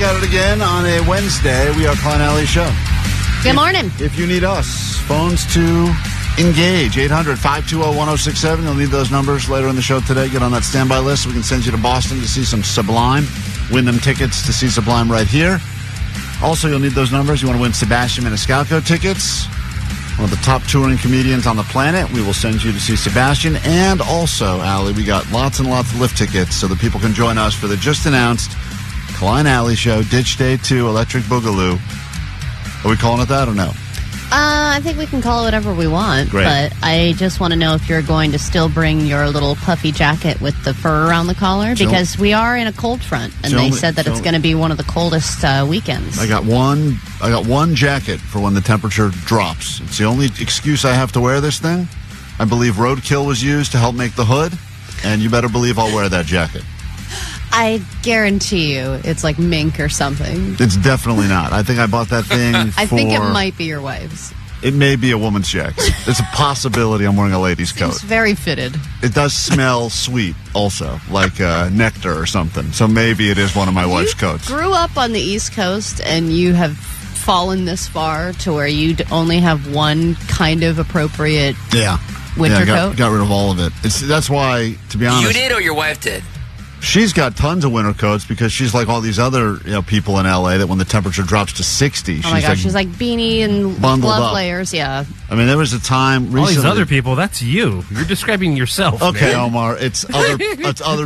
back at it again on a Wednesday. We are Klein Alley Show. Good morning. If you need us, phones to engage, 800-520-1067. You'll need those numbers later in the show today. Get on that standby list so we can send you to Boston to see some Sublime. Win them tickets to see Sublime right here. Also, you'll need those numbers. You want to win Sebastian Maniscalco tickets, one of the top touring comedians on the planet. We will send you to see Sebastian. And also, Allie, we got lots and lots of lift tickets so that people can join us for the just announced Klein Alley Show, Ditch Day 2, Electric Boogaloo. Are we calling it that or no? I think we can call it whatever we want. Great. But I just want to know if you're going to still bring your little puffy jacket with the fur around the collar, because we are in a cold front, and they said that it's going to be one of the coldest weekends. I got one jacket for when the temperature drops. It's the only excuse I have to wear this thing. I believe roadkill was used to help make the hood, and you better believe I'll wear that jacket. I guarantee you it's like mink or something. It's definitely not. I think I bought that thing I think it might be your wife's. It may be a woman's jacket. It's a possibility I'm wearing a lady's coat. It's very fitted. It does smell sweet also, like nectar or something. So maybe it is one of my wife's coats. You grew up on the East Coast, and you have fallen this far to where you only have one kind of appropriate winter coat? Got rid of all of it. That's why, to be honest... You did or your wife did? She's got tons of winter coats because she's like all these other people in L.A. that when the temperature drops to 60, she's like beanie and glove layers, yeah. I mean, there was a time recently... All these other people, that's you. You're describing yourself, Okay, man. Omar, it's other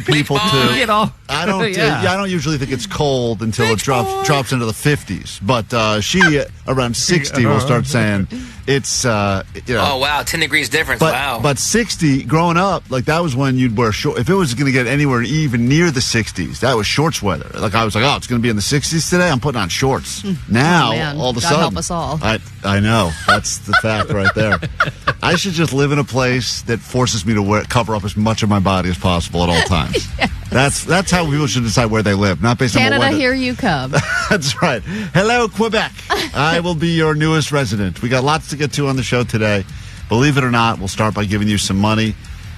people, too. I don't usually think it's cold until it drops into the 50s. But she, around 60, will start saying... It's, Oh, wow, 10 degrees difference, wow. But 60, growing up, like, that was when you'd wear shorts. If it was going to get anywhere even near the 60s, that was shorts weather. Like, I was like, it's going to be in the 60s today? I'm putting on shorts. Now, all of a sudden. God help us all. I know. That's the fact right there. I should just live in a place that forces me to cover up as much of my body as possible at all times. Yes. That's how people should decide where they live, not based on Canada, here you come. That's right. Hello, Quebec. I will be your newest resident. We got lots to get to on the show today. Believe it or not, we'll start by giving you some money.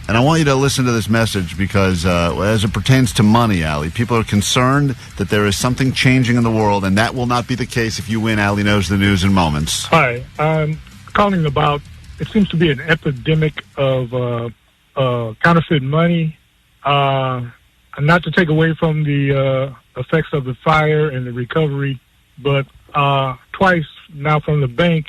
And I want you to listen to this message because as it pertains to money, Allie, people are concerned that there is something changing in the world, and that will not be the case if you win. Allie knows the news in moments. Hi. I'm calling about, it seems to be an epidemic of counterfeit money. Not to take away from the effects of the fire and the recovery, but twice now from the bank,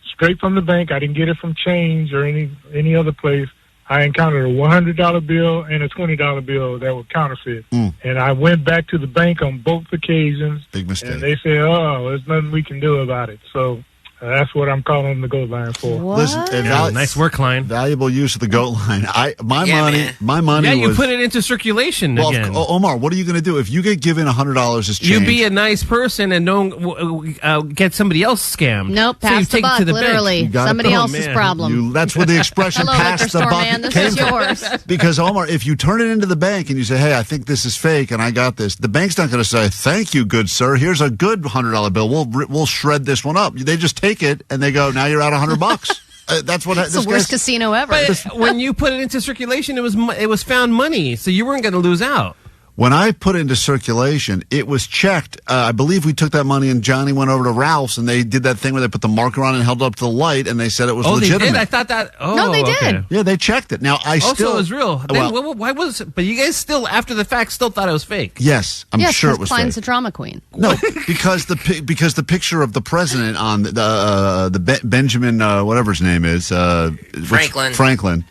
straight from the bank. I didn't get it from change or any other place. I encountered a $100 bill and a $20 bill that were counterfeit. And I went back to the bank on both occasions. Big mistake. And they said, there's nothing we can do about it. So that's what I'm calling the goat line for. What? Listen, nice work, Klein. Valuable use of the goat line. My money Yeah, you was, put it into circulation again. Omar, what are you going to do if you get given $100 as change? You be a nice person and don't get somebody else scammed. Nope, so pass the buck, literally. Somebody else's problem. That's where the expression Hello, pass liquor the store buck man, this came is from. yours. Because, Omar, if you turn it into the bank and you say, hey, I think this is fake and I got this, the bank's not going to say, thank you, good sir. Here's a good $100 bill. We'll shred this one up. They just take it and they go, now you're out $100. That's what it's the worst casino ever. But when you put it into circulation, it was found money, so you weren't going to lose out. When I put it into circulation, it was checked. I believe we took that money and Johnny went over to Ralph's and they did that thing where they put the marker on and held it up to the light and they said it was legitimate. They did? I thought that. Oh, no, they did. Okay. Yeah, they checked it. Now So it was real. Well, then, why was it? But you guys still, after the fact, still thought it was fake. Yes, I'm sure it was Klein's fake. a drama queen. No, because the picture of the president on the Benjamin whatever his name is Franklin.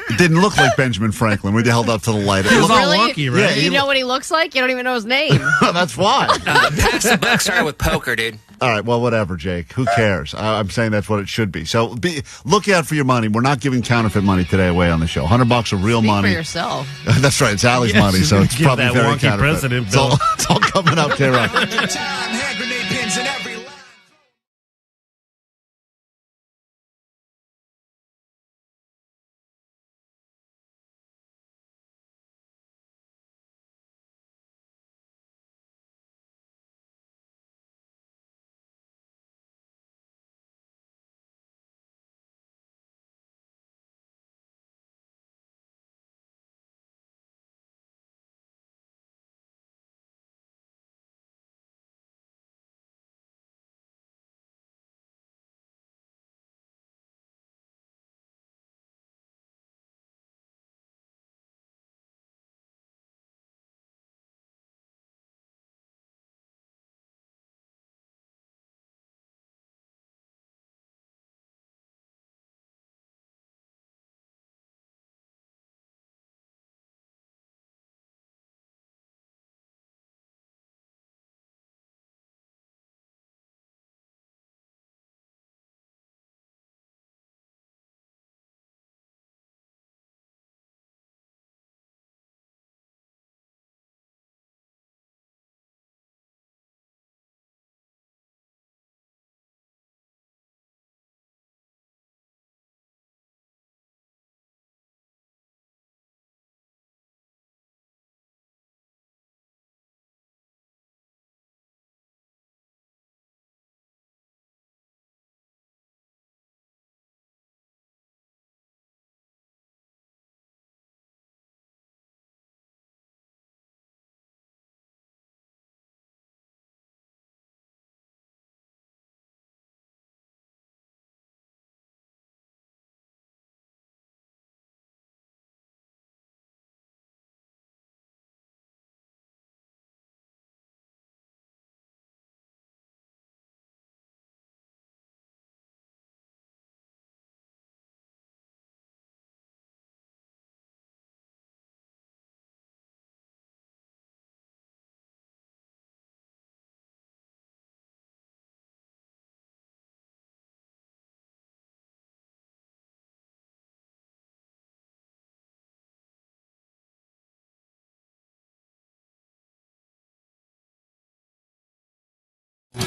It didn't look like Benjamin Franklin when they held up to the light. It was all Really? wonky, right? Yeah, You know what he looks like? You don't even know his name. That's why. Pass the buck started with poker, dude. All right, well, whatever, Jake. Who cares? I'm saying that's what it should be. So look out for your money. We're not giving counterfeit money today away on the show. $100 of real Speak money. for yourself. That's right. It's Allie's money, so it's Give probably that very wonky counterfeit. president bill. It's all coming up, K-Rock. Hand grenade pins in every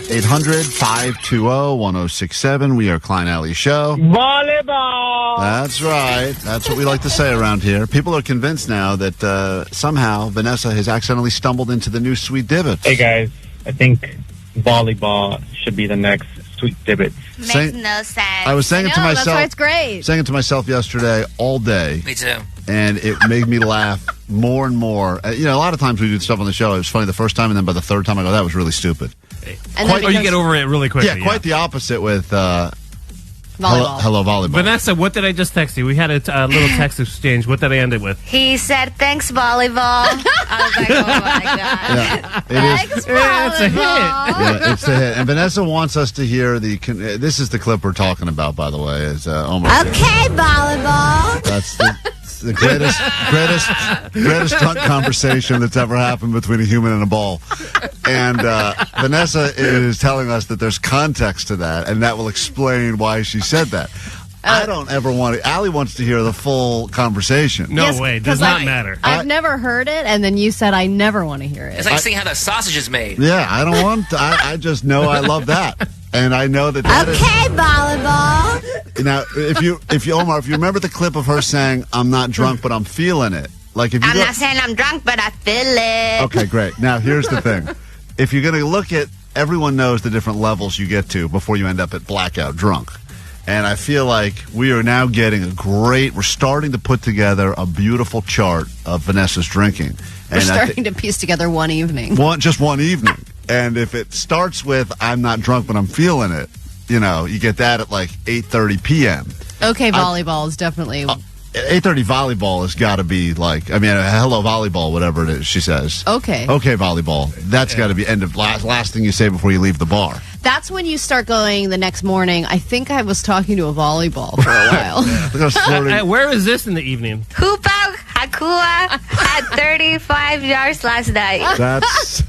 800-520-1067. We are Klein Alley Show. Volleyball. That's right. That's what we like to say around here. People are convinced now that somehow Vanessa has accidentally stumbled into the new Sweet Divots. Hey, guys. I think volleyball should be the next Sweet Divots. Makes no sense. I was saying it to myself. That's why it's great. Saying it to myself yesterday all day. Me too. And it made me laugh more and more. You know, a lot of times we do stuff on the show. It was funny the first time, and then by the third time I go, that was really stupid. Or you get over it really quickly. Yeah, quite the opposite with Volleyball. Hello, volleyball. Vanessa, what did I just text you? We had a little text exchange. What did I end it with? He said, thanks, volleyball. I was like, oh, my God. Yeah, Thanks, volleyball. It's a hit. Yeah, it's a hit. And Vanessa wants us to hear this is the clip we're talking about, by the way. Is Omar. Okay, volleyball. That's the greatest drunk conversation that's ever happened between a human and a ball. And Vanessa is telling us that there's context to that, and that will explain why she said that. I don't ever want to. Allie wants to hear the full conversation. No way. Does not matter. I've never heard it, and then you said I never want to hear it. It's like seeing how the sausage is made. Yeah, I don't want to. I just know I love that. And I know that volleyball. Now, if you Omar, if you remember the clip of her saying, "I'm not drunk, but I'm feeling it," like if you I'm not saying I'm drunk, but I feel it. Okay, great. Now, here's the thing: if you're going to look at, everyone knows the different levels you get to before you end up at blackout drunk. And I feel like we are now getting we're starting to put together a beautiful chart of Vanessa's drinking. We're starting to piece together one evening. Just one evening. And if it starts with, I'm not drunk, but I'm feeling it, you get that at like 8:30 p.m. Okay, volleyball is definitely... 8:30 volleyball has got to be like, hello volleyball, whatever it is, she says. Okay. Okay, volleyball. That's got to be end of last thing you say before you leave the bar. That's when you start going the next morning. I think I was talking to a volleyball for a while. Where is this in the evening? Hoopa Hakua had 35 yards last night. That's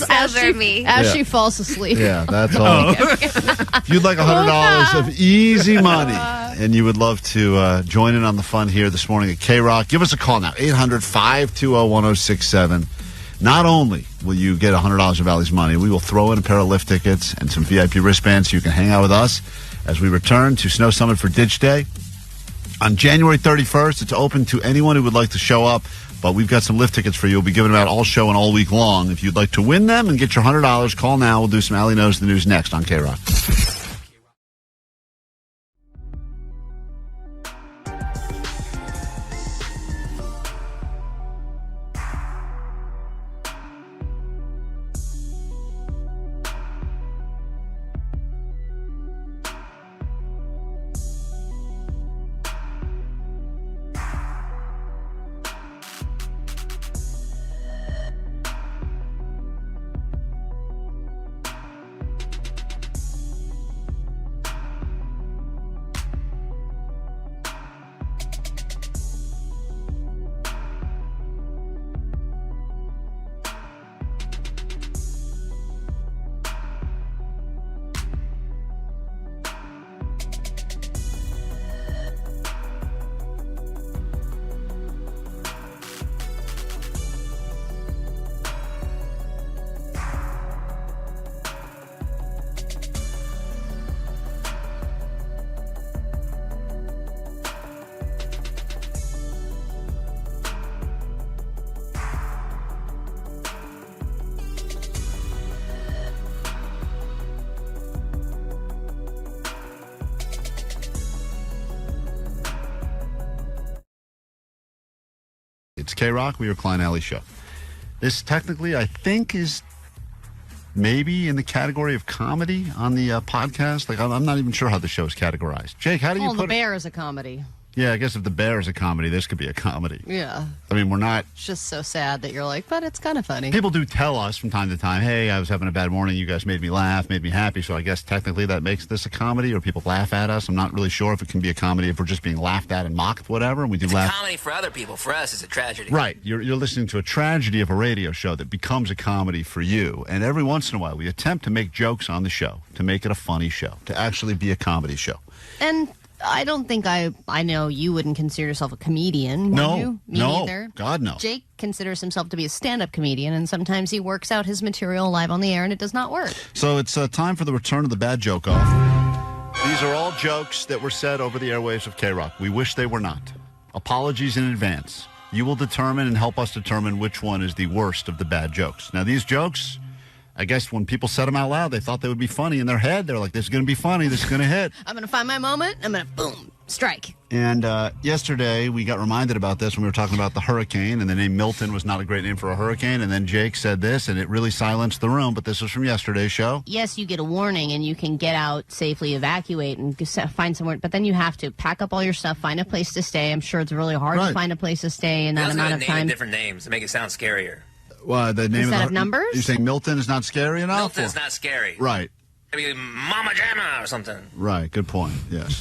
as she falls asleep. Yeah, that's all. If you'd like $100 of easy money and you would love to join in on the fun here this morning at KROQ, give us a call now, 800-520-1067. Not only will you get $100 of Allie's money, we will throw in a pair of lift tickets and some VIP wristbands so you can hang out with us as we return to Snow Summit for Ditch Day. On January 31st, it's open to anyone who would like to show up, but we've got some lift tickets for you. We'll be giving them out all show and all week long. If you'd like to win them and get your $100, call now. We'll do some Allie Knows the News next on KROQ. It's KROQ. We are Klein Alley Show. This technically, I think, is maybe in the category of comedy on the podcast. Like, I'm not even sure how the show is categorized. Jake, how do you put The Bear is a comedy. Yeah, I guess if The Bear is a comedy, this could be a comedy. Yeah. I mean, we're not... It's just so sad that you're like, but it's kind of funny. People do tell us from time to time, hey, I was having a bad morning, you guys made me laugh, made me happy, so I guess technically that makes this a comedy, or people laugh at us. I'm not really sure if it can be a comedy if we're just being laughed at and mocked, whatever, and we do It's laugh. a comedy for other people. For us, it's a tragedy. Right. You're listening to a tragedy of a radio show that becomes a comedy for you, and every once in a while we attempt to make jokes on the show, to make it a funny show, to actually be a comedy show. And I don't think I know you wouldn't consider yourself a comedian, would you? Me neither. God, no. Jake considers himself to be a stand-up comedian, and sometimes he works out his material live on the air, and it does not work. So it's time for the return of the bad joke off. These are all jokes that were said over the airwaves of KROQ. We wish they were not. Apologies in advance. You will determine and help us determine which one is the worst of the bad jokes. Now, these jokes, I guess when people said them out loud, they thought they would be funny in their head. They're like, this is going to be funny. This is going to hit. I'm going to find my moment. I'm going to, boom, strike. And yesterday, we got reminded about this when we were talking about the hurricane, and the name Milton was not a great name for a hurricane. And then Jake said this, and it really silenced the room. But this was from yesterday's show. Yes, you get a warning, and you can get out, safely evacuate, and find somewhere. But then you have to pack up all your stuff, find a place to stay. I'm sure it's really hard to find a place to stay in that amount of time. Different names to make it sound scarier. Well, the name Instead of numbers? You're saying Milton is not scary enough? Milton's not scary. Right. Maybe Mama Jamma or something. Right. Good point. Yes.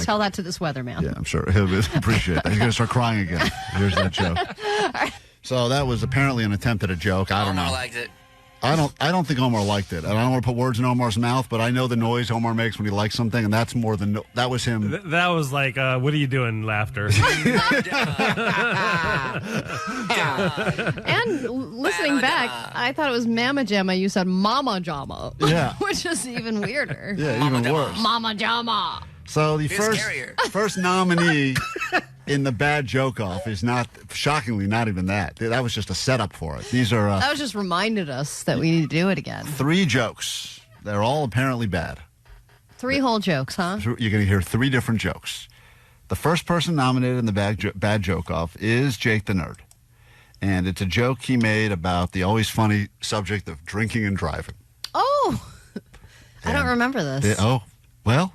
Tell that to this weatherman. Yeah, I'm sure he'll appreciate that. He's going to start crying again. Here's that joke. So that was apparently an attempt at a joke. I don't know. Omar liked it. I don't think Omar liked it. I don't want to put words in Omar's mouth, but I know the noise Omar makes when he likes something, and that's more than that was him. That was like, what are you doing? Laughter. And listening back, I thought it was Mama Jamma. You said Mama Jamma. Yeah. Which is even weirder. Yeah, even worse. Mama Jamma. So the first nominee in the bad joke off is not, shockingly, not even that. That was just a setup for it. These are that was just reminded us that we need to do it again. 3 jokes. They're all apparently bad. 3 whole jokes, huh? You're going to hear 3 different jokes. The first person nominated in the bad joke off is Jake the Nerd. And it's a joke he made about the always funny subject of drinking and driving. Oh! I don't remember this. Well,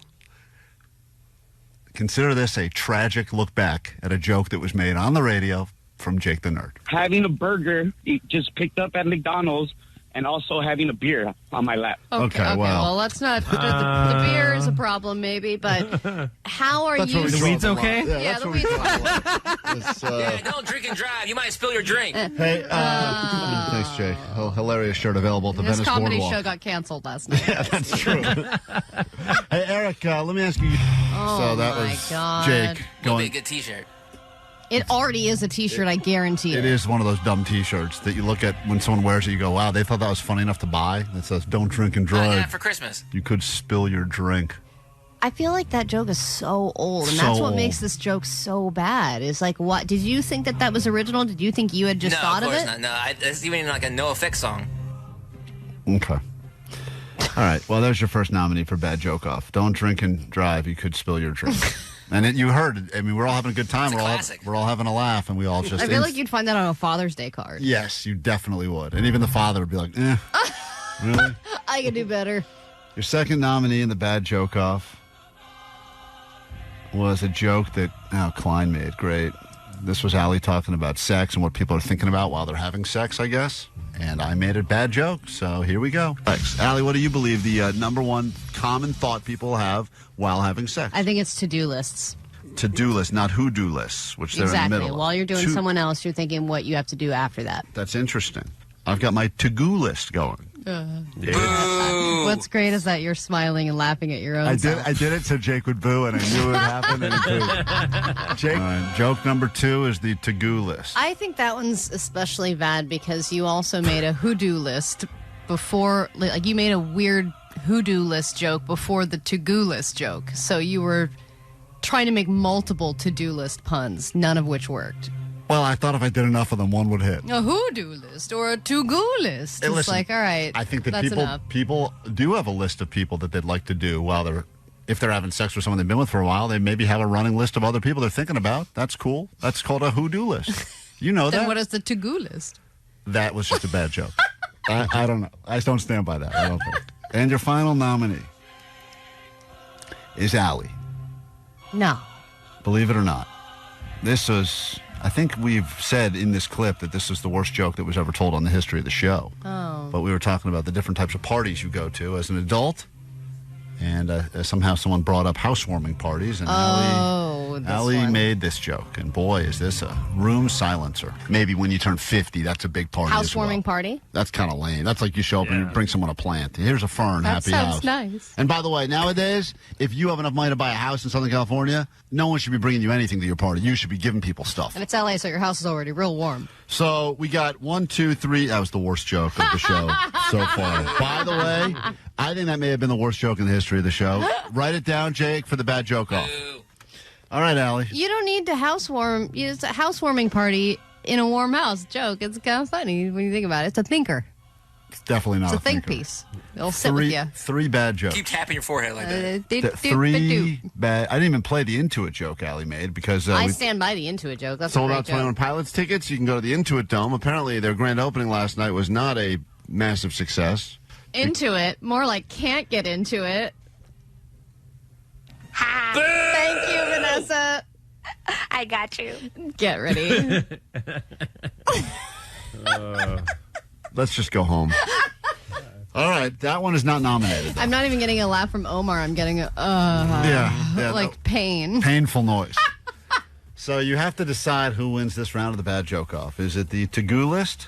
consider this a tragic look back at a joke that was made on the radio from Jake the Nerd. Having a burger just picked up at McDonald's and also having a beer on my lap. Okay, well, let's not. The beer is a problem, maybe, but how are you? The weed's okay? Yeah, the weed's okay. Yeah, don't drink and drive. You might spill your drink. Hey, thanks, Jake. Oh, hilarious shirt available at the This Venice comedy Boardwalk. show got canceled last night. Yeah, that's true. Hey, Eric, let me ask you. So that was Jake It'll be a good T-shirt. It already is a T-shirt, I guarantee it. It is one of those dumb T-shirts that you look at when someone wears it, you go, wow, they thought that was funny enough to buy. It says, don't drink and drive. Yeah, for Christmas. You could spill your drink. I feel like that joke is so old, and that's what makes this joke so bad. Is like, what? Did you think that was original? Did you think you had just thought of it? No, of course not. No, it's even like a NoFX song. Okay. All right. Well, there's your first nominee for Bad Joke Off. Don't drink and drive. You could spill your drink. And you heard it. I mean, we're all having a good time. We're all having a laugh, and we all just... I feel like you'd find that on a Father's Day card. Yes, you definitely would. And even the father would be like, really? I could do better. Your second nominee in the Bad Joke Off was a joke that Klein made. Great. This was Allie talking about sex and what people are thinking about while they're having sex, I guess. And I made a bad joke, so here we go. Thanks. Allie, what do you believe the number one common thought people have while having sex? I think it's to-do lists. To-do lists, not who-do lists, which they're in the middle of. While you're doing someone else, you're thinking what you have to do after that. That's interesting. I've got my to-go list going. What's great is that you're smiling and laughing at your own self. I did it so Jake would boo, and I knew it would happen, and he booed. Jake, joke number 2 is the to-go list. I think that one's especially bad because you also made a who-do list before, like you made a weird who-do list joke before the to-go list joke. So you were trying to make multiple to-do list puns, none of which worked. Well, I thought if I did enough of them, one would hit. A who-do list or a to-go list. It's listen, like, all right, I think that that's people do have a list of people that they'd like to do while if they're having sex with someone they've been with for a while, they maybe have a running list of other people they're thinking about. That's cool. That's called a who-do list. You know that. Then what is the to-go list? That was just a bad joke. I don't know. I don't stand by that. I don't think. And your final nominee is Allie. No. Believe it or not. This was... I think we've said in this clip that this is the worst joke that was ever told on the history of the show. Oh. But we were talking about the different types of parties you go to as an adult And somehow someone brought up housewarming parties, and Allie made this joke. And boy, is this a room silencer. Maybe when you turn 50, that's a big party. Housewarming party? That's kind of lame. That's like you show up and you bring someone a plant. Here's a fern, That happy sounds house. nice. And by the way, nowadays, if you have enough money to buy a house in Southern California, no one should be bringing you anything to your party. You should be giving people stuff. And it's LA, so your house is already real warm. So we got 1, 2, 3. That was the worst joke of the show so far. By the way, I think that may have been the worst joke in the history of the show. Write it down, Jake, for the bad joke off. All right, Allie. You don't need to housewarm. It's a housewarming party in a warm house. Joke. It's kind of funny when you think about it. It's a thinker. It's definitely not It's a think thinker. piece. It'll sit with you. 3 bad jokes. Keep tapping your forehead like that. 3 bad. I didn't even play the Intuit joke Allie made because I we stand by the Intuit joke. That's sold a out great 21 joke. Pilots tickets. You can go to the Intuit Dome. Apparently, their grand opening last night was not a massive success. Into it. More like can't get into it. Thank you, Vanessa. I got you. Get ready. Let's just go home. All right, that one is not nominated. I'm not even getting a laugh from Omar. I'm getting a Yeah, pain. painful noise. So you have to decide who wins this round of the bad joke off. Is it the to-go list?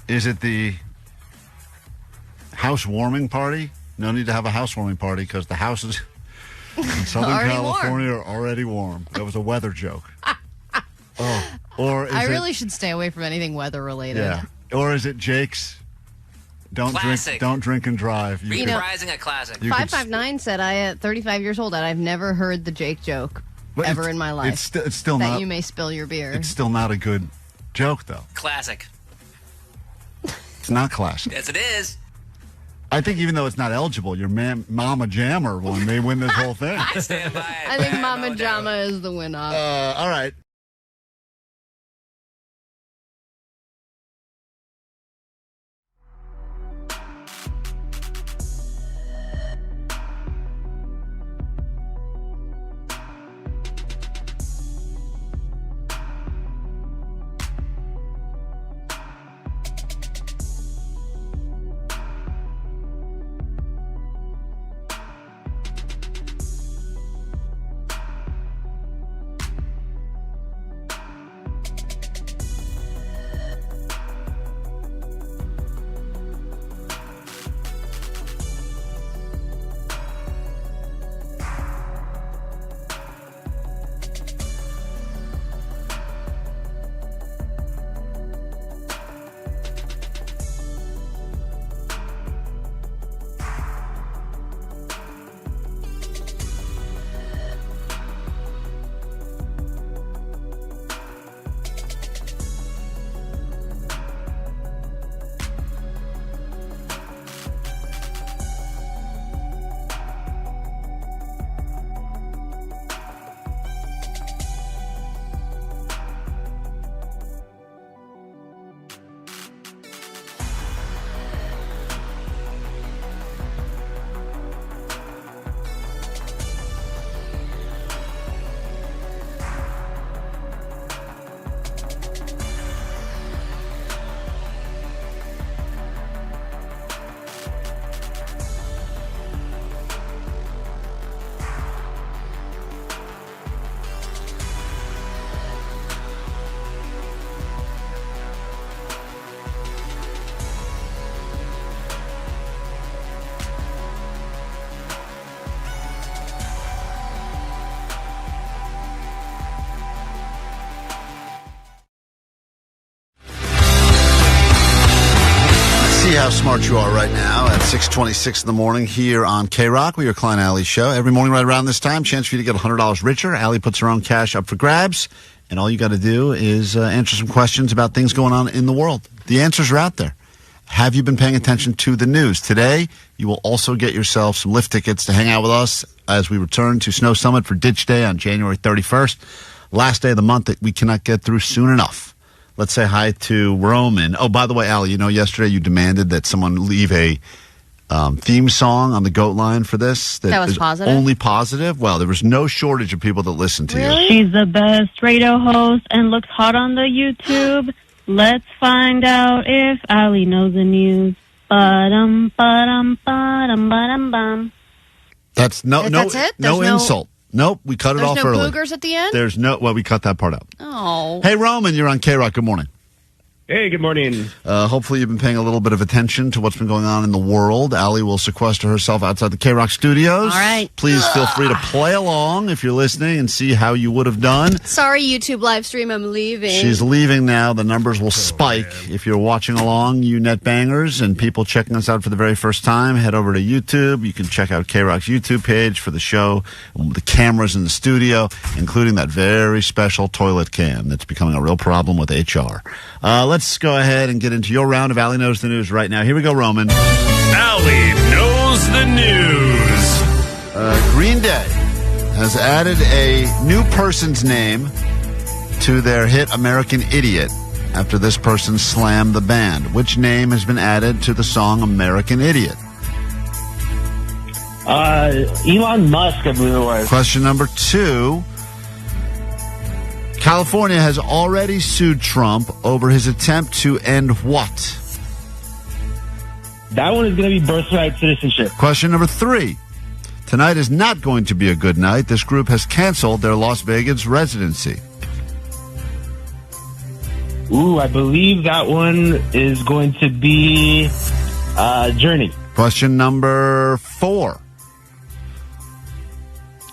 Is it the housewarming party? No need to have a housewarming party because the houses in Southern Already California are already warm. That was a weather joke. Or is I it, really should stay away from anything weather related. yeah. Or is it Jake's? Classic. Don't drink and drive. You know- Reprising a classic. You could- 559 said I at 35 years old and I've never heard the Jake joke But ever it's- in my life. It's still that not. you may spill your beer. It's still not a good joke, though. Classic. It's not classic. Yes, it is. I think even though it's not eligible, your Mama Jammer one may win this whole thing. I stand by it. I think No Mama doubt. Jama is the winner. All right. See how smart you are right now at 6:26 in the morning here on KROQ. We are Klein Alley Show. Every morning right around this time, chance for you to get $100 richer. Allie puts her own cash up for grabs, and all you got to do is answer some questions about things going on in the world. The answers are out there. Have you been paying attention to the news? Today, you will also get yourself some lift tickets to hang out with us as we return to Snow Summit for Ditch Day on January 31st. Last day of the month that we cannot get through soon enough. Let's say hi to Roman. Oh, by the way, Allie, you know, yesterday you demanded that someone leave a theme song on the GOAT line for this. That was is positive? Only positive? Well, there was no shortage of people that listened to you. She's the best radio host and looks hot on the YouTube. Let's find out if Allie knows the news. Ba-dum, ba-dum, ba-dum, ba-dum, bum. That's no That's it? There's no insult. Nope, we cut it off There's no early. boogers at the end? There's no, well, we cut that part out. Oh. Hey, Roman, you're on KROQ. Good morning. Hey, good morning. Hopefully you've been paying a little bit of attention to what's been going on in the world. Allie will sequester herself outside the KROQ studios. All right. Please feel free to play along if you're listening and see how you would have done. Sorry, YouTube live stream, I'm leaving. She's leaving now. The numbers will spike. If you're watching along, you net bangers and people checking us out for the very first time, head over to YouTube. You can check out KROQ's YouTube page for the show, the cameras in the studio, including that very special toilet cam that's becoming a real problem with HR. Let's go ahead and get into your round of Allie Knows the News right now. Here we go, Roman. Allie Knows the News. Green Day has added a new person's name to their hit American Idiot after this person slammed the band. Which name has been added to the song American Idiot? Elon Musk, I believe it was. Question number 2. California has already sued Trump over his attempt to end what? That one is going to be birthright citizenship. Question number 3. Tonight is not going to be a good night. This group has canceled their Las Vegas residency. Ooh, I believe that one is going to be Journey. Question number 4.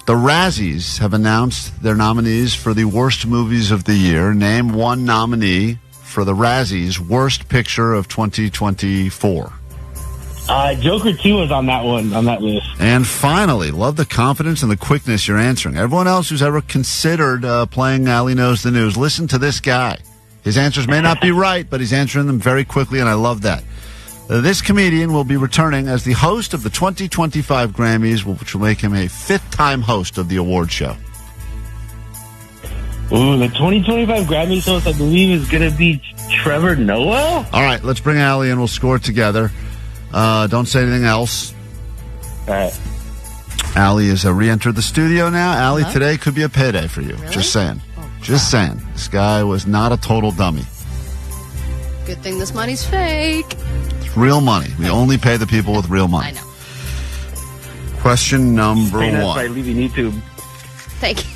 The Razzies have announced their nominees for the worst movies of the year. Name one nominee for the Razzies Worst Picture of 2024. Joker 2 was on that list. And finally, love the confidence and the quickness you're answering. Everyone else who's ever considered playing Allie Knows the News, listen to this guy. His answers may not be right, but he's answering them very quickly, and I love that. This comedian will be returning as the host of the 2025 Grammys, which will make him a 5th-time host of the award show. Ooh, the 2025 Grammys host, I believe, is going to be Trevor Noah? All right, let's bring Allie in. We'll score it together. Don't say anything else. All right. Allie has re-entered the studio now. Allie, today could be a payday for you. Really? Just saying. Oh, Just saying. This guy was not a total dummy. Good thing this money's fake. It's real money. We only pay the people with real money. I know. Question number Hey, that's 1. by leaving YouTube. Thank you.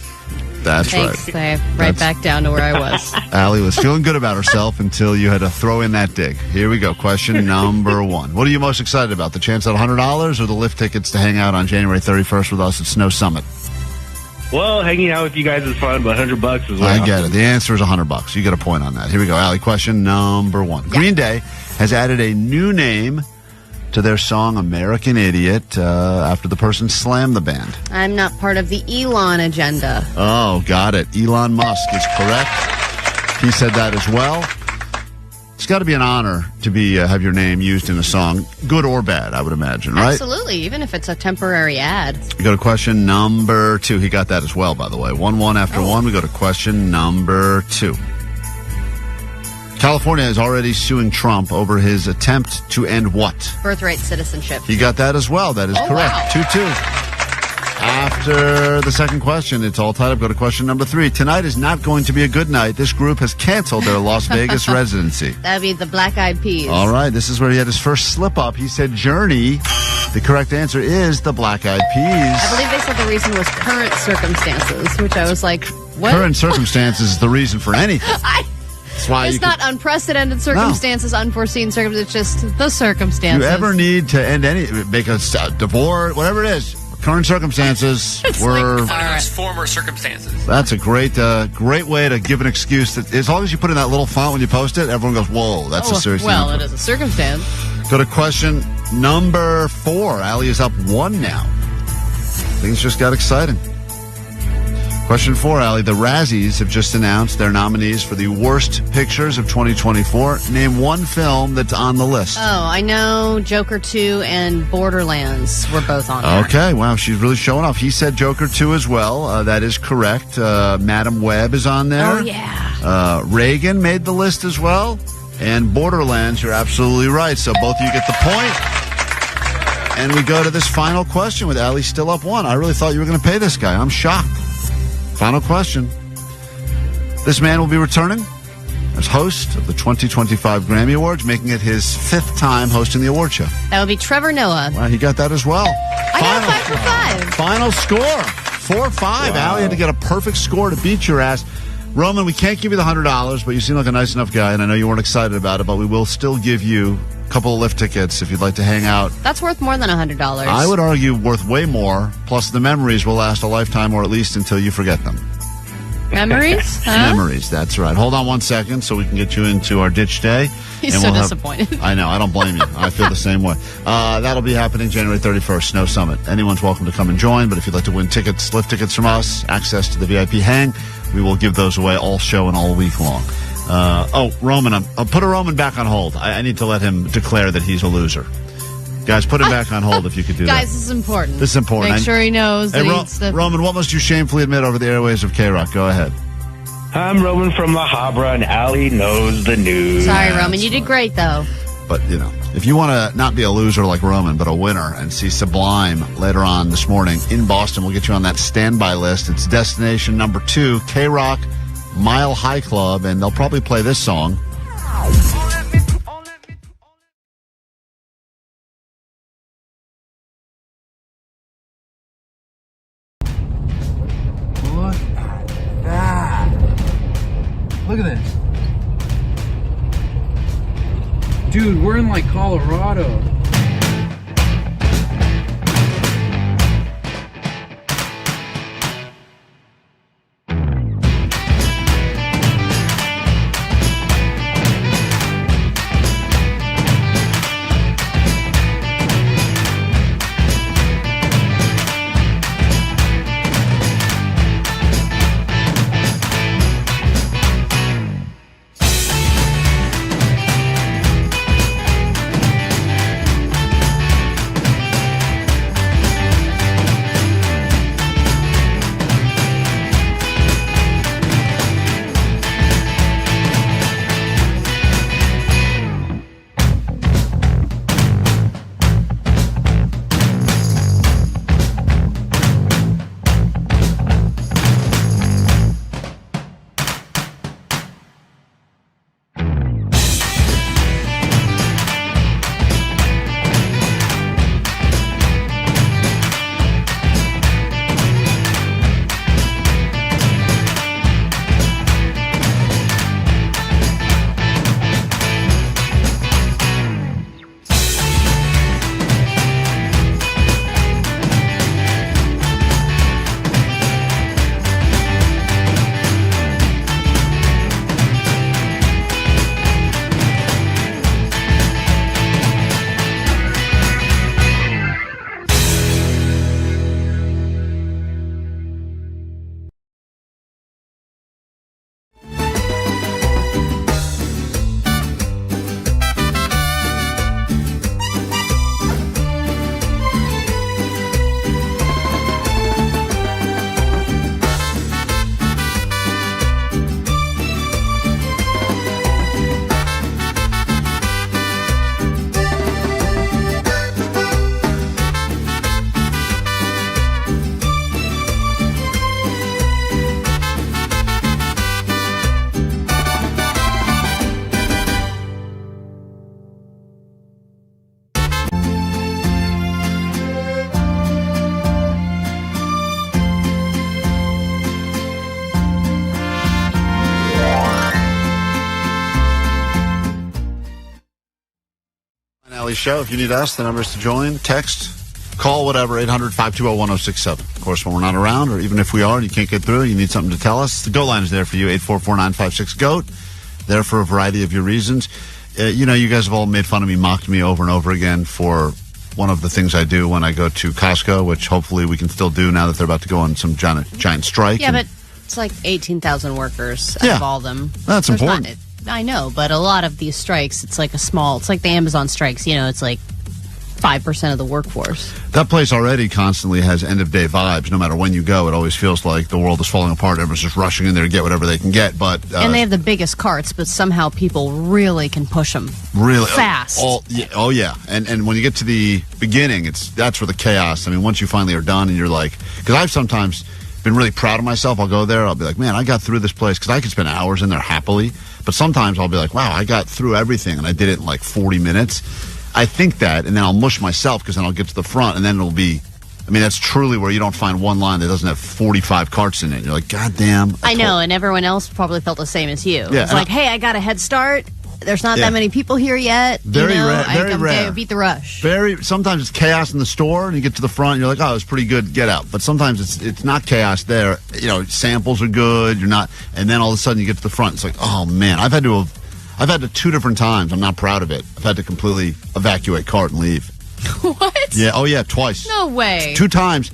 That's Thanks. right. Right back down to where I was. Allie was feeling good about herself until you had to throw in that dig. Here we go. Question number 1. What are you most excited about? The chance at $100 or the lift tickets to hang out on January 31st with us at Snow Summit? Well, hanging out with you guys is fun, but $100 as well. I get it. The answer is $100. You get a point on that. Here we go, Allie. Question number 1. Green Day has added a new name to their song American Idiot after the person slammed the band. I'm not part of the Elon agenda. Oh, got it. Elon Musk is correct. He said that as well. It's got to be an honor to be have your name used in a song, good or bad, I would imagine, right? Absolutely, even if it's a temporary ad. We go to question number 2. He got that as well, by the way. 1-1 after 1. We go to question number 2. California is already suing Trump over his attempt to end what? Birthright citizenship. He got that as well. That is correct. 2-2. After the second question, it's all tied up. Go to question number 3. Tonight is not going to be a good night. This group has canceled their Las Vegas residency. That'd be the Black Eyed Peas. All right, this is where he had his first slip-up. He said Journey. The correct answer is the Black Eyed Peas. I believe they said the reason was current circumstances, which I was like, what? Current circumstances is the reason for anything. That's why it's not unprecedented circumstances, unforeseen circumstances, it's just the circumstances. You ever need to end make a divorce, whatever it is, current circumstances were... Those former circumstances. That's a great way to give an excuse. That, as long as you put in that little font when you post it, everyone goes, whoa, that's a serious Well, thing. it is a circumstance. Go to question number 4. Allie is up 1 now. Things just got exciting. Question 4, Allie. The Razzies have just announced their nominees for the worst pictures of 2024. Name one film that's on the list. Oh, I know Joker 2 and Borderlands were both on there. Okay, wow, she's really showing off. He said Joker 2 as well. That is correct. Madam Web is on there. Oh, yeah. Reagan made the list as well. And Borderlands, you're absolutely right. So both of you get the point. And we go to this final question with Allie still up 1. I really thought you were going to pay this guy. I'm shocked. Final question. This man will be returning as host of the 2025 Grammy Awards, making it his 5th time hosting the award show. That would be Trevor Noah. Well, he got that as well. I got a 5 for 5. Final score, 4-5. Wow. Allie had to get a perfect score to beat your ass. Roman, we can't give you the $100, but you seem like a nice enough guy, and I know you weren't excited about it, but we will still give you a couple of lift tickets if you'd like to hang out. That's worth more than $100. I would argue worth way more, plus the memories will last a lifetime or at least until you forget them. Memories? Huh? Memories, that's right. Hold on 1 second so we can get you into our ditch day. He's so disappointed. I know, I don't blame you. I feel the same way. That'll be happening January 31st, Snow Summit. Anyone's welcome to come and join, but if you'd like to win tickets, lift tickets from us, access to the VIP hang, we will give those away all show and all week long. Roman, I'll put a Roman back on hold. I need to let him declare that he's a loser. Guys, put him back on hold if you could do that. Guys, this is important. This is important. Make sure he knows that he's the... Roman, what must you shamefully admit over the airways of KROQ? Go ahead. I'm Roman from La Habra, and Allie knows the news. Sorry, Roman. You did great, though. But, if you want to not be a loser like Roman, but a winner, and see Sublime later on this morning in Boston, we'll get you on that standby list. It's destination number 2, KROQ Mile High Club, and they'll probably play this song. Look at that. Look at this. Dude, we're in like Colorado. Show. If you need us, the number is to join, text, call, whatever, 800-520-1067. Of course, when we're not around, or even if we are and you can't get through, you need something to tell us, the GO line is there for you, 844-956-GOAT. There for a variety of your reasons. You guys have all made fun of me, mocked me over and over again for one of the things I do when I go to Costco, which hopefully we can still do now that they're about to go on some giant strike. Yeah, but it's like 18,000 workers out of all of them. That's important. I know, but a lot of these strikes, it's like it's like the Amazon strikes, it's like 5% of the workforce. That place already constantly has end-of-day vibes. No matter when you go, it always feels like the world is falling apart. Everyone's just rushing in there to get whatever they can get. But and they have the biggest carts, but somehow people really can push them fast. Oh, yeah. And when you get to the beginning, that's where the chaos, once you finally are done and you're like, because I've sometimes been really proud of myself. I'll go there, I'll be like, man, I got through this place, because I could spend hours in there happily. But sometimes I'll be like, wow, I got through everything and I did it in like 40 minutes. I think that, and then I'll mush myself because then I'll get to the front and then it'll be, I mean, that's truly where you don't find one line that doesn't have 45 carts in it. You're like, God damn. I know, and everyone else probably felt the same as you. Yeah, It's like, hey, I got a head start. There's not that many people here yet. Very rare. Very rare. Beat the rush. Sometimes it's chaos in the store, and you get to the front, and you're like, oh, it's pretty good. Get out. But sometimes it's not chaos there. You know, samples are good. You're not, and then all of a sudden you get to the front. It's like, oh man, I've had to 2 different times. I'm not proud of it. I've had to completely evacuate cart and leave. What? Yeah. Oh yeah. Twice. No way. 2 times.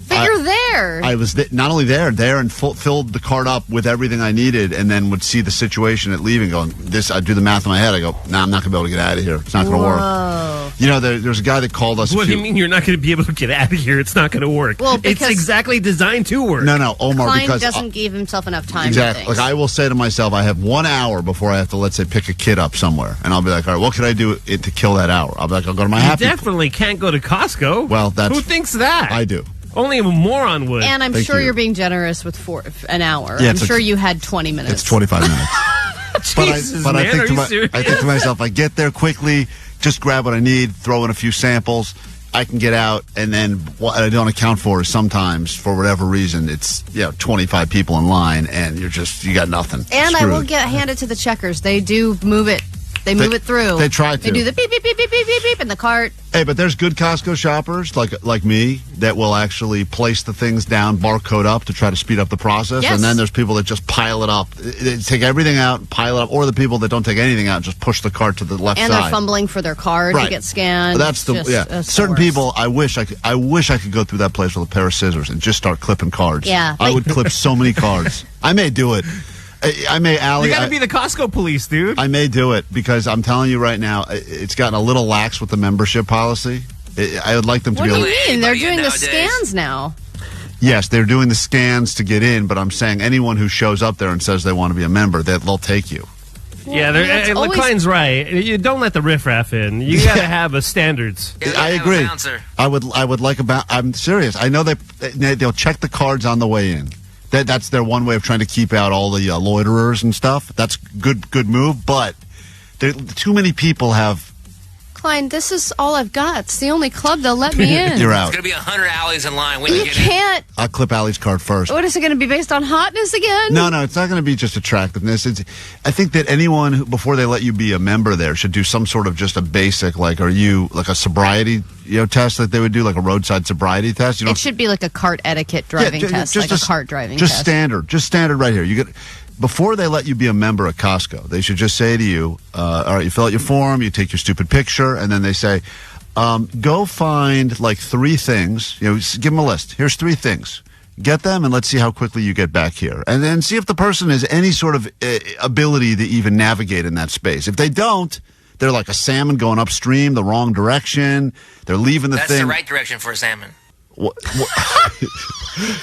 But you're there. I was not only there and filled the cart up with everything I needed, and then would see the situation at leaving. Going, I do the math in my head. I go, nah, I'm not gonna be able to get out of here. It's not gonna work. You know, there's a guy that called us. What do you mean you're not going to be able to get out of here? It's not going to work. Well, it's exactly designed to work. No, Omar. Klein because doesn't give himself enough time. Exactly. Like I will say to myself, I have 1 hour before I have to, let's say, pick a kid up somewhere, and I'll be like, all right, what could I do to kill that hour? I'll be like, I'll go to my happy. You definitely can't go to Costco. Well, who thinks that? I do. Only a moron would. And I'm sure you're being generous with an hour. Yeah, I'm sure you had 20 minutes. It's 25 minutes. Jesus, but man, I think to myself, I get there quickly, just grab what I need, throw in a few samples. I can get out, and then what I don't account for is sometimes, for whatever reason, it's 25 people in line, and you got nothing. And Screwed. I will get handed to the checkers. They do move it. They move it through. They try to. They do the beep, beep, beep, beep, beep, beep, beep in the cart. Hey, but there's good Costco shoppers like me that will actually place the things down, barcode up to try to speed up the process. Yes. And then there's people that just pile it up. They take everything out, pile it up, or the people that don't take anything out, just push the cart to the left and side. they're fumbling for their card to get scanned. That's certain people. I wish I could go through that place with a pair of scissors and just start clipping cards. Yeah, I would clip so many cards. I may do it. I may, Allie. You got to be the Costco police, dude. I may do it because I'm telling you right now, it's gotten a little lax with the membership policy. I would like them to be able to. What do you mean? They're doing the scans now. Yes, they're doing the scans to get in, but I'm saying anyone who shows up there and says they want to be a member, they'll take you. Well, yeah, Klein's right. You don't let the riffraff in. You got to have a standards. I agree. I would like I'm serious. I know they'll check the cards on the way in. That's their one way of trying to keep out all the loiterers and stuff. That's good move, but too many people have. Klein, this is all I've got. It's the only club they'll let me in. You're out. It's going to be 100 alleys in line. You can't. I'll clip Allie's card first. What is it going to be based on hotness again? No, it's not going to be just attractiveness. I think that anyone who, before they let you be a member there, should do some sort of just a basic, like, are you like a sobriety test that they would do, like a roadside sobriety test? It should be like a cart etiquette driving test, like a cart driving test. Just standard right here. You get. Before they let you be a member at Costco, they should just say to you, all right, you fill out your form, you take your stupid picture, and then they say, go find like 3 things. Give them a list. Here's 3 things. Get them, and let's see how quickly you get back here. And then see if the person has any sort of ability to even navigate in that space. If they don't, they're like a salmon going upstream the wrong direction. They're leaving the thing. That's the right direction for a salmon. What?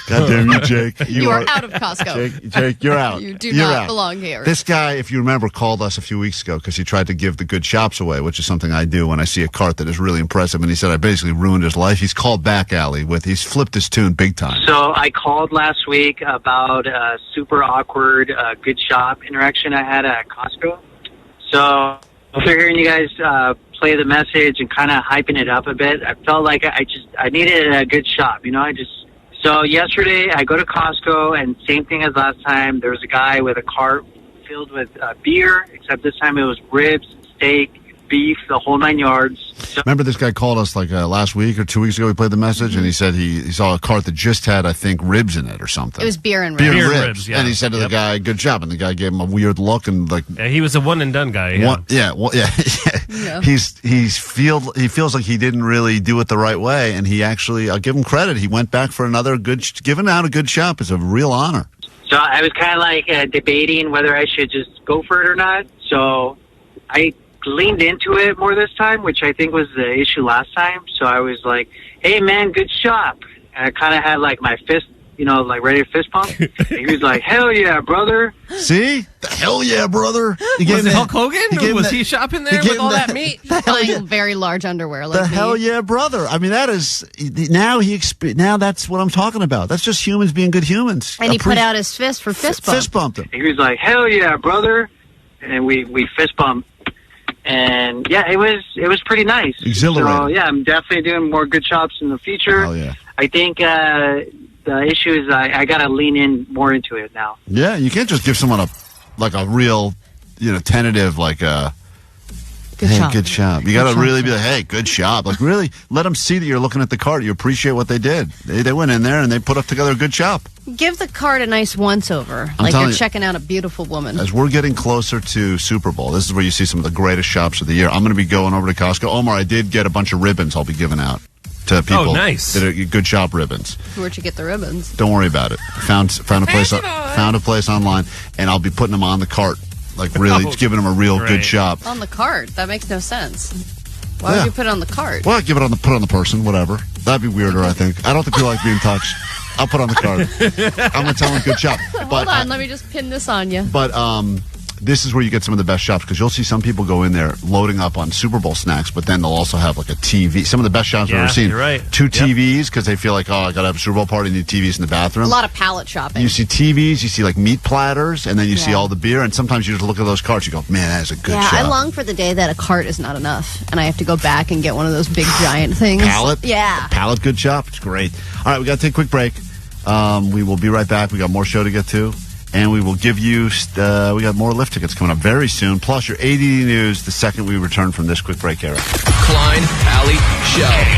God damn you, Jake. You are out of Costco. Jake, you're out. You do not belong here. This guy, if you remember, called us a few weeks ago because he tried to give the good shops away, which is something I do when I see a cart that is really impressive. And he said I basically ruined his life. He's called back, Allie, he's flipped his tune big time. So I called last week about a super awkward good shop interaction I had at Costco. So after hearing you guys play the message and kind of hyping it up a bit, I felt like I needed a good shop, So yesterday I go to Costco, and same thing as last time. There was a guy with a cart filled with beer, except this time it was ribs, steak, beef, the whole 9 yards. So remember this guy called us like last week or 2 weeks ago. We played the message, and he said he saw a cart that just had, I think, ribs in it or something. It was beer and ribs. Beer and ribs, yeah. And he said to the guy, good job. And the guy gave him a weird look and like. Yeah, he was a one and done guy. Yeah. He feels like he didn't really do it the right way, and he actually, I'll give him credit. He went back for another giving out a good shop is a real honor. So I was kind of like debating whether I should just go for it or not. So I leaned into it more this time, which I think was the issue last time. So I was like, hey man, good shop. And I kind of had like my fist, like ready to fist pump. And he was like, hell yeah, brother. See? The hell yeah, brother. Was it Hulk Hogan? Was he shopping there with all that meat? Buying very large underwear. Like the hell yeah, brother. I mean, that is, now that's what I'm talking about. That's just humans being good humans. And he put out his fist for fist bump. Fist bumped him. He was like, hell yeah, brother. and we fist bumped. And yeah, it was pretty nice. Exhilarating. So yeah, I'm definitely doing more good shops in the future. Oh yeah. I think the issue is I gotta lean in more into it now. Yeah, you can't just give someone a real, tentative good job. You got to really be like, hey, good job. Like really let them see that you're looking at the card. You appreciate what they did. They went in there and they put up together a good shop. Give the card a nice once-over, like you're checking out a beautiful woman. As we're getting closer to Super Bowl, this is where you see some of the greatest shops of the year. I'm going to be going over to Costco. Omar, I did get a bunch of ribbons I'll be giving out to people. Oh, nice. That are good shop ribbons. Where'd you get the ribbons? Don't worry about it. Found a place online, and I'll be putting them on the cart. Like really giving them a real good shop. On the cart? That makes no sense. Why would you put it on the cart? Well, put it on the person, whatever. That'd be weirder, I think. I don't think people like being touched. I'll put it on the cart. I'm going to tell them good shop. Hold on, let me just pin this on you. But this is where you get some of the best shops, because you'll see some people go in there loading up on Super Bowl snacks, but then they'll also have like a TV. Some of the best shops I've ever seen. You're right. 2 TVs, because they feel like, I got to have a Super Bowl party, need TVs in the bathroom. A lot of pallet shopping. You see TVs, you see like meat platters, and then you see all the beer, and sometimes you just look at those carts, you go, man, that is a good shop. I long for the day that a cart is not enough, and I have to go back and get one of those big giant things. Pallet? Yeah. A pallet good shop. It's great. All right, we got to take a quick break. We will be right back. We got more show to get to. And we will give you, we got more lift tickets coming up very soon. Plus your ADD news the second we return from this quick break era. Klein Alley Show.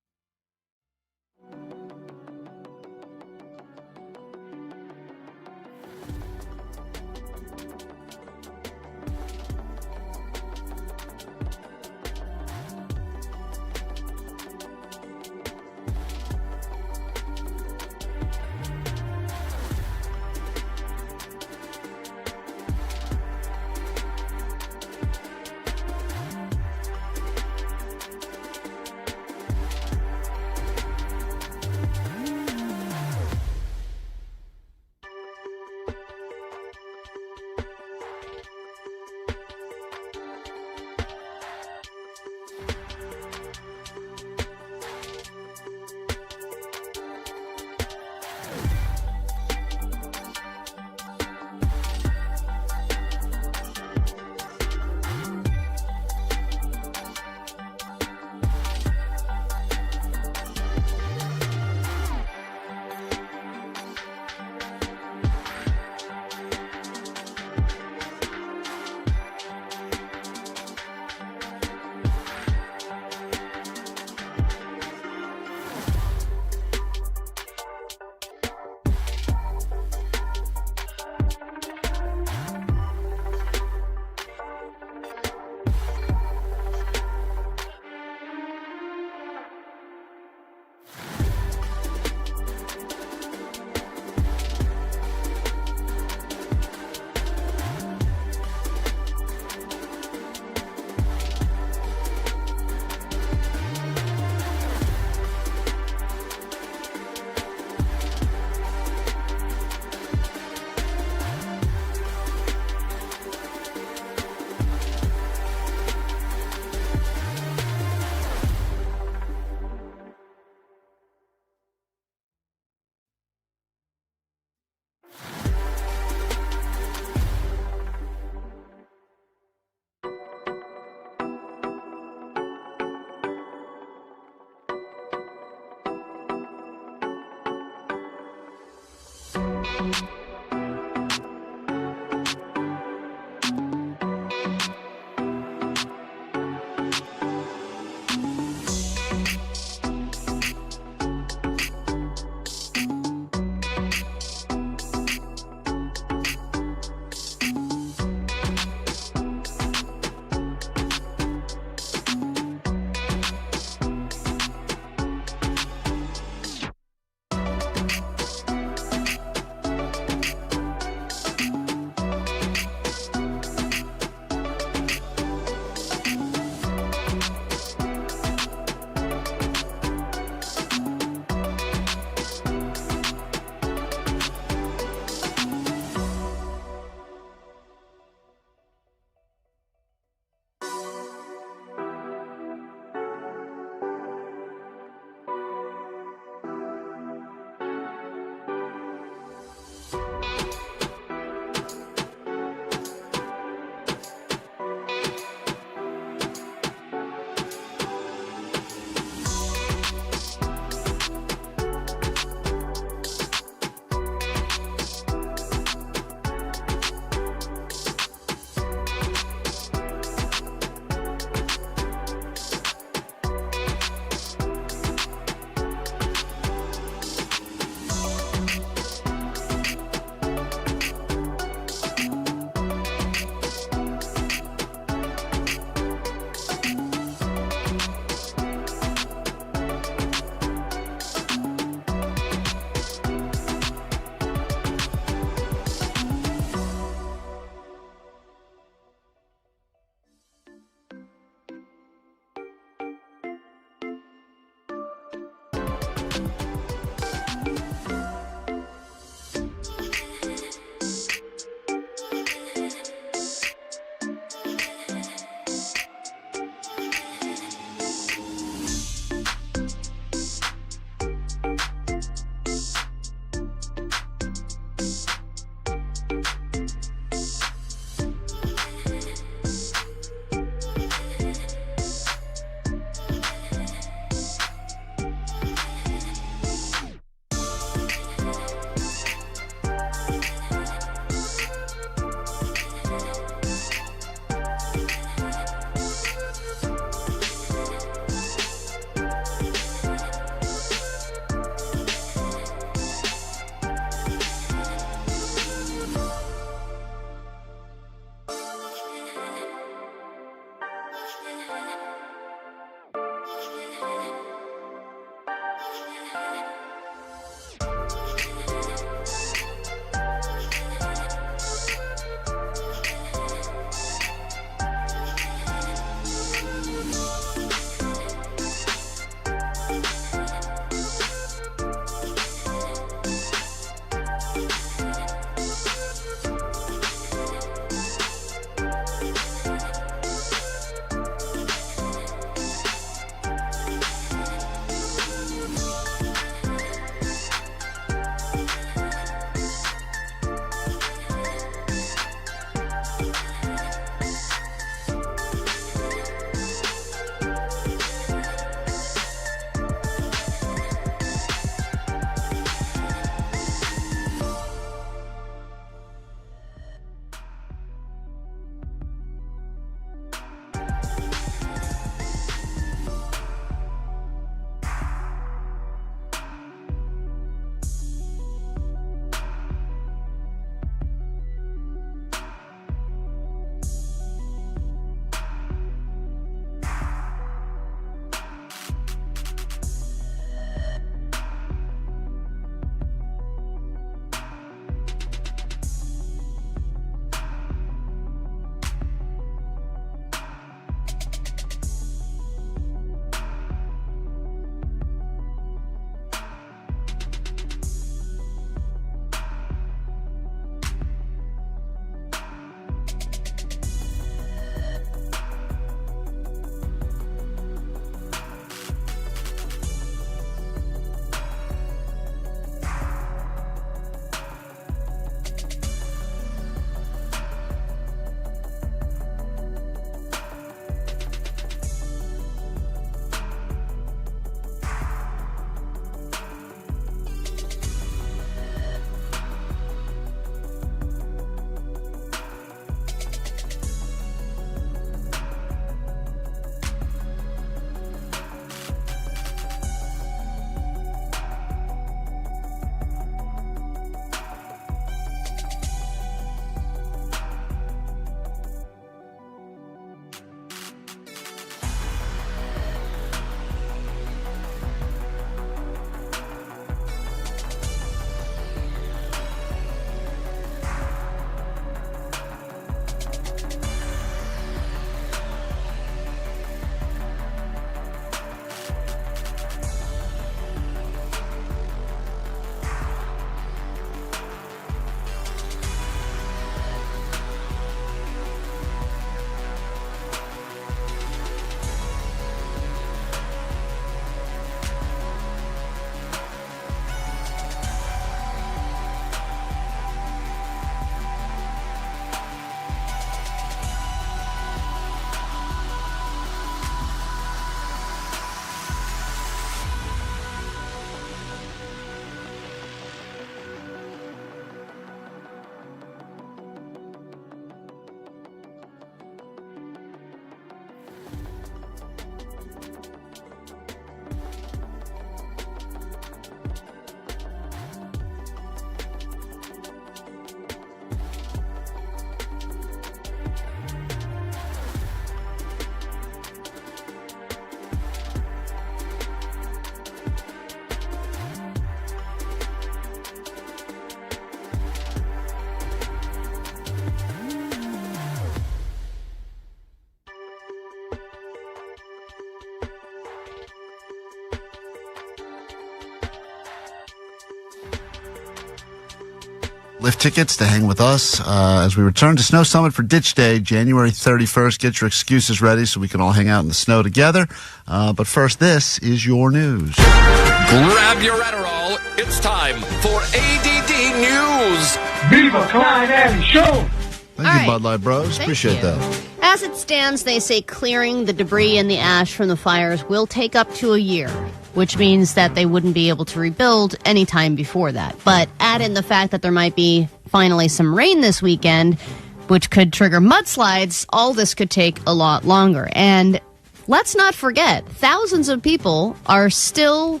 lift tickets to hang with us as we return to Snow Summit for Ditch Day, January 31st. Get your excuses ready so we can all hang out in the snow together. But first, this is your news. Grab your Adderall. It's time for ADD News. Viva Klein Alley Show. Thank you, Bud Light Bros. Appreciate that. As it stands, they say clearing the debris and the ash from the fires will take up to a year, which means that they wouldn't be able to rebuild any time before that. But add in the fact that there might be finally some rain this weekend, which could trigger mudslides, all this could take a lot longer. And let's not forget, thousands of people are still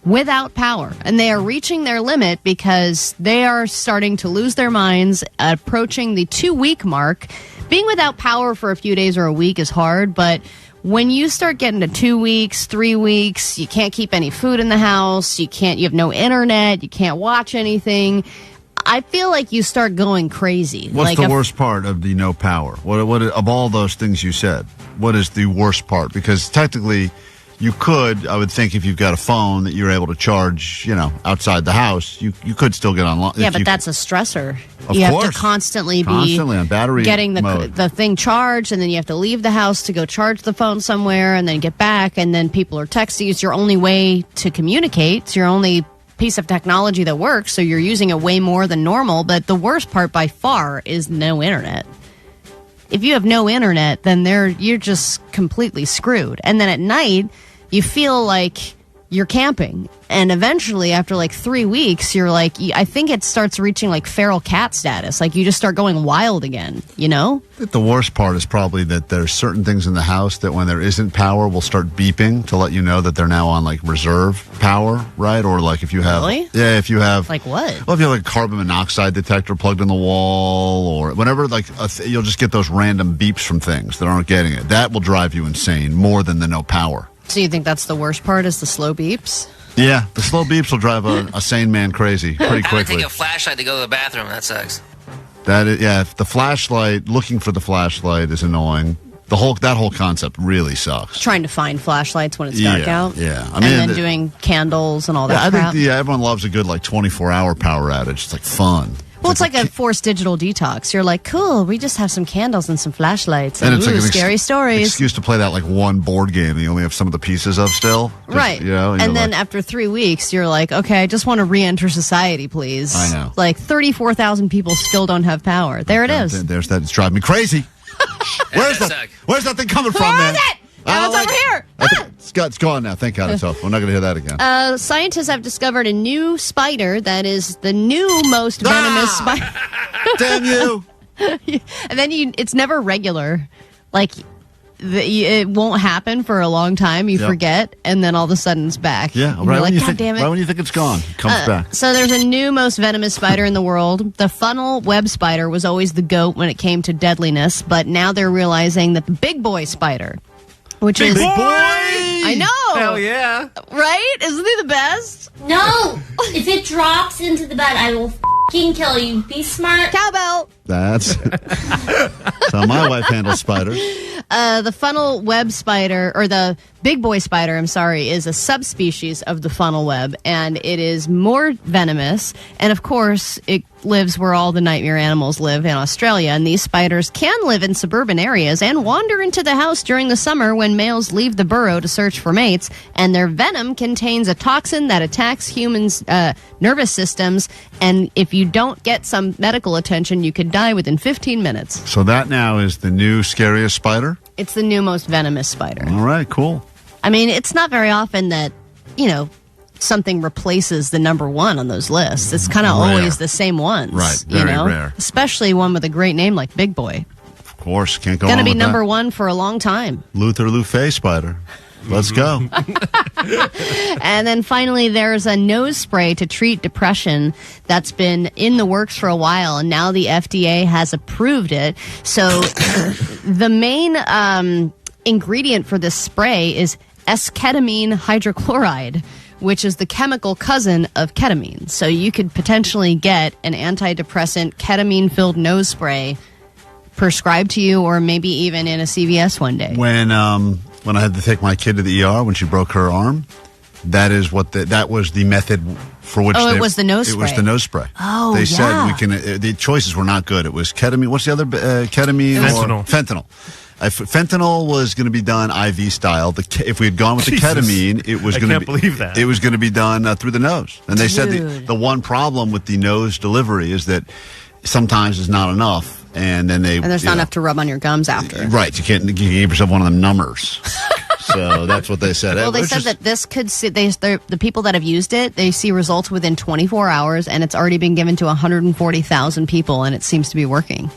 without power, and they are reaching their limit because they are starting to lose their minds, approaching the 2-week mark. Being without power for a few days or a week is hard, but when you start getting to 2 weeks, 3 weeks, you can't keep any food in the house, you have no internet, you can't watch anything, I feel like you start going crazy. What's the worst part of the no power? What of all those things you said, what is the worst part? Because technically, you could, I would think, if you've got a phone that you're able to charge, outside the house, you could still get online. Yeah, but that's a stressor. Of you course. have to constantly on battery getting mode. the thing charged, and then you have to leave the house to go charge the phone somewhere, and then get back, and then people are texting. It's your only way to communicate. It's your only piece of technology that works, so you're using it way more than normal. But the worst part by far is no internet. If you have no internet, then you're just completely screwed. And then at night, you feel like you're camping. And eventually, after like 3 weeks, you're like, I think it starts reaching like feral cat status. Like you just start going wild again, I think the worst part is probably that there's certain things in the house that when there isn't power will start beeping to let you know that they're now on like reserve power, right? Or like if you have... Really? Yeah, if you have... Like what? Well, if you have like a carbon monoxide detector plugged in the wall or whenever, like you'll just get those random beeps from things that aren't getting it. That will drive you insane more than the no power. So you think that's the worst part is the slow beeps? Yeah, the slow beeps will drive a sane man crazy pretty I would quickly. take a flashlight to go to the bathroom. That sucks. If the flashlight, looking for the flashlight is annoying. That whole concept really sucks. Trying to find flashlights when it's dark out. Yeah. And then doing candles and all that crap. I think everyone loves a good 24-hour power outage. It's like fun. Well, it's like a forced digital detox. You're like, cool, we just have some candles and some flashlights and it's like scary stories. Excuse to play that one board game that you only have some of the pieces of still. Right. And then after 3 weeks, you're like, okay, I just want to re-enter society, please. I know. Like 34,000 people still don't have power. There it is. There's that. It's driving me crazy. Where's that thing coming from, man? Where is it? Now it's over here. It's gone now. Thank God it's off. We're not going to hear that again. Scientists have discovered a new spider that is the new most venomous spider. Damn you. And then it's never regular. Like, it won't happen for a long time. You forget, and then all of a sudden it's back. Yeah, and right. You're like, God damn it. Right when you think it's gone, it comes back. So there's a new most venomous spider in the world. The funnel web spider was always the GOAT when it came to deadliness, but now they're realizing that the big boy spider, which is... Big boy! I know! Hell yeah. Right? Isn't he the best? No! If it drops into the bed, I will f***ing kill you. Be smart. Cowbell! That's how my wife handles spiders. The funnel web spider, or the big boy spider, is a subspecies of the funnel web, and it is more venomous. And of course, it lives where all the nightmare animals live in Australia. And these spiders can live in suburban areas and wander into the house during the summer when males leave the burrow to search for mates. And their venom contains a toxin that attacks humans' nervous systems. And if you don't get some medical attention, you could die within 15 minutes. So that now is the new scariest spider? It's the new most venomous spider. All right, cool. I mean, it's not very often that, something replaces the number one on those lists. It's kind of always the same ones. Right, very rare. Especially one with a great name like Big Boy. Of course, can't go wrong with Going to be number that. one for a long time. Luther Lufay spider. Let's go. And then finally, there's a nose spray to treat depression that's been in the works for a while, and now the FDA has approved it. So the main ingredient for this spray is S-ketamine hydrochloride, which is the chemical cousin of ketamine. So you could potentially get an antidepressant ketamine-filled nose spray prescribed to you, or maybe even in a CVS one day. When I had to take my kid to the ER when she broke her arm, that was the method For which it was the nose spray. It was the nose spray. Oh, They said we can. The choices were not good. It was ketamine. What's the other? Ketamine Fentanyl. or fentanyl. Fentanyl was going to be done IV style. If we had gone with the ketamine, it was going to be. I can't believe that. It was going to be done through the nose. And they said the one problem with the nose delivery is that sometimes it's not enough, and then and there's not enough to rub on your gums after. Right, you can't give yourself one of them numbers. So that's what they said. Well, they said that this could see the people that have used it, they see results within 24 hours, and it's already been given to 140,000 people, and it seems to be working.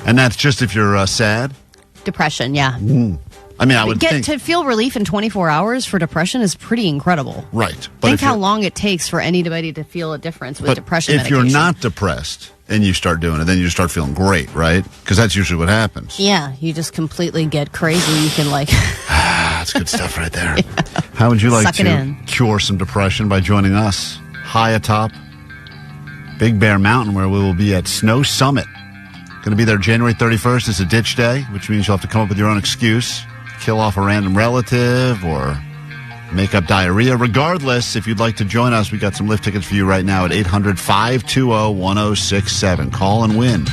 And that's just if you're sad? Depression, yeah. I mean, I would think to feel relief in 24 hours for depression is pretty incredible. Right. Think how long it takes for anybody to feel a difference with depression if medication. you're not depressed and you start doing it, then you start feeling great, right? Because that's usually what happens. Yeah, you just completely get crazy. You can that's good stuff right there. Yeah. How would you like to cure some depression by joining us high atop Big Bear Mountain, where we will be at Snow Summit? Going to be there January 31st. It's a ditch day, which means you'll have to come up with your own excuse, kill off a random relative, or make up diarrhea. Regardless, if you'd like to join us, we got some lift tickets for you right now at 800-520-1067. Call and win.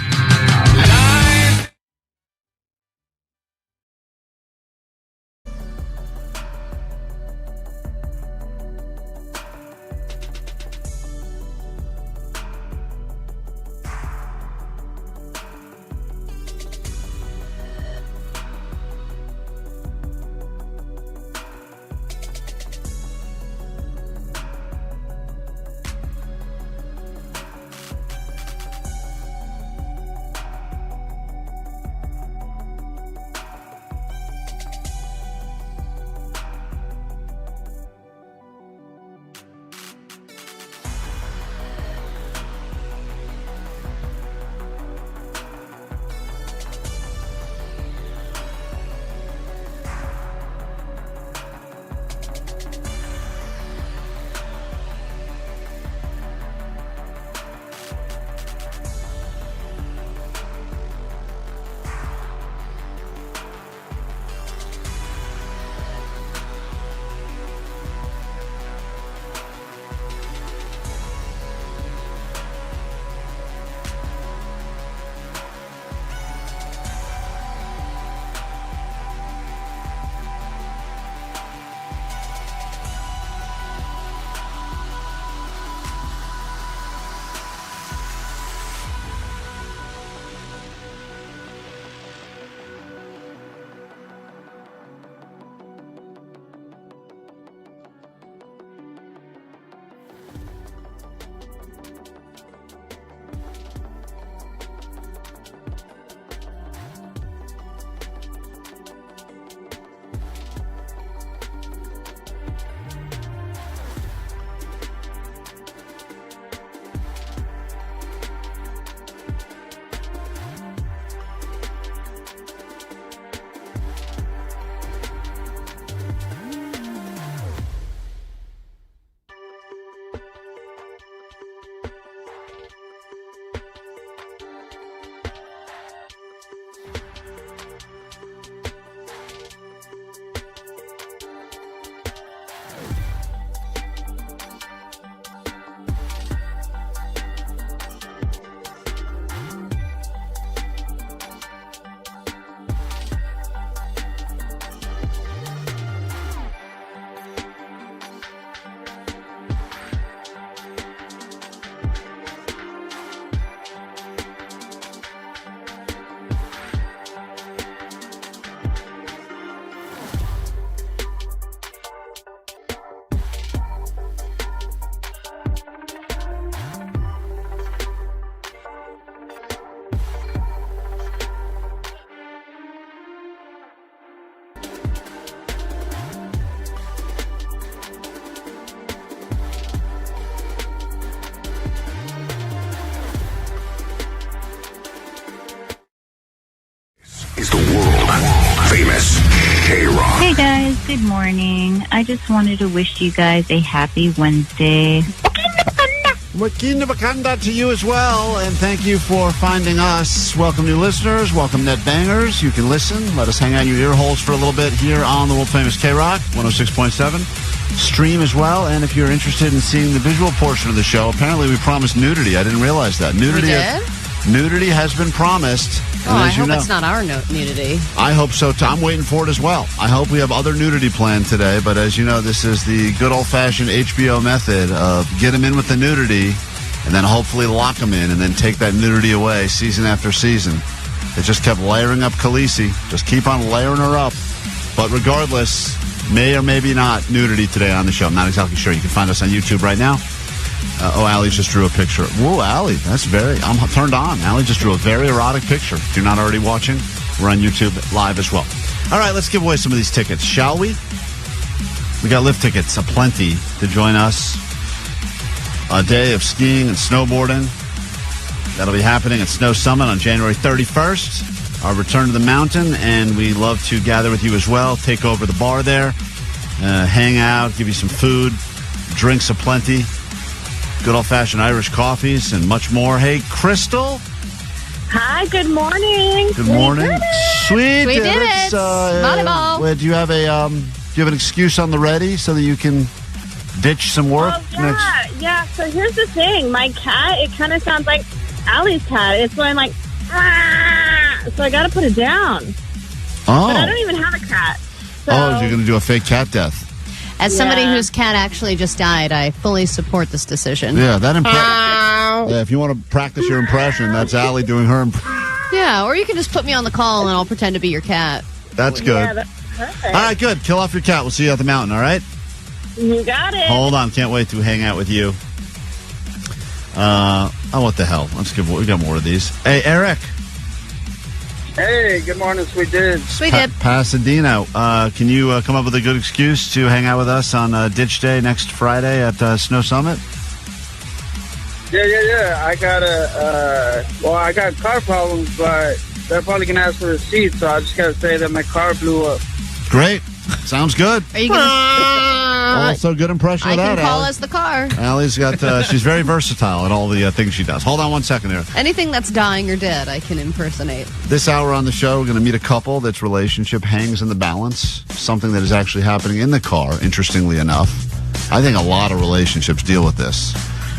is the world famous KROQ. Hey guys, good morning. I just wanted to wish you guys a happy Wednesday. Wakina Wakanda to you as well, and thank you for finding us. Welcome new listeners, welcome net bangers. You can listen, let us hang out in your ear holes for a little bit here on the world famous KROQ 106.7. stream as well. And if you're interested in seeing the visual portion of the show, apparently we promised nudity. I didn't realize that. Nudity has been promised. Oh, I hope it's not our nudity. I hope so, too. I'm waiting for it as well. I hope we have other nudity planned today. But as you know, this is the good old-fashioned HBO method of get them in with the nudity and then hopefully lock them in and then take that nudity away season after season. They just kept layering up Khaleesi. Just keep on layering her up. But regardless, may or maybe not nudity today on the show. I'm not exactly sure. You can find us on YouTube right now. Allie just drew a picture. Whoa, Allie, I'm turned on. Allie just drew a very erotic picture. If you're not already watching, we're on YouTube live as well. All right, let's give away some of these tickets, shall we? We got lift tickets aplenty to join us. A day of skiing and snowboarding. That'll be happening at Snow Summit on January 31st. Our return to the mountain, and we love to gather with you as well. Take over the bar there, hang out, give you some food, drinks aplenty. Good old-fashioned Irish coffees and much more. Hey, Crystal. Hi, good morning. Good morning. Sweet. We did it. Volleyball. Do you have an excuse on the ready so that you can ditch some work? Yeah. So here's the thing. My cat, it kind of sounds like Allie's cat. It's going like, so I got to put it down. Oh. But I don't even have a cat. So. Oh, you're going to do a fake cat death. As somebody whose cat actually just died, I fully support this decision. Yeah, that impression. Yeah, if you want to practice your impression, that's Allie doing her impression. Yeah, or you can just put me on the call and I'll pretend to be your cat. That's good. Yeah, that's perfect. All right, good. Kill off your cat. We'll see you at the mountain, all right? You got it. Hold on. Can't wait to hang out with you. What the hell? We got more of these. Hey, Eric. Hey, good morning, Sweet Dude. Sweet Dip. Pasadena. Can you come up with a good excuse to hang out with us on Ditch Day next Friday at Snow Summit? Yeah. I got car problems, but they're probably going to ask for a receipt, so I just got to say that my car blew up. Great. Sounds good. Are you going to... Also, good impression of that, I can call Allie. us the car. Allie's got... she's very versatile at all the things she does. Hold on one second there. Anything that's dying or dead, I can impersonate. This hour on the show, we're going to meet a couple that's relationship hangs in the balance. Something that is actually happening in the car, interestingly enough. I think a lot of relationships deal with this.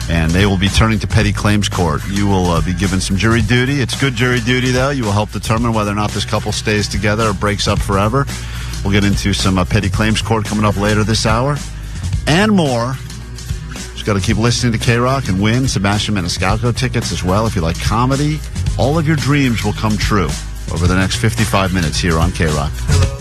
And they will be turning to petty claims court. You will be given some jury duty. It's good jury duty, though. You will help determine whether or not this couple stays together or breaks up forever. We'll get into some petty claims court coming up later this hour. And more. Just got to keep listening to KROQ and win Sebastian Maniscalco tickets as well. If you like comedy, all of your dreams will come true over the next 55 minutes here on KROQ.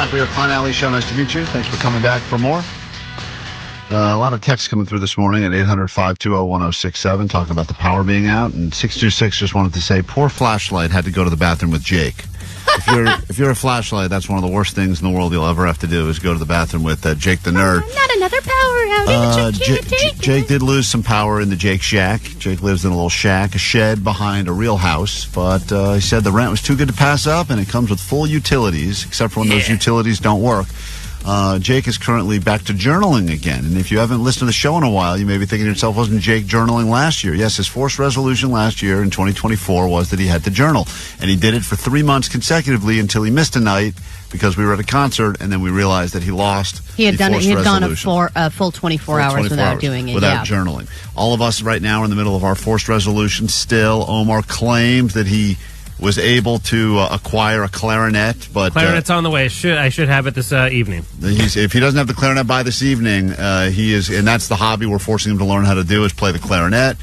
back. We are Klein Alley Show. Nice to meet you. Thanks for coming back for more. A lot of texts coming through this morning at 800-520-1067 talking about the power being out. And 626 just wanted to say, poor Flashlight had to go to the bathroom with Jake. If you're a Flashlight, that's one of the worst things in the world you'll ever have to do is go to the bathroom with Jake the Nerd. Not another power outage. Jake did lose some power in the Jake shack. Jake lives in a little shack, a shed behind a real house. But he said the rent was too good to pass up, and it comes with full utilities, except for when those utilities don't work. Jake is currently back to journaling again. And if you haven't listened to the show in a while, you may be thinking to yourself, wasn't Jake journaling last year? Yes, his forced resolution last year in 2024 was that he had to journal. And he did it for 3 months consecutively until he missed a night because we were at a concert, and then we realized that he lost. He had done it. He had gone a full 24 hours without doing it. Without journaling. All of us right now are in the middle of our forced resolution still. Omar claims that he was able to acquire a clarinet, but clarinet's on the way. I should have it this evening. If he doesn't have the clarinet by this evening, he is, and that's the hobby we're forcing him to learn how to do, is play the clarinet.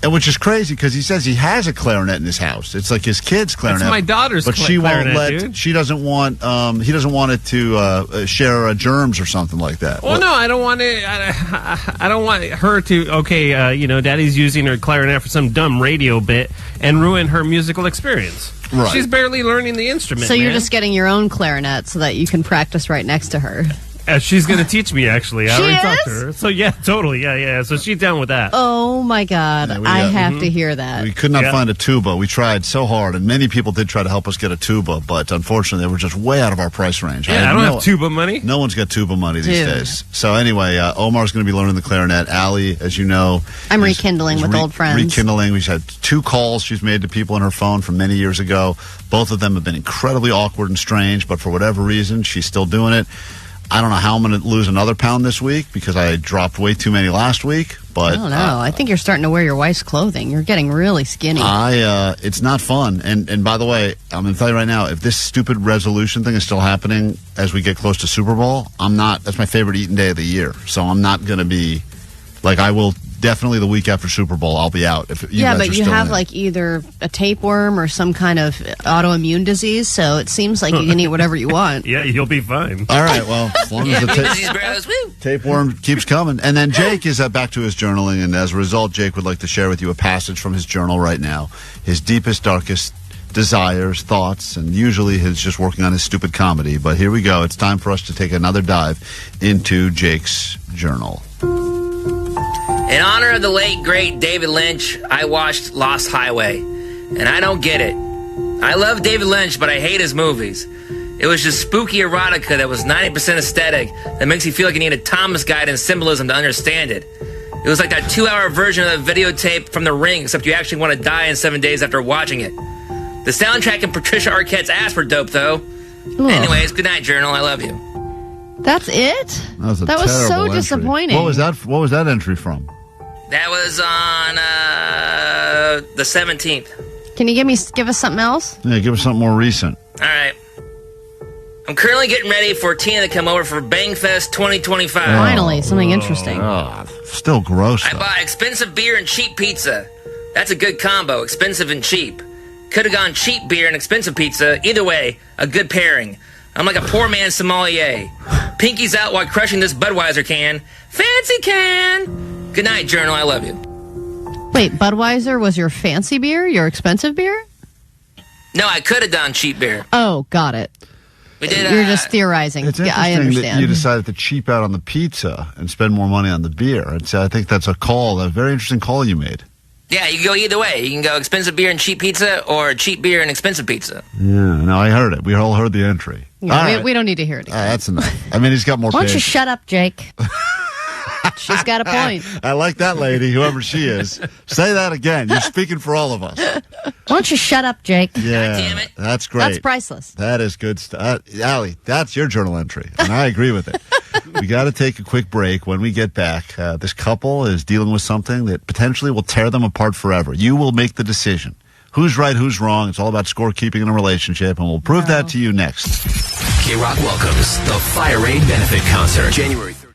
And which is crazy because he says he has a clarinet in his house. It's like his kid's clarinet. It's my daughter's but she clarinet, won't let. dude. She doesn't want. He doesn't want it to share germs or something like that. Well, no, I don't want it. I don't want her to. Okay, Daddy's using her clarinet for some dumb radio bit and ruin her musical experience. Right. She's barely learning the instrument. So you're just getting your own clarinet so that you can practice right next to her. She's going to teach me, actually. I already talked to is? her. So, yeah, totally. Yeah. So she's down with that. Oh, my God. Yeah, I have to hear that. We could not find a tuba. We tried so hard, and many people did try to help us get a tuba, but unfortunately, they were just way out of our price range. Yeah, I don't have tuba money. No one's got tuba money these Dude. days. So anyway, Omar's going to be learning the clarinet. Allie, as you know, I'm rekindling with old friends. Rekindling. We've had 2 calls she's made to people on her phone from many years ago. Both of them have been incredibly awkward and strange, but for whatever reason, she's still doing it. I don't know how I'm going to lose another pound this week because I dropped way too many last week. But I don't know. I think you're starting to wear your wife's clothing. You're getting really skinny. It's not fun. And by the way, I'm going to tell you right now, if this stupid resolution thing is still happening as we get close to Super Bowl, that's my favorite eating day of the year. So I'm not going to be, I will definitely the week after Super Bowl, I'll be out. If you guys but are you still have in. either a tapeworm or some kind of autoimmune disease, so it seems like you can eat whatever you want. Yeah, you'll be fine. All right, well, as long as the tapeworm keeps coming. And then Jake is back to his journaling, and as a result, Jake would like to share with you a passage from his journal right now. His deepest, darkest desires, thoughts, and usually he's just working on his stupid comedy. But here we go. It's time for us to take another dive into Jake's journal. In honor of the late, great David Lynch, I watched Lost Highway. And I don't get it. I love David Lynch, but I hate his movies. It was just spooky erotica that was 90% aesthetic that makes you feel like you need a Thomas guide and symbolism to understand it. It was like that 2-hour version of the videotape from The Ring, except you actually want to die in 7 days after watching it. The soundtrack and Patricia Arquette's ass were dope, though. Ugh. Anyways, good night, Journal. I love you. That's it? That was so entry. disappointing. What was that entry from? That was on the 17th. Can you give us something else? Yeah, give us something more recent. All right. I'm currently getting ready for Tina to come over for Bangfest 2025. Finally, something interesting. Still gross, I though. bought expensive beer and cheap pizza. That's a good combo, expensive and cheap. Could have gone cheap beer and expensive pizza. Either way, a good pairing. I'm like a poor man's sommelier. Pinky's out while crushing this Budweiser can. Fancy can! Good night, Journal. I love you. Wait, Budweiser was your fancy beer? Your expensive beer? No, I could have done cheap beer. Oh, got it. We did. You're just theorizing. It's Yeah, I interesting understand. that you decided to cheap out on the pizza and spend more money on the beer. I think that's a very interesting call you made. Yeah, you can go either way. You can go expensive beer and cheap pizza, or cheap beer and expensive pizza. Yeah, no, I heard it. We all heard the entry. Yeah, we don't need to hear it again. That's enough. I mean, he's got more Why don't you patience. shut up, Jake? She's got a point. I like that lady, whoever she is. Say that again. You're speaking for all of us. Why don't you shut up, Jake? Yeah, that's great. That's priceless. That is good stuff. Allie, that's your journal entry, and I agree with it. We got to take a quick break. When we get back, this couple is dealing with something that potentially will tear them apart forever. You will make the decision. Who's right, who's wrong. It's all about scorekeeping in a relationship, and we'll prove that to you next. KROQ welcomes the Fire Aid Benefit Concert, January 30th.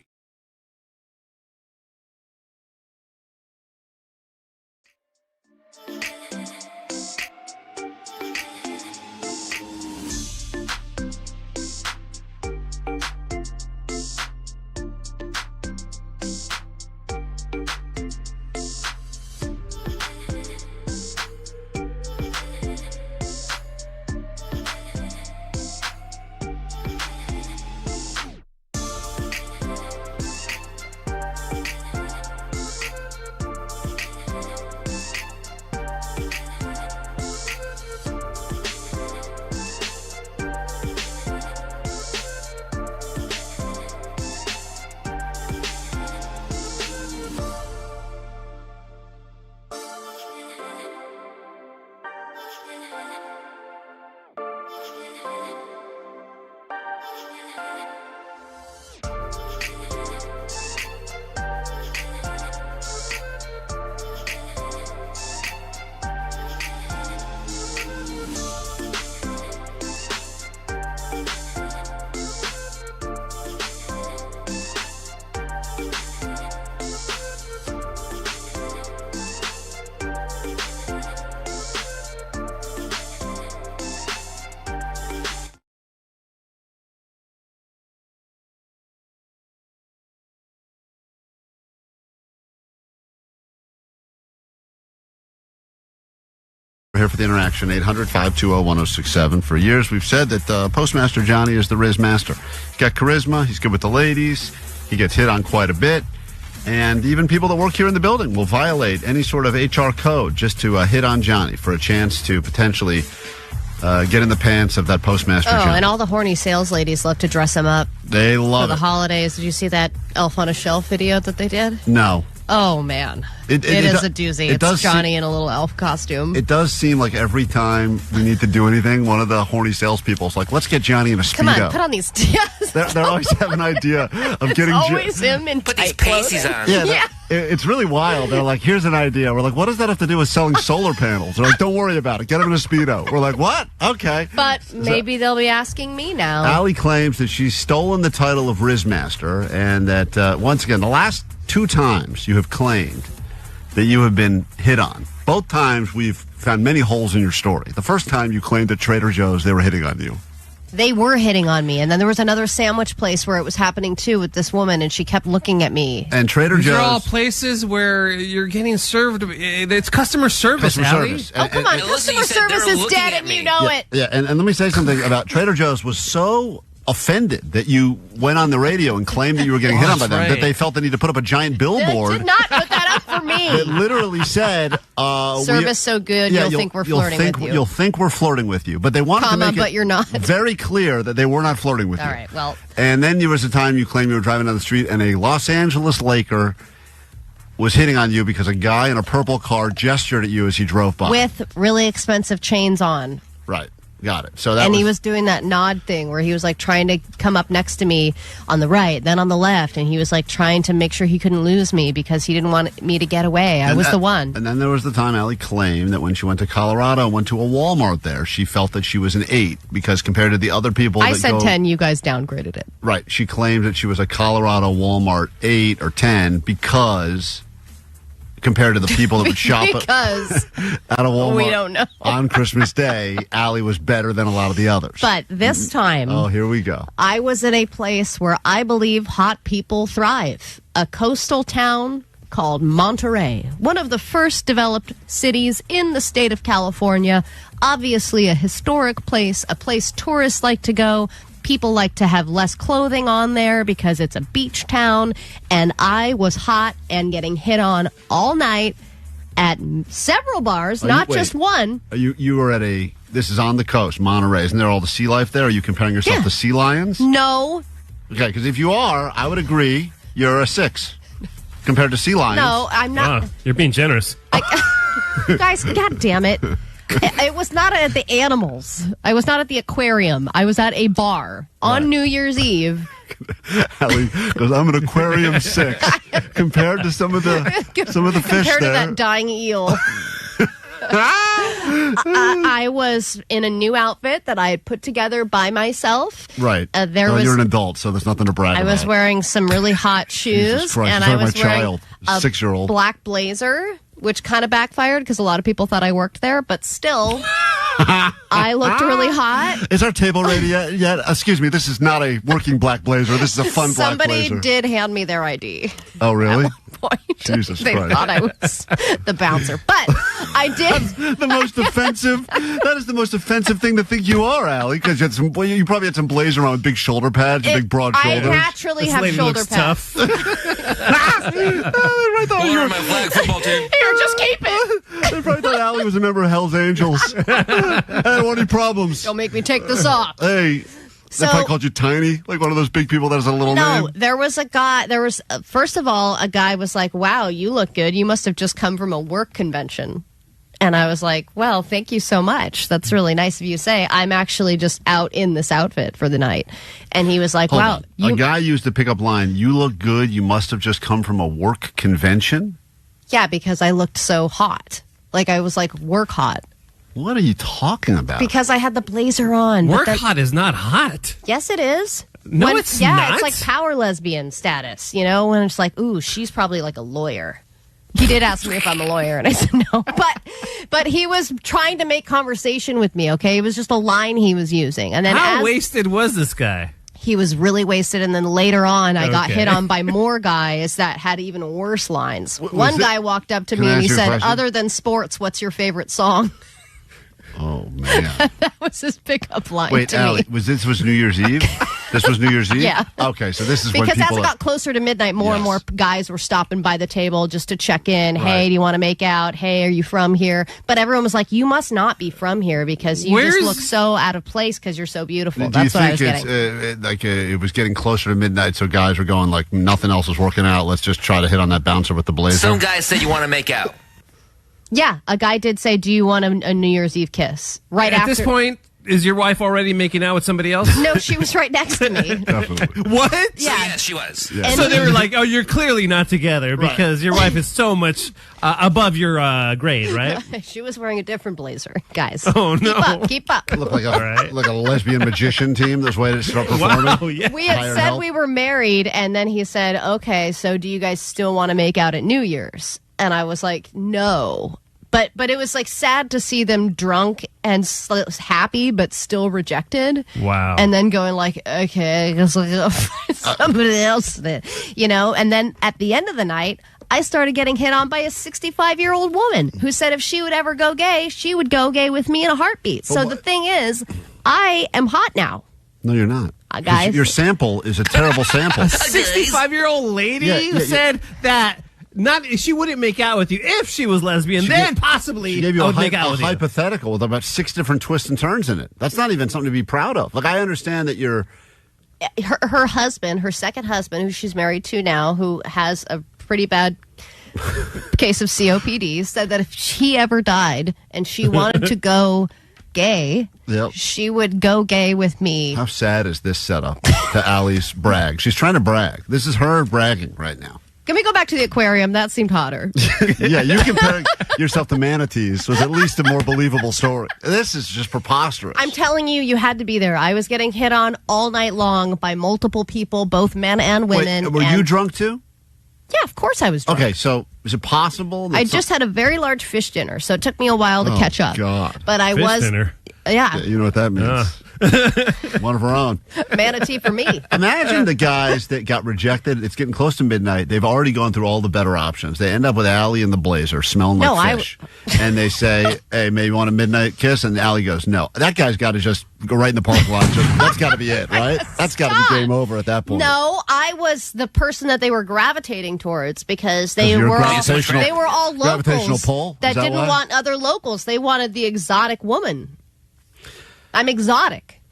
We're here for the interaction, 800-520-1067. For years, we've said that Postmaster Johnny is the Riz Master. He's got charisma. He's good with the ladies. He gets hit on quite a bit. And even people that work here in the building will violate any sort of HR code just to hit on Johnny for a chance to potentially get in the pants of that Postmaster Johnny. And all the horny sales ladies love to dress him up. They love for the it. holidays. Did you see that Elf on a Shelf video that they did? No. Oh, man. It is a doozy. It's Johnny in a little elf costume. It does seem like every time we need to do anything, one of the horny salespeople is like, let's get Johnny in a Speedo. Come on, put on these... They always have an idea of getting... It's always him in Put these pasties on. Yeah. It's really wild. They're like, here's an idea. We're like, what does that have to do with selling solar panels? They're like, don't worry about it. Get him in a Speedo. We're like, what? Okay. But maybe they'll be asking me now. Allie claims that she's stolen the title of Rizmaster and that, once again, the last 2 times you have claimed that you have been hit on. Both times we've found many holes in your story. The first time you claimed at Trader Joe's they were hitting on you. They were hitting on me. And then there was another sandwich place where it was happening too with this woman, and she kept looking at me. And Trader Joe's... These are all places where you're getting served. It's customer service, Allie. Oh, come on. Customer service is dead, and you know it. Yeah, and let me say something about Trader Joe's was so offended that you went on the radio and claimed that you were getting hit on by them, that they felt the need to put up a giant billboard. They did not put that up for me. It literally said... service so good, you'll think we're flirting with you. You'll think we're flirting with you. But they wanted to make but you're not. very clear that they were not flirting with you. All right, well... And then there was a time you claimed you were driving down the street and a Los Angeles Laker was hitting on you because a guy in a purple car gestured at you as he drove by. With really expensive chains on. Right. Got it. So that he was doing that nod thing where he was like trying to come up next to me on the right, then on the left, and he was like trying to make sure he couldn't lose me because he didn't want me to get away. I was the one. And then there was the time Allie claimed that when she went to Colorado and went to a Walmart there, she felt that she was an 8 because compared to the other people I said 10, you guys downgraded it. Right. She claimed that she was a Colorado Walmart 8 or 10 because... compared to the people that would shop at a Walmart we don't know. on Christmas Day, Allie was better than a lot of the others. But this time... Oh, here we go. I was at a place where I believe hot people thrive. A coastal town called Monterey. One of the first developed cities in the state of California. Obviously a historic place, a place tourists like to go. People like to have less clothing on there because it's a beach town. And I was hot and getting hit on all night at several bars, not just one. You were at this is on the coast, Monterey. Isn't there all the sea life there? Are you comparing yourself to sea lions? No. Okay, because if you are, I would agree you're a 6 compared to sea lions. No, I'm not. Wow, you're being generous. Guys, God damn it. It was not at the animals. I was not at the aquarium. I was at a bar on New Year's Eve. Allie goes, I'm an aquarium 6 compared to some of the fish compared there. To that dying eel. I was in a new outfit that I had put together by myself. Right. You're an adult, so there's nothing to brag about. I was wearing some really hot shoes, and I was wearing a 6-year-old black blazer, which kind of backfired because a lot of people thought I worked there, but still, I looked really hot. Is our table ready yet? Excuse me, this is not a working black blazer. This is a fun black blazer. Somebody did hand me their ID. Oh, really? At one point. Jesus they Christ. thought I was the bouncer. But I did. That's the most offensive. That is the most offensive thing to think you are, Allie, because you probably had some blazer on with big shoulder pads and big broad shoulders. I naturally have shoulder pads. Tough. Where are my flag football team? Here, just keep it. They probably thought Allie was a member of Hell's Angels. I don't want any problems. Don't make me take this off. Hey. They probably called you Tiny, like one of those big people that has a little name. No, there was a guy. First of all, a guy was like, "Wow, you look good. You must have just come from a work convention." And I was like, "Well, thank you so much. That's really nice of you to say. I'm actually just out in this outfit for the night." And he was like, Hold "Wow." on. A guy used the pickup line, "You look good. You must have just come from a work convention." Yeah, because I looked so hot. Like I was like work hot. What are you talking about? Because I had the blazer on. Work hot is not hot. Yes, it is. No, it's not. Yeah, it's like power lesbian status, you know? When it's like, ooh, she's probably like a lawyer. He did ask me if I'm a lawyer, and I said no. But he was trying to make conversation with me, okay? It was just a line he was using. And then how wasted was this guy? He was really wasted, and then later on, I got hit on by more guys that had even worse lines. One guy walked up to me and he said, "Other than sports, what's your favorite song?" Oh, man. That was his pickup line Wait, to Allie, me. this was New Year's Eve? This was New Year's Eve? Yeah. Okay, so this is when Because people... as it got closer to midnight, more and more guys were stopping by the table just to check in. Right. Hey, do you want to make out? Hey, are you from here? But everyone was like, you must not be from here because you just look so out of place because you're so beautiful. Do you That's what I was think getting. it was getting closer to midnight, so guys were going like, nothing else is working out, let's just try to hit on that bouncer with the blazer? Some guys said you want to make out. Yeah, a guy did say, do you want a New Year's Eve kiss? Right At after. this point, is your wife already making out with somebody else? No, she was right next to me. What? Yeah. Yes, she was. Yeah. So they were like, oh, you're clearly not together because your wife is so much above your grade, right? She was wearing a different blazer, guys. Oh, no. Keep up. Looked like like a lesbian magician team that's waiting to start performing. Wow, yeah. We had Hired said help. we were married, and then he said, okay, so do you guys still want to make out at New Year's? And I was like, no. But it was like sad to see them drunk and happy, but still rejected. Wow. And then going like, okay, I guess I'll go find somebody else then. You know, and then at the end of the night, I started getting hit on by a 65-year-old woman who said if she would ever go gay, she would go gay with me in a heartbeat. So the thing is, I am hot now. No, you're not. Guys. Your sample is a terrible sample. A 65-year-old lady said that she wouldn't make out with you if she was lesbian. Possibly She gave you I a, would make out with you. hypothetical with about 6 different twists and turns in it. That's not even something to be proud of. Like, I understand that you're... Her husband, her second husband, who she's married to now, who has a pretty bad case of COPD, said that if she ever died and she wanted to go gay, she would go gay with me. How sad is this setup to Allie's brag? She's trying to brag. This is her bragging right now. Can we go back to the aquarium? That seemed hotter. Yeah, you comparing yourself to manatees was at least a more believable story. This is just preposterous. I'm telling you, you had to be there. I was getting hit on all night long by multiple people, both men and women. Wait, were you drunk too? Yeah, of course I was drunk. Okay, so is it possible? I just had a very large fish dinner, so it took me a while to catch up. God. But I Fish was... dinner? Yeah. You know what that means. One of our own. Manatee for me. Imagine the guys that got rejected. It's getting close to midnight. They've already gone through all the better options. They end up with Allie in the blazer, smelling like fish. And they say, hey, maybe you want a midnight kiss? And Allie goes, no. That guy's got to just go right in the parking lot. That's got to be it, right? That's got to be game over at that point. No, I was the person that they were gravitating towards because they you're were gravitational- they were all gravitational locals pull? that Is that didn't why? want other locals. They wanted the exotic woman. I'm exotic.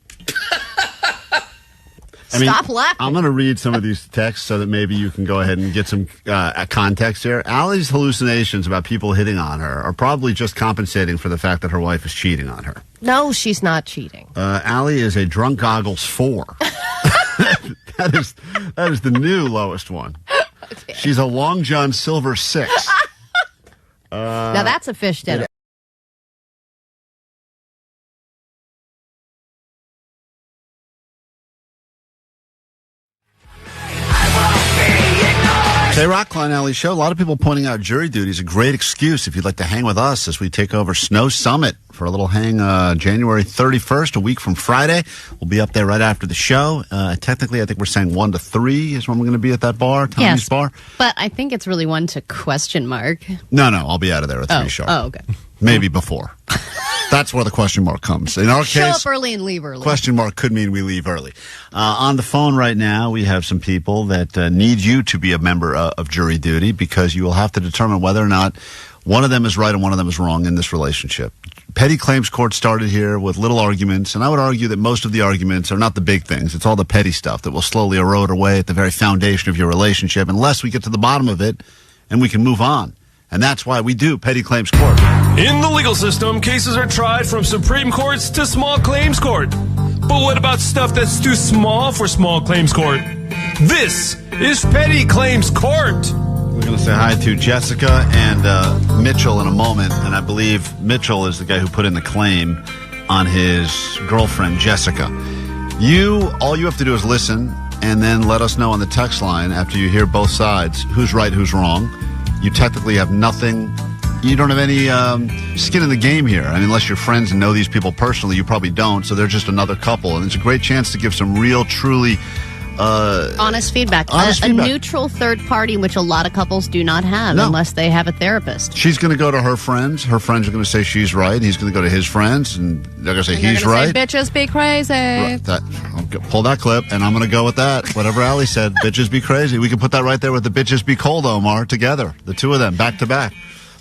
Stop laughing. I'm going to read some of these texts so that maybe you can go ahead and get some context here. Allie's hallucinations about people hitting on her are probably just compensating for the fact that her wife is cheating on her. No, she's not cheating. Allie is a drunk goggles 4. That is the new lowest one. Okay. She's a Long John Silver 6. Now that's a fish dinner. KROQ, Klein Alley Show. A lot of people pointing out jury duty is a great excuse if you'd like to hang with us as we take over Snow Summit for a little hang January 31st, a week from Friday. We'll be up there right after the show. Technically, I think we're saying 1 to 3 is when we're going to be at that bar, Tommy's bar. But I think it's really 1 to question mark. No, I'll be out of there at 3 sharp. Oh, okay. Maybe before. That's where the question mark comes. In our Show case, up early and leave early. question mark could mean we leave early. On the phone right now, we have some people that need you to be a member of jury duty because you will have to determine whether or not one of them is right and one of them is wrong in this relationship. Petty claims court started here with little arguments, and I would argue that most of the arguments are not the big things. It's all the petty stuff that will slowly erode away at the very foundation of your relationship unless we get to the bottom of it and we can move on. And that's why we do petty claims court. In the legal system, cases are tried from Supreme Courts to small claims court. But what about stuff that's too small for small claims court? This is petty claims court. We're going to say hi to Jessica and Mitchell in a moment. And I believe Mitchell is the guy who put in the claim on his girlfriend, Jessica. All you have to do is listen and then let us know on the text line after you hear both sides who's right, who's wrong. You technically have nothing. You don't have any skin in the game here. I mean, unless you're friends and know these people personally, you probably don't. So they're just another couple. And it's a great chance to give some real, truly honest feedback. Honest a feedback. neutral third party, which a lot of couples do not have unless they have a therapist. She's going to go to her friends. Her friends are going to say she's right. He's going to go to his friends, and they're going to say he's They're gonna right. say, bitches be crazy. Right, pull that clip, and I'm going to go with that. Whatever Allie said, bitches be crazy. We can put that right there with the bitches be cold, Omar, together. The two of them, back to back.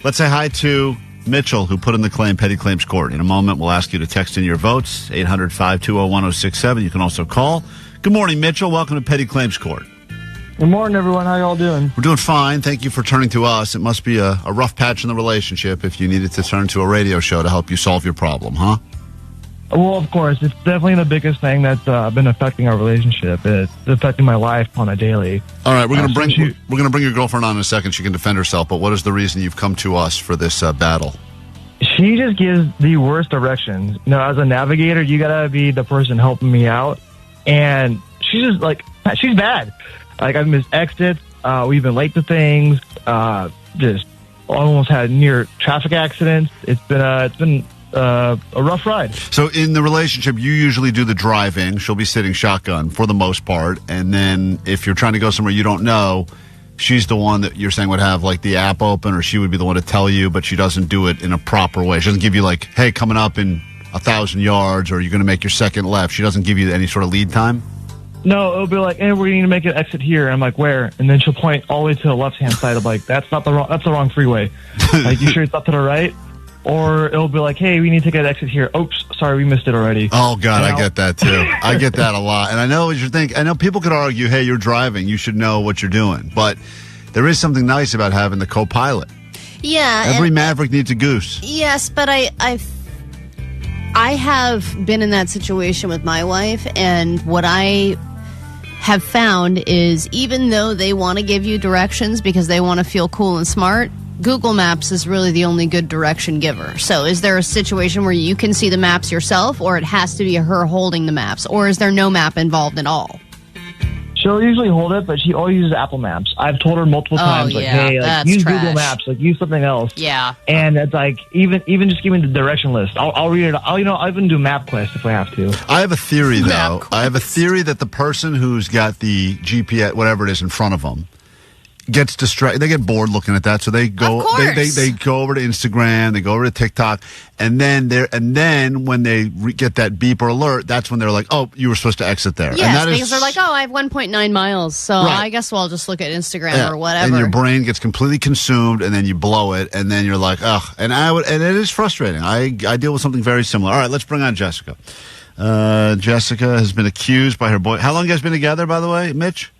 Let's say hi to Mitchell, who put in the claim, Petty Claims Court. In a moment, we'll ask you to text in your votes, 800-520-1067. You can also call. Good morning, Mitchell. Welcome to Petty Claims Court. Good morning, everyone. How y'all doing? We're doing fine. Thank you for turning to us. It must be a rough patch in the relationship if you needed to turn to a radio show to help you solve your problem, huh? Well, of course. It's definitely the biggest thing that's been affecting our relationship. It's affecting my life on a daily. All right, we're going to bring your girlfriend on in a second. She can defend herself. But what is the reason you've come to us for this battle? She just gives the worst directions. You know, as a navigator, you gotta be the person helping me out. And she's just like, she's bad. Like, I've missed exits. We've been late to things. Just almost had near traffic accidents. It's been a rough ride. So in the relationship, you usually do the driving. She'll be sitting shotgun for the most part. And then if you're trying to go somewhere you don't know, she's the one that you're saying would have like the app open, or she would be the one to tell you, but she doesn't do it in a proper way. She doesn't give you like, hey, coming up in 1,000 yards, or you're going to make your second left. She doesn't give you any sort of lead time? No, it'll be like, hey, we need to make an exit here. And I'm like, where? And then she'll point all the way to the left-hand side. I'm like, that's the wrong freeway. Like, you sure it's up to the right? Or it'll be like, hey, we need to take an exit here. Oops, sorry, we missed it already. Oh, God, I get that, too. I get that a lot. And I know what you think. I know people could argue, hey, you're driving. You should know what you're doing. But there is something nice about having the co-pilot. Yeah. Every maverick needs a goose. Yes, but I have been in that situation with my wife, and what I have found is even though they want to give you directions because they want to feel cool and smart, Google Maps is really the only good direction giver. So is there a situation where you can see the maps yourself, or it has to be her holding the maps, or is there no map involved at all? She'll usually hold it, but she always uses Apple Maps. I've told her multiple times, like, hey, like, use Google Maps, like, use something else. Yeah. And it's like, even just give me the direction list. I'll read it. I'll even do MapQuest if I have to. I have a theory, though. I have a theory that the person who's got the GPS, whatever it is, in front of them, gets distracted. They get bored looking at that, so they go. They go over to Instagram. They go over to TikTok, and then when they get that beep or alert, that's when they're like, "Oh, you were supposed to exit there." Yes, and that because they're like, "Oh, I have 1.9 miles, so I guess I'll just look at Instagram or whatever." And your brain gets completely consumed, and then you blow it, and then you're like, "Ugh." And it is frustrating. I deal with something very similar. All right, let's bring on Jessica. Jessica has been accused by her boy. How long you guys been together, by the way, Mitch?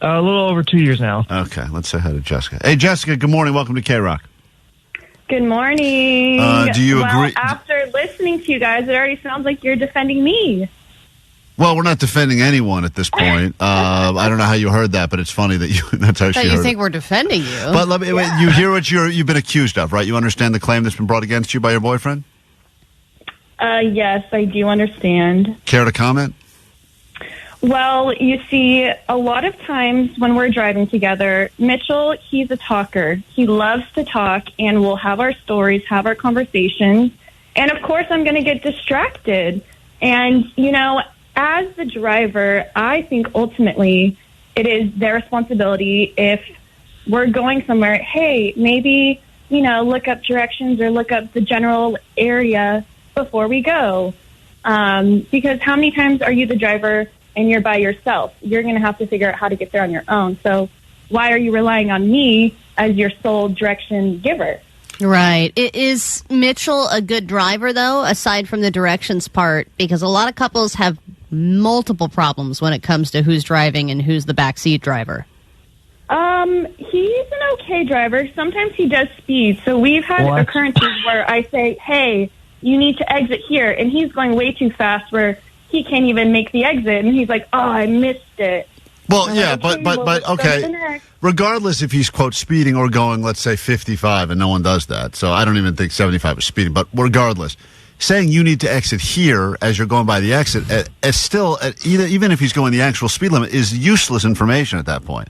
A little over 2 years now. Okay, let's say hi to Jessica. Hey, Jessica, good morning. Welcome to KROQ. Good morning. Do you agree? After listening to you guys, it already sounds like you're defending me. Well, we're not defending anyone at this point. I don't know how you heard that, but it's funny that that's how she heard you it. think we're defending you. But let me, you hear what you've been accused of, right? You understand the claim that's been brought against you by your boyfriend? Yes, I do understand. Care to comment? Well, you see, a lot of times when we're driving together, Mitchell, he's a talker. He loves to talk, and we'll have our stories, have our conversations. And, of course, I'm going to get distracted. And, you know, as the driver, I think ultimately it is their responsibility if we're going somewhere, hey, maybe, you know, look up directions or look up the general area before we go. Because how many times are you the driver and you're by yourself? You're going to have to figure out how to get there on your own. So why are you relying on me as your sole direction giver? Right. Is Mitchell a good driver, though, aside from the directions part? Because a lot of couples have multiple problems when it comes to who's driving and who's the backseat driver. He's an okay driver. Sometimes he does speed. So we've had occurrences where I say, hey, you need to exit here. And he's going way too fast where he can't even make the exit. And he's like, oh, I missed it. Well, yeah, but okay. Regardless if he's, quote, speeding or going, let's say, 55, and no one does that. So I don't even think 75 is speeding. But regardless, saying you need to exit here as you're going by the exit, even if he's going the actual speed limit, is useless information at that point.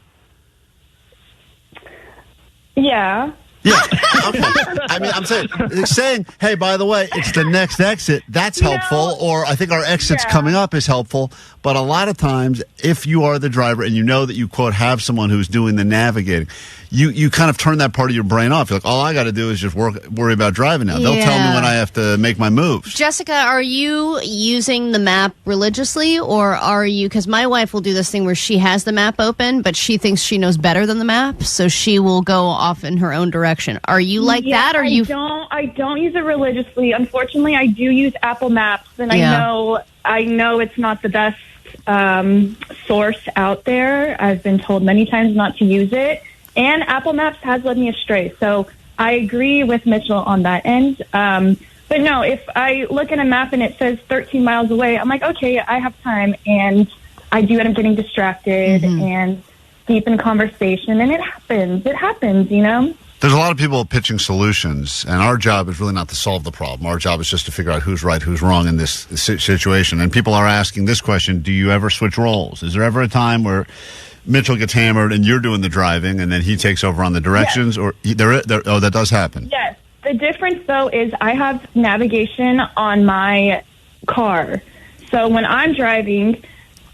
Yeah. Yeah. Okay. I mean, I'm saying, hey, by the way, it's the next exit. That's helpful. Or I think our exit's coming up is helpful. But a lot of times, if you are the driver and you know that you, quote, have someone who's doing the navigating, you kind of turn that part of your brain off. You're like, all I got to do is just worry about driving now. They'll tell me when I have to make my moves. Jessica, are you using the map religiously, or are you, because my wife will do this thing where she has the map open, but she thinks she knows better than the map, so she will go off in her own direction. Are you like that, or I don't use it religiously. Unfortunately, I do use Apple Maps, and I know it's not the best source out there. I've been told many times not to use it. And Apple Maps has led me astray. So I agree with Mitchell on that end. But no, if I look at a map and it says 13 miles away, I'm like, okay, I have time. And I do end up getting distracted and deep in conversation. And it happens, you know? There's a lot of people pitching solutions, and our job is really not to solve the problem. Our job is just to figure out who's right, who's wrong in this situation. And people are asking this question, do you ever switch roles? Is there ever a time where Mitchell gets hammered and you're doing the driving and then he takes over on the directions? Yes. Or that does happen? Yes. The difference, though, is I have navigation on my car. So when I'm driving,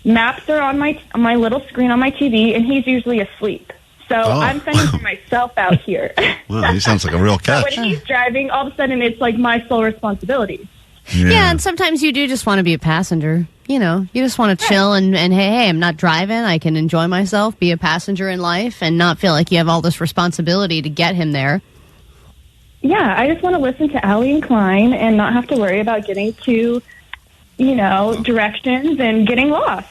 maps are on my little screen on my TV, and he's usually asleep. So I'm fending for myself out here. Well, he sounds like a real catch. So when he's driving, all of a sudden it's like my sole responsibility. Yeah, and sometimes you do just want to be a passenger. You know, you just want to chill and hey, I'm not driving. I can enjoy myself, be a passenger in life, and not feel like you have all this responsibility to get him there. Yeah, I just want to listen to Allie and Klein and not have to worry about getting to, directions and getting lost.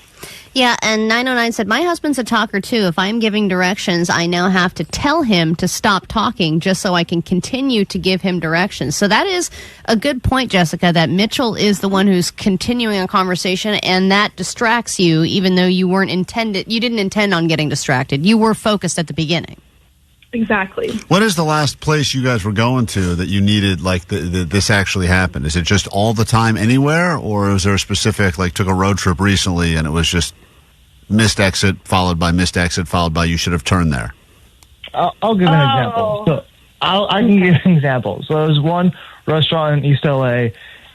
Yeah, and 909 said, my husband's a talker, too. If I'm giving directions, I now have to tell him to stop talking just so I can continue to give him directions. So that is a good point, Jessica, that Mitchell is the one who's continuing a conversation, and that distracts you, even though you didn't intend on getting distracted. You were focused at the beginning. Exactly. What is the last place you guys were going to that you needed, like, this actually happened? Is it just all the time anywhere, or is there a specific, like, took a road trip recently and it was just missed exit followed by you should have turned there? I'll give an example. So I can give an example. So there's one restaurant in East LA,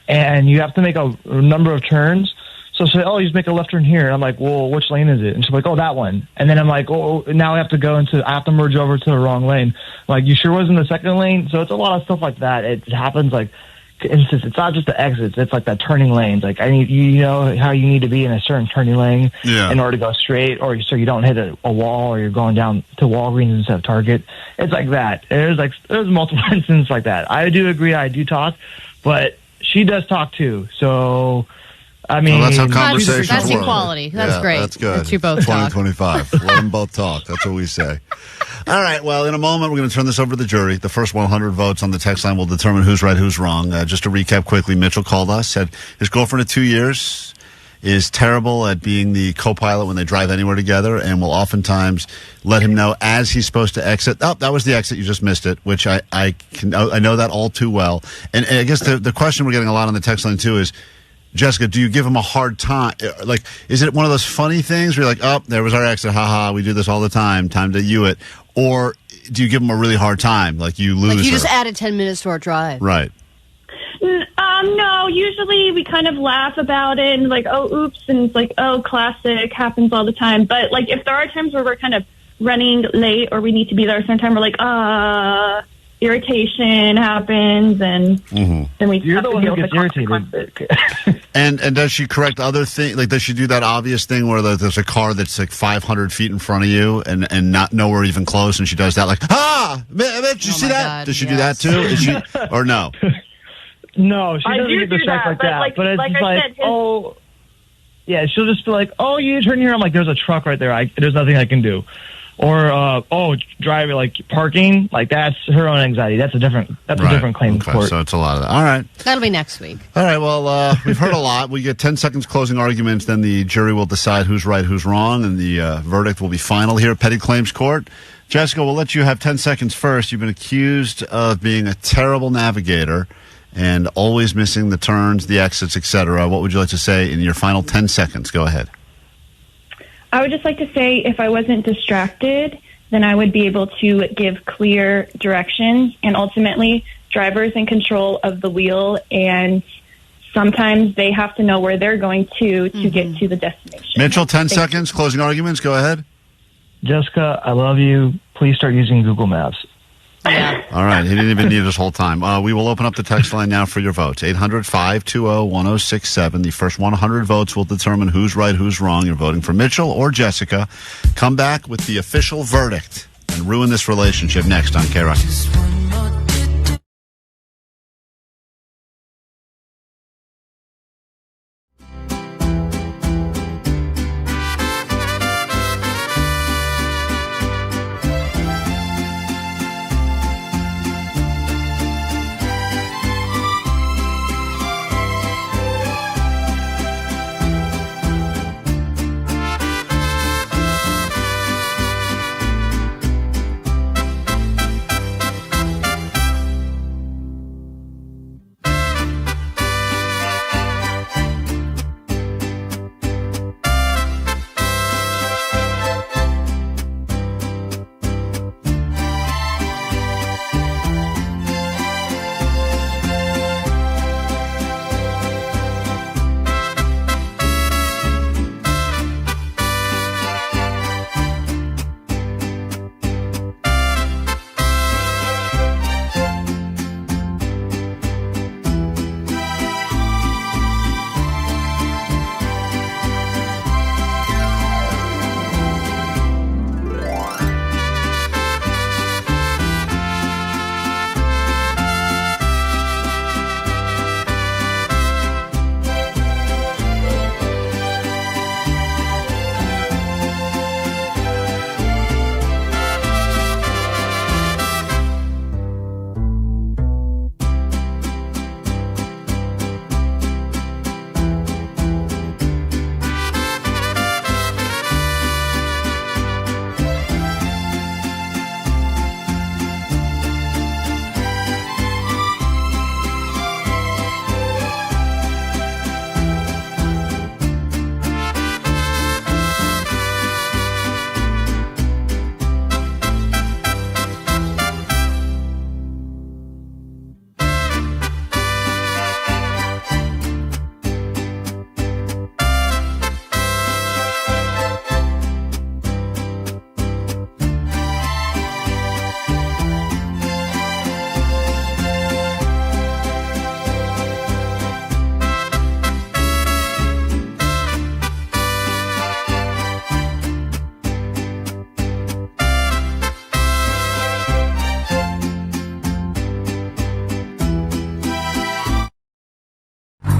and you have to make a number of turns. So say, you just make a left turn here. And I'm like, well, which lane is it? And she's like, that one. And then I'm like, now I have to merge over to the wrong lane. I'm like, you sure wasn't the second lane? So it's a lot of stuff like that. It happens like, it's not just the exits. It's like that turning lanes. Like how you need to be in a certain turning lane in order to go straight, or so you don't hit a wall, or you're going down to Walgreens instead of Target. It's like that. There's multiple instances like that. I do agree. I do talk, but she does talk too. So, I mean, that's how conversations that's work. equality. That's great. That's good. That you both 2025. Let them both talk. That's what we say. All right. Well, in a moment, we're going to turn this over to the jury. The first 100 votes on the text line will determine who's right, who's wrong. Just to recap quickly, Mitchell called us, said his girlfriend of 2 years is terrible at being the co-pilot when they drive anywhere together, and will oftentimes let him know as he's supposed to exit. Oh, that was the exit. You just missed it, which I know that all too well. And I guess the question we're getting a lot on the text line, too, is, Jessica, do you give him a hard time? Like, is it one of those funny things where you're like, there was our exit, haha, we do this all the time to you it? Or do you give him a really hard time, like you lose Like you her? just added 10 minutes to our drive. Right. No, usually we kind of laugh about it and like, oops, and it's like, classic, happens all the time. But like if there are times where we're kind of running late or we need to be there sometime, we're like, irritation happens, and then we You're have the to one deal who with gets the irritated. And does she correct other things? Like, does she do that obvious thing where there's a car that's like 500 feet in front of you and not nowhere even close, and she does that like, Mitch, you see that? God, does she do that too? Is she, or no? No, she I doesn't do get do distracted that, like that. but But it's like just I like, said, yeah, she'll just be like, you turn here. I'm like, there's a truck right there. There's nothing I can do. Or, driving, like parking, like that's her own anxiety. That's a different claim in court. So it's a lot of that. All right. That'll be next week. All right. Well, we've heard a lot. We get 10 seconds closing arguments. Then the jury will decide who's right, who's wrong, and the verdict will be final here at Petty Claims Court. Jessica, we'll let you have 10 seconds first. You've been accused of being a terrible navigator and always missing the turns, the exits, etc. What would you like to say in your final 10 seconds? Go ahead. I would just like to say if I wasn't distracted, then I would be able to give clear directions, and ultimately drivers in control of the wheel, and sometimes they have to know where they're going to get to the destination. Mitchell, 10 seconds, closing arguments. Go ahead. Jessica, I love you. Please start using Google Maps. All right. He didn't even need this whole time. We will open up the text line now for your votes. 800-520-1067. The first 100 votes will determine who's right, who's wrong. You're voting for Mitchell or Jessica. Come back with the official verdict and ruin this relationship next on KROQ.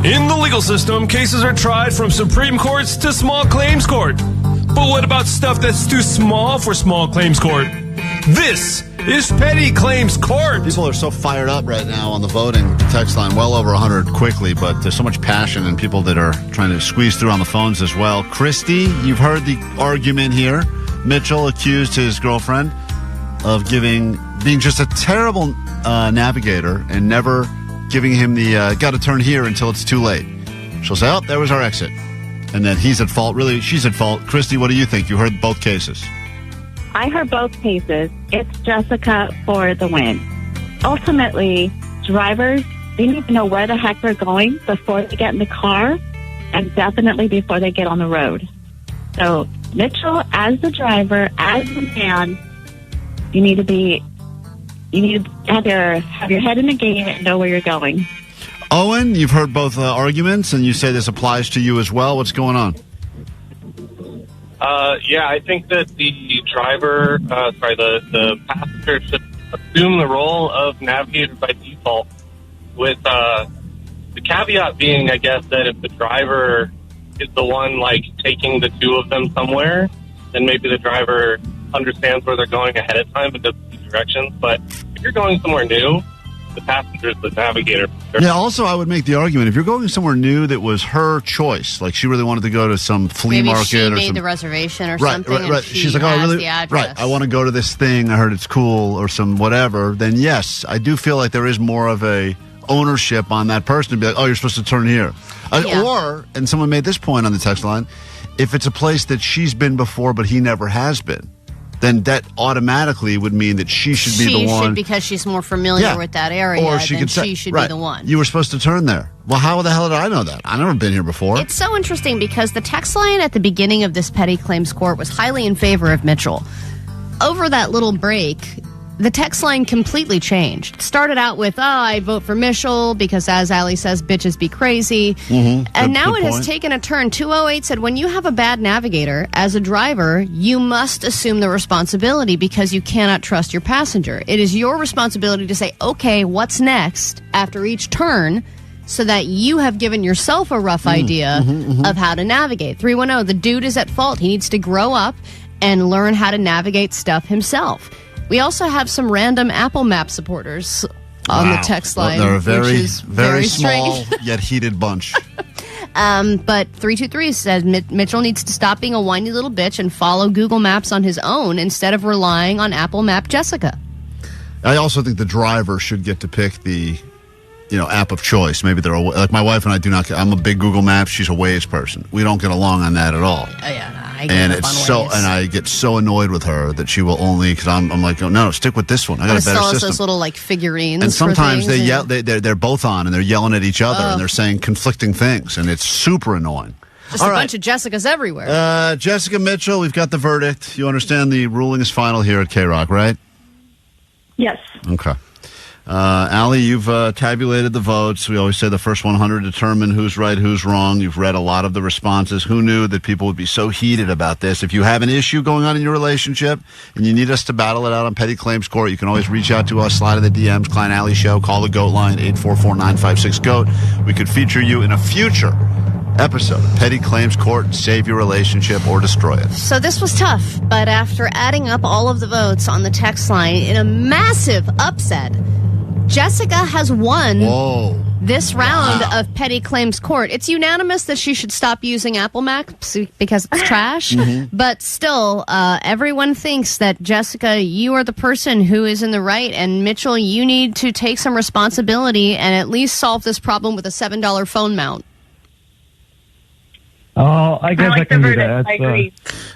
In the legal system, cases are tried from Supreme Courts to small claims court. But what about stuff that's too small for small claims court? This is petty claims court. People are so fired up right now on the voting text line, well over 100 quickly, but there's so much passion and people that are trying to squeeze through on the phones as well. Christy, you've heard the argument here. Mitchell accused his girlfriend of being just a terrible navigator and never giving him the got to turn here until it's too late. She'll say, oh, there was our exit. And then he's at fault. Really, she's at fault. Christy, what do you think? You heard both cases. I heard both cases. It's Jessica for the win. Ultimately, drivers, they need to know where the heck they're going before they get in the car and definitely before they get on the road. So, Mitchell, as the driver, as the man, you need to have your head in the game and know where you're going. Owen, you've heard both arguments, and you say this applies to you as well. What's going on? Yeah, I think that the driver, the passenger should assume the role of navigator by default, with the caveat being, I guess, that if the driver is the one, taking the two of them somewhere, then maybe the driver understands where they're going ahead of time and doesn't see directions. But if you're going somewhere new, the passenger is the navigator. Yeah, also, I would make the argument, if you're going somewhere new that was her choice, like she really wanted to go to some flea Maybe market she or made some... the reservation or right, something, right. and she She's like, has oh, really? the address. Right, I want to go to this thing. I heard it's cool or some whatever. Then, yes, I do feel like there is more of a ownership on that person to be like, oh, you're supposed to turn here. Yeah. Or, and someone made this point on the text line, if it's a place that she's been before but he never has been. then that automatically would mean that she should be the one. Because she's more familiar with that area, or she then could say, she should right, be the one. You were supposed to turn there. Well, how the hell did I know that? I've never been here before. It's so interesting because the text line at the beginning of this petty claims court was highly in favor of Mitchell. Over that little break, the text line completely changed. It started out with, I vote for Mitchell because, as Allie says, bitches be crazy. Mm-hmm. And now it has taken a turn. 208 said, when you have a bad navigator, as a driver, you must assume the responsibility because you cannot trust your passenger. It is your responsibility to say, okay, what's next after each turn, so that you have given yourself a rough idea of how to navigate. 310, the dude is at fault. He needs to grow up and learn how to navigate stuff himself. We also have some random Apple Map supporters on the text line. They're a which is very small strange. yet heated bunch. But 323 says Mitchell needs to stop being a whiny little bitch and follow Google Maps on his own instead of relying on Apple Map Jessica. I also think the driver should get to pick the app of choice. Maybe they're like my wife and I do not. I'm a big Google Maps. She's a Waze person. We don't get along on that at all. I get And I get so annoyed with her that she will only because I'm like, oh, no, stick with this one. I got a better system. Those little figurines. And sometimes they yell. They're both on and they're yelling at each other and they're saying conflicting things and it's super annoying. Just a bunch of Jessicas everywhere. Jessica Mitchell, we've got the verdict. You understand the ruling is final here at KROQ, right? Yes. Okay. Allie, you've tabulated the votes. We always say the first 100 determine who's right, who's wrong. You've read a lot of the responses. Who knew that people would be so heated about this? If you have an issue going on in your relationship and you need us to battle it out on Petty Claims Court, you can always reach out to us, slide in the DMs, Klein Alley Show, call the GOAT line, 844-956-GOAT. We could feature you in a future episode of Petty Claims Court, save your relationship or destroy it. So this was tough, but after adding up all of the votes on the text line in a massive upset, Jessica has won this round of Petty Claims Court. It's unanimous that she should stop using Apple Maps because it's trash, but still, everyone thinks that, Jessica, you are the person who is in the right, and Mitchell, you need to take some responsibility and at least solve this problem with a $7 phone mount. Oh, I guess I can do that. I agree.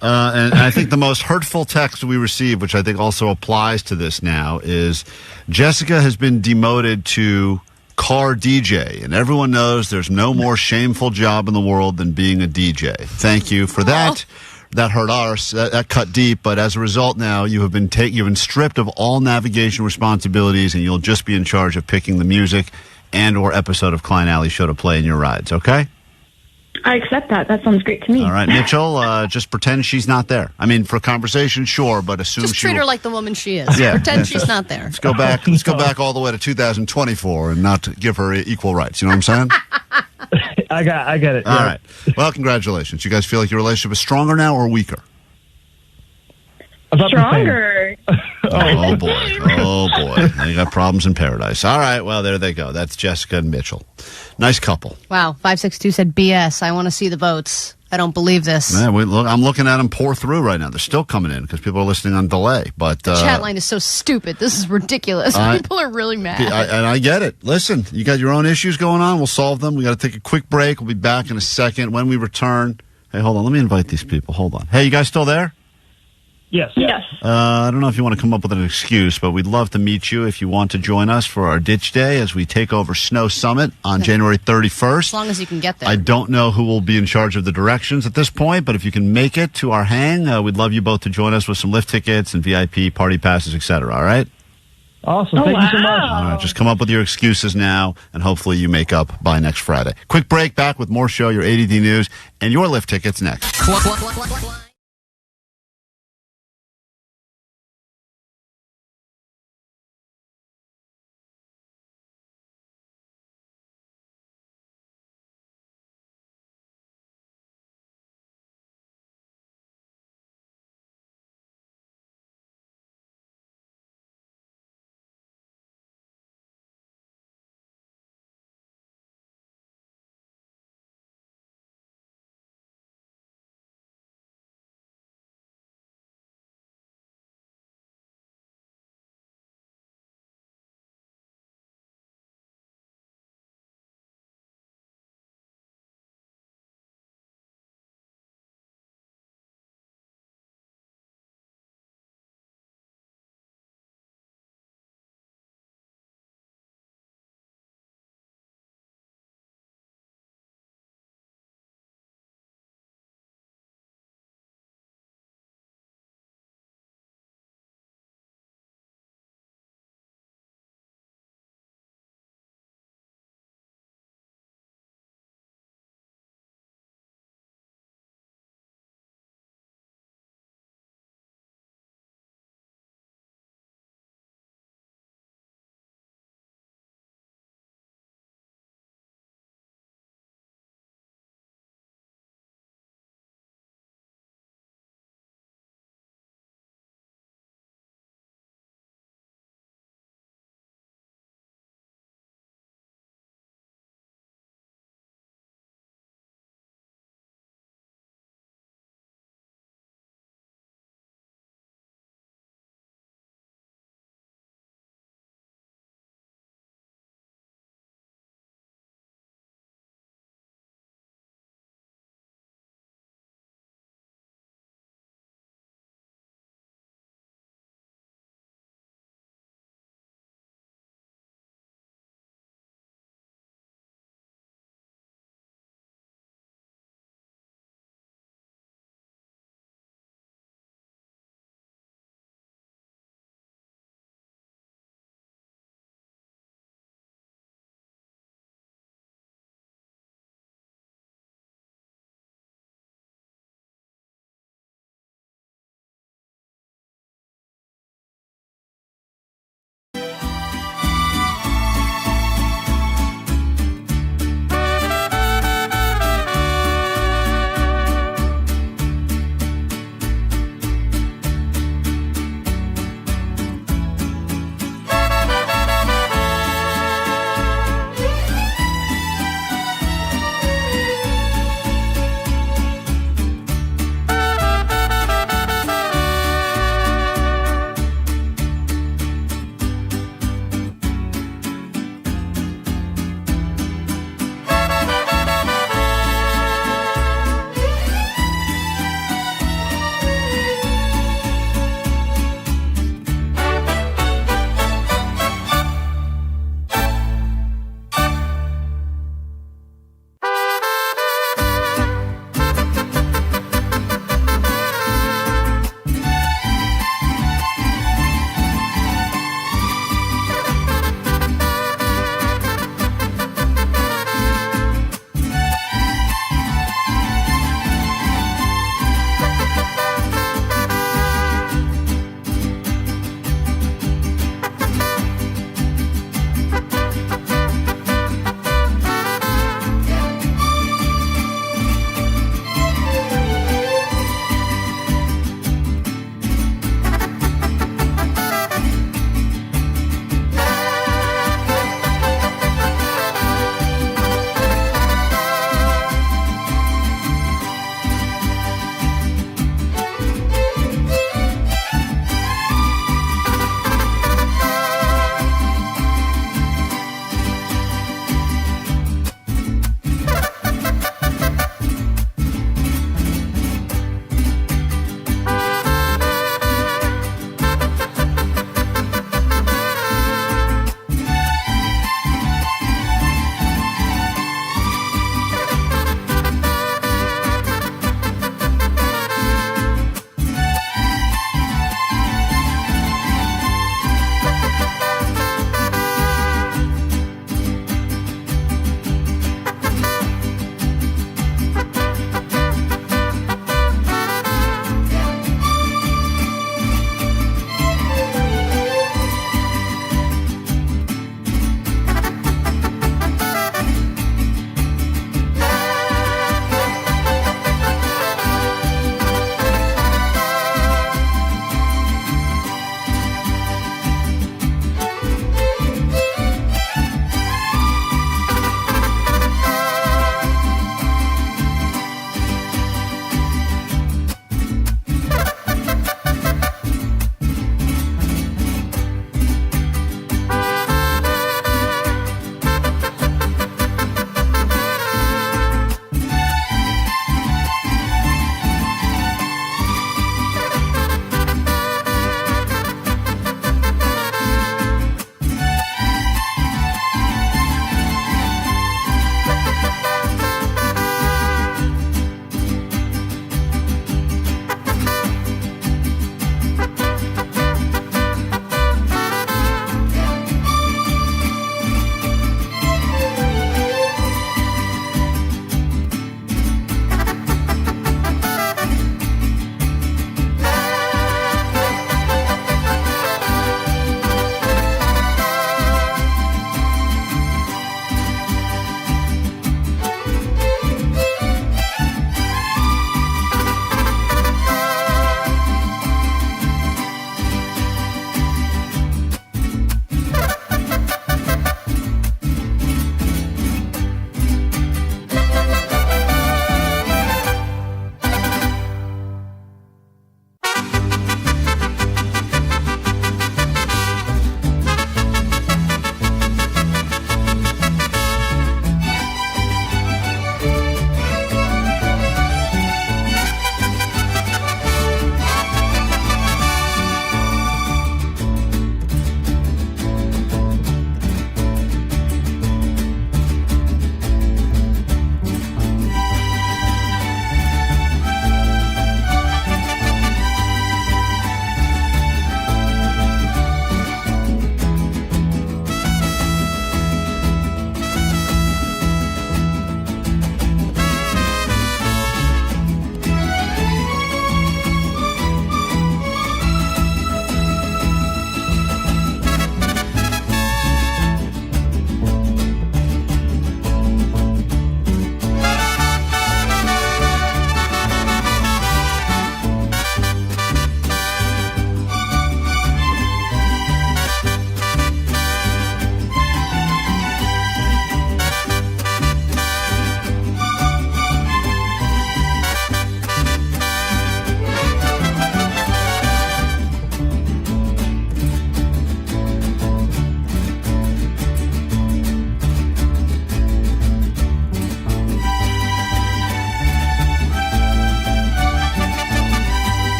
And I think the most hurtful text we received, which I think also applies to this now, is Jessica has been demoted to car DJ. And everyone knows there's no more shameful job in the world than being a DJ. Thank you for that. That hurt ours. That cut deep. But as a result now, you've been stripped of all navigation responsibilities, and you'll just be in charge of picking the music and or episode of Klein Alley Show to play in your rides, okay? I accept that. That sounds great to me. All right, Mitchell, just pretend she's not there. I mean, for conversation, sure, but assume Just treat her like the woman she is. Yeah. Pretend she's not there. Let's go back all the way to 2024 and not give her equal rights. You know what I'm saying? I get it. All right. Well, congratulations. You guys feel like your relationship is stronger now or weaker? Stronger. Oh, boy. Oh, boy. Now you got problems in paradise. All right. Well, there they go. That's Jessica and Mitchell. Nice couple. Wow. 562 said BS. I want to see the votes. I don't believe this. Man, I'm looking at them pour through right now. They're still coming in because people are listening on delay. But the chat line is so stupid. This is ridiculous. People are really mad. And I get it. Listen, you got your own issues going on. We'll solve them. We got to take a quick break. We'll be back in a second. When we return, hey, hold on. Let me invite these people. Hold on. Hey, you guys still there? Yes. I don't know if you want to come up with an excuse, but we'd love to meet you if you want to join us for our Ditch Day as we take over Snow Summit on January 31st. As long as you can get there. I don't know who will be in charge of the directions at this point, but if you can make it to our hang, we'd love you both to join us with some lift tickets and VIP party passes, etc. All right? Awesome. Thank you so much. All right, just come up with your excuses now, and hopefully you make up by next Friday. Quick break, back with more show, your ADD news, and your lift tickets next.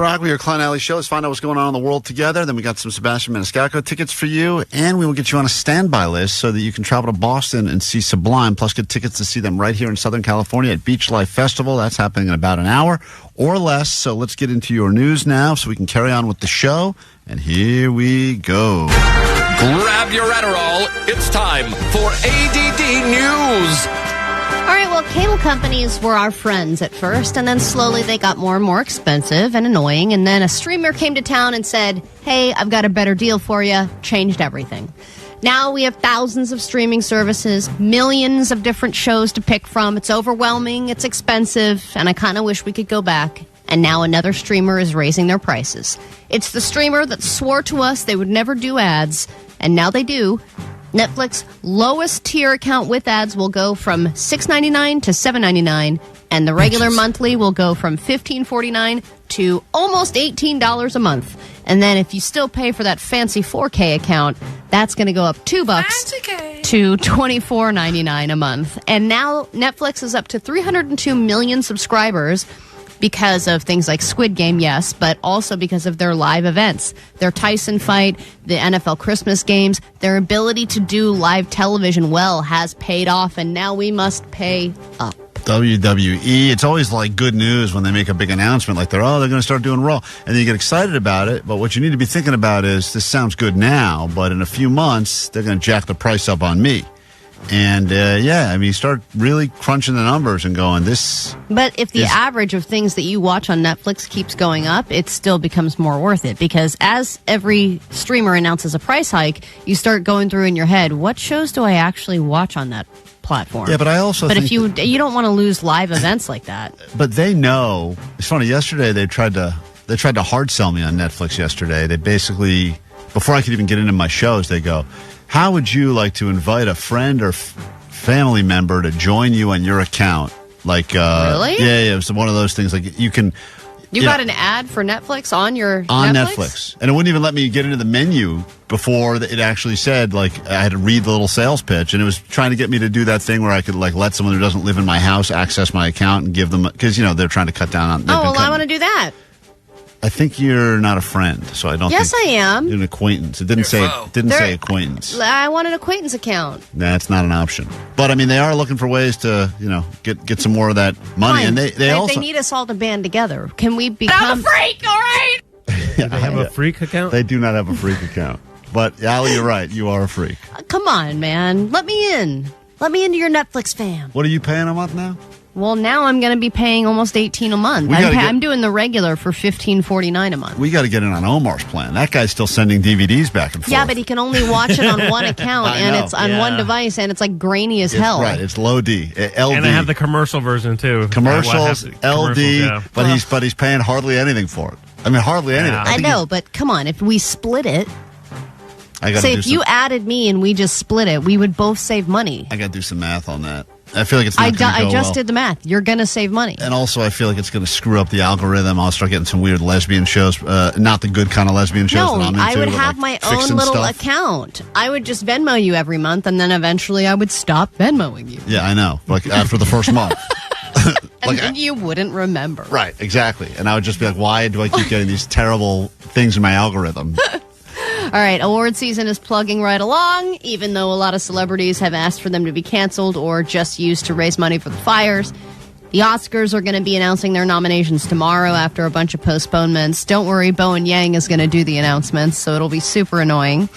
K-Rock, we are Klein Alley Show. Let's find out what's going on in the world together. Then we got some Sebastian Maniscalco tickets for you, and we will get you on a standby list so that you can travel to Boston and see Sublime, plus get tickets to see them right here in Southern California at Beach Life Festival. That's happening in about an hour or less. So let's get into your news now so we can carry on with the show. And here we go. Grab your Adderall. It's time for ADD News. All right, well, cable companies were our friends at first, and then slowly they got more and more expensive and annoying, and then a streamer came to town and said, hey, I've got a better deal for you, changed everything. Now we have thousands of streaming services, millions of different shows to pick from. It's overwhelming, it's expensive, and I kind of wish we could go back. And now another streamer is raising their prices. It's the streamer that swore to us they would never do ads, and now they do. Netflix lowest tier account with ads will go from $6.99 to $7.99, and the regular monthly will go from $15.49 to almost $18 a month. And then if you still pay for that fancy 4K account, that's going to go up $2 to $24.99 a month. And now Netflix is up to 302 million subscribers because of things like Squid Game, yes, but also because of their live events. Their Tyson fight, the NFL Christmas games, their ability to do live television well has paid off, and now we must pay up. WWE, it's always like good news when they make a big announcement like they're going to start doing Raw, and then you get excited about it, but what you need to be thinking about is this sounds good now, but in a few months they're going to jack the price up on me. And, you start really crunching the numbers and going, this... But if the average of things that you watch on Netflix keeps going up, it still becomes more worth it. Because as every streamer announces a price hike, you start going through in your head, what shows do I actually watch on that platform? Yeah, but I also think... But if you don't want to lose live events like that. But they know... It's funny, yesterday they tried to hard sell me on Netflix yesterday. They basically... Before I could even get into my shows, they go... How would you like to invite a friend or family member to join you on your account? Like, really? Yeah, it's one of those things. Like, you can... You got an ad for Netflix on your on Netflix? And it wouldn't even let me get into the menu before it actually said, like, I had to read the little sales pitch. And it was trying to get me to do that thing where I could, like, let someone who doesn't live in my house access my account and give them... Because, they're trying to cut down on... I want to do that. I think you're not a friend, so I don't think... Yes, I am. You're an acquaintance. It didn't say acquaintance. I want an acquaintance account. That's not an option. But, they are looking for ways to, get some more of that money. Fine. And they also... They need us all to band together. Can we become... I'm a freak, all right? Do they have a freak account? They do not have a freak account. But, Allie, you're right. You are a freak. Come on, man. Let me in. Let me into your Netflix fam. What are you paying a month now? Well, now I'm going to be paying almost $18 a month. I'm doing the regular for $15.49 a month. We got to get in on Omar's plan. That guy's still sending DVDs back and forth. Yeah, but he can only watch it on one account, and it's on one device, and it's like grainy as hell. Right, it's low D, LD. And I have the commercial version too. Commercials, LD, yeah. but he's paying hardly anything for it. Hardly anything. I know, but come on, if we split it. Say if you added me and we just split it, we would both save money. I got to do some math on that. I feel like it's not going to go I just well. did the math. You're going to save money. And also, I feel like it's going to screw up the algorithm. I'll start getting some weird lesbian shows, not the good kind of lesbian shows that I'm into. I would have my own little account. I would just Venmo you every month, and then eventually I would stop Venmoing you. Yeah, I know. Like after the first month. And then you wouldn't remember. Right, exactly. And I would just be like, why do I keep getting these terrible things in my algorithm? All right, award season is plugging right along, even though a lot of celebrities have asked for them to be canceled or just used to raise money for the fires. The Oscars are going to be announcing their nominations tomorrow after a bunch of postponements. Don't worry, Bowen Yang is going to do the announcements, so it'll be super annoying.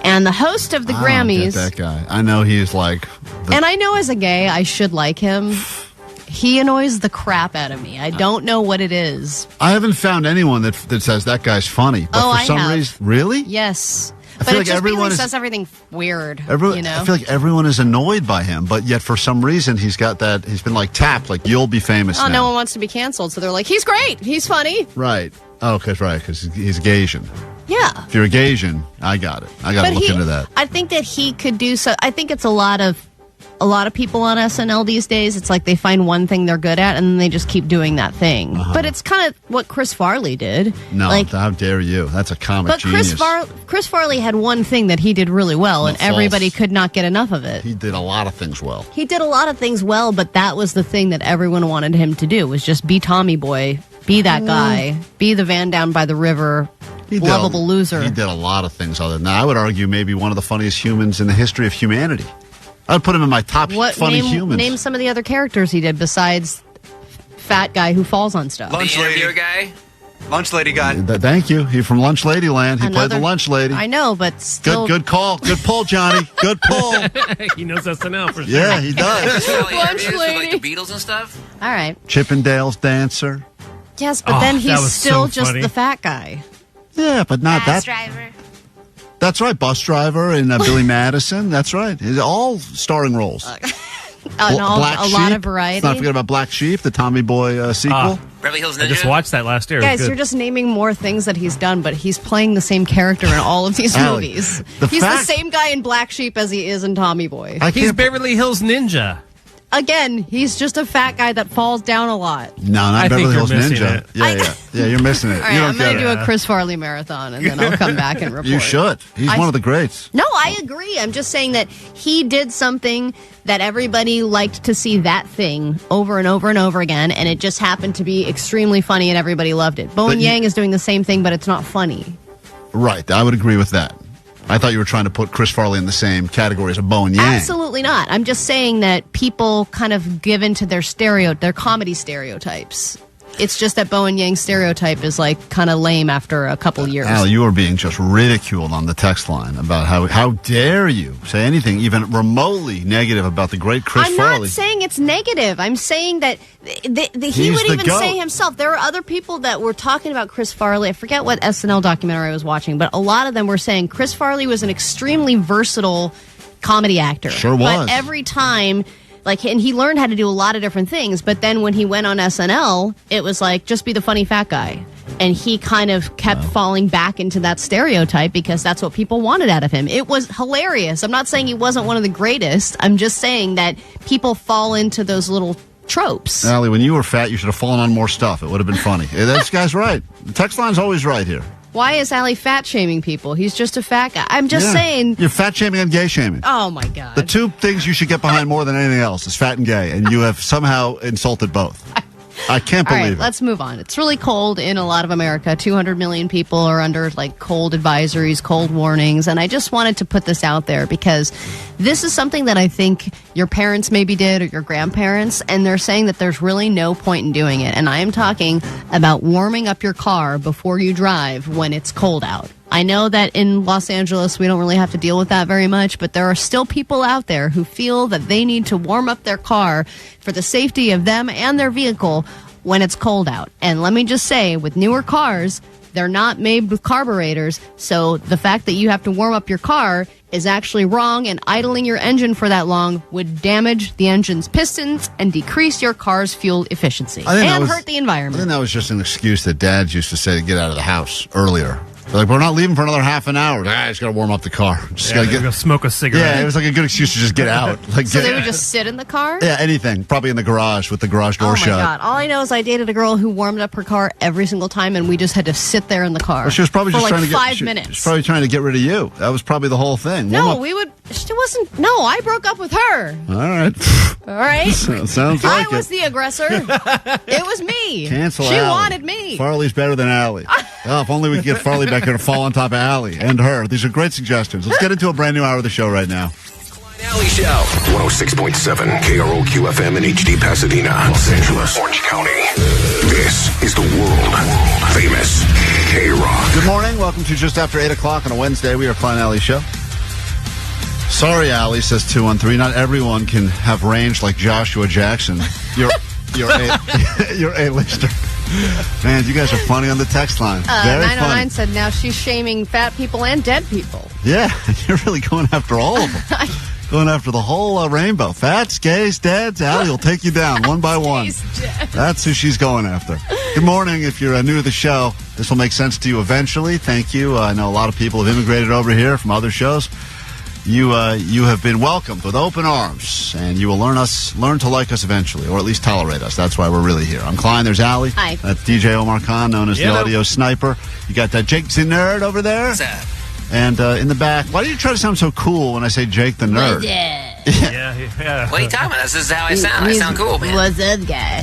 And the host of the Grammys... I don't get that guy. I know he's like... And I know as a gay, I should like him. He annoys the crap out of me. I don't know what it is. I haven't found anyone that says that guy's funny. But for some reason, really? Yes. But it's like everyone says everything weird. I feel like everyone is annoyed by him, but yet for some reason he's got that. He's been like tapped, like you'll be famous. now. No one wants to be canceled, so they're like, he's great, he's funny. Right. Oh, okay, right, because he's Gaysian. Yeah. If you're a Gaysian, I got it. I got to look into that. I think that he could do so. I think it's a lot of people on SNL these days. It's like they find one thing they're good at and then they just keep doing that thing. But it's kind of what Chris Farley did. No, how dare you? That's a comic genius. Chris Farley had one thing that he did really well, and everybody could not get enough of it. He did a lot of things well. He did a lot of things well, but that was the thing that everyone wanted him to do, was just be Tommy Boy Be that guy. Be the van down by the river. Lovable loser. He did a lot of things other than that. I would argue maybe one of the funniest humans in the history of humanity. I would put him in my top funny humans. Name some of the other characters he did besides fat guy who falls on stuff. Lunch lady guy. Lunch lady guy. Thank you. He's from Lunch Lady Land. He played the lunch lady. I know, but still. Good call. Good pull, Johnny. Good pull. He knows SNL for sure. Yeah, he does. Lunch lady. Like the Beatles and stuff. All right. Chippendale's dancer. Yes, but then he's still just the fat guy. Yeah, but not Bus that. driver. That's right. Bus driver and Billy Madison. That's right. He's all starring roles. A lot of variety. Let's not forget about Black Sheep, the Tommy Boy sequel. Beverly Hills Ninja. I just watched that last year. Guys, you're just naming more things that he's done, but he's playing the same character in all of these movies. He's the same guy in Black Sheep as he is in Tommy Boy. He's Beverly Hills Ninja. Again, he's just a fat guy that falls down a lot. No, not Beverly Hills Ninja. Yeah, you're missing it. All right, I'm going to do a Chris Farley marathon, and then I'll come back and report. You should. He's one of the greats. No, I agree. I'm just saying that he did something that everybody liked to see that thing over and over and over again, and it just happened to be extremely funny, and everybody loved it. Bowen Yang is doing the same thing, but it's not funny. Right, I would agree with that. I thought you were trying to put Chris Farley in the same category as a Bowen Yang. Absolutely not. I'm just saying that people kind of give into their comedy stereotypes. It's just that Bowen Yang's stereotype is like kind of lame after a couple years. Al, you are being just ridiculed on the text line about how dare you say anything even remotely negative about the great Chris Farley. I'm not saying it's negative. I'm saying that he would even say himself. There are other people that were talking about Chris Farley. I forget what SNL documentary I was watching, but a lot of them were saying Chris Farley was an extremely versatile comedy actor. Sure was. But every time... and he learned how to do a lot of different things, but then when he went on SNL, it was like, just be the funny fat guy. And he kind of kept falling back into that stereotype because that's what people wanted out of him. It was hilarious. I'm not saying he wasn't one of the greatest. I'm just saying that people fall into those little tropes. Allie, when you were fat, you should have fallen on more stuff. It would have been funny. This guy's right. The text line's always right here. Why is Allie fat shaming people? He's just a fat guy. I'm just saying. You're fat shaming and gay shaming. Oh, my God. The two things you should get behind more than anything else is fat and gay, and you have somehow insulted both. I can't believe it. Let's move on. It's really cold in a lot of America. 200 million people are under cold advisories, cold warnings, and I just wanted to put this out there because this is something that I think your parents maybe did or your grandparents, and they're saying that there's really no point in doing it. And I am talking about warming up your car before you drive when it's cold out. I know that in Los Angeles we don't really have to deal with that very much, but there are still people out there who feel that they need to warm up their car for the safety of them and their vehicle when it's cold out. And let me just say, with newer cars, they're not made with carburetors, so the fact that you have to warm up your car is actually wrong, and idling your engine for that long would damage the engine's pistons and decrease your car's fuel efficiency and hurt the environment. I think that was just an excuse that dads used to say to get out of the house earlier. They're like, we're not leaving for another half an hour. I just got to warm up the car. Just got to go smoke a cigarette. Yeah, it was like a good excuse to just get out. So they would just sit in the car? Yeah, anything. Probably in the garage with the garage door shut. Oh, my God. All I know is I dated a girl who warmed up her car every single time, and we just had to sit there in the car. Well, she was probably just trying to get 5 minutes. She was probably trying to get rid of you. That was probably the whole thing. She wasn't. No, I broke up with her. All right. All right. Sounds like I was the aggressor. It was me. Cancel She Allie. wanted me. Farley's better than Allie. If only we could get Farley back here to fall on top of Allie and her. These are great suggestions. Let's get into a brand new hour of the show right now. Alley Show. 106.7 KROQ FM in HD Pasadena, Los Angeles, Orange County. This is the world famous KROQ. Good morning. Welcome to just after 8 o'clock on a Wednesday. We are Klein Alley Show. Sorry, Allie, says 213. Not everyone can have range like Joshua Jackson. You're A-lister. Man, you guys are funny on the text line. Very 909 funny. said now she's shaming fat people and dead people. Yeah, you're really going after all of them. Going after the whole rainbow. Fats, gays, dads. Allie will take you down one by one. That's who she's going after. Good morning. If you're new to the show, this will make sense to you eventually. Thank you. I know a lot of people have immigrated over here from other shows. You have been welcomed with open arms, and you will learn to like us eventually, or at least tolerate us. That's why we're really here. I'm Klein. There's Allie. Hi. That's DJ Omar Khan, known as the audio sniper. You got that Jake the Nerd over there. What's that? And in the back, why do you try to sound so cool when I say Jake the Nerd? Yeah. What are you talking about? This is how I sound. I sound cool, man. What's up, guy?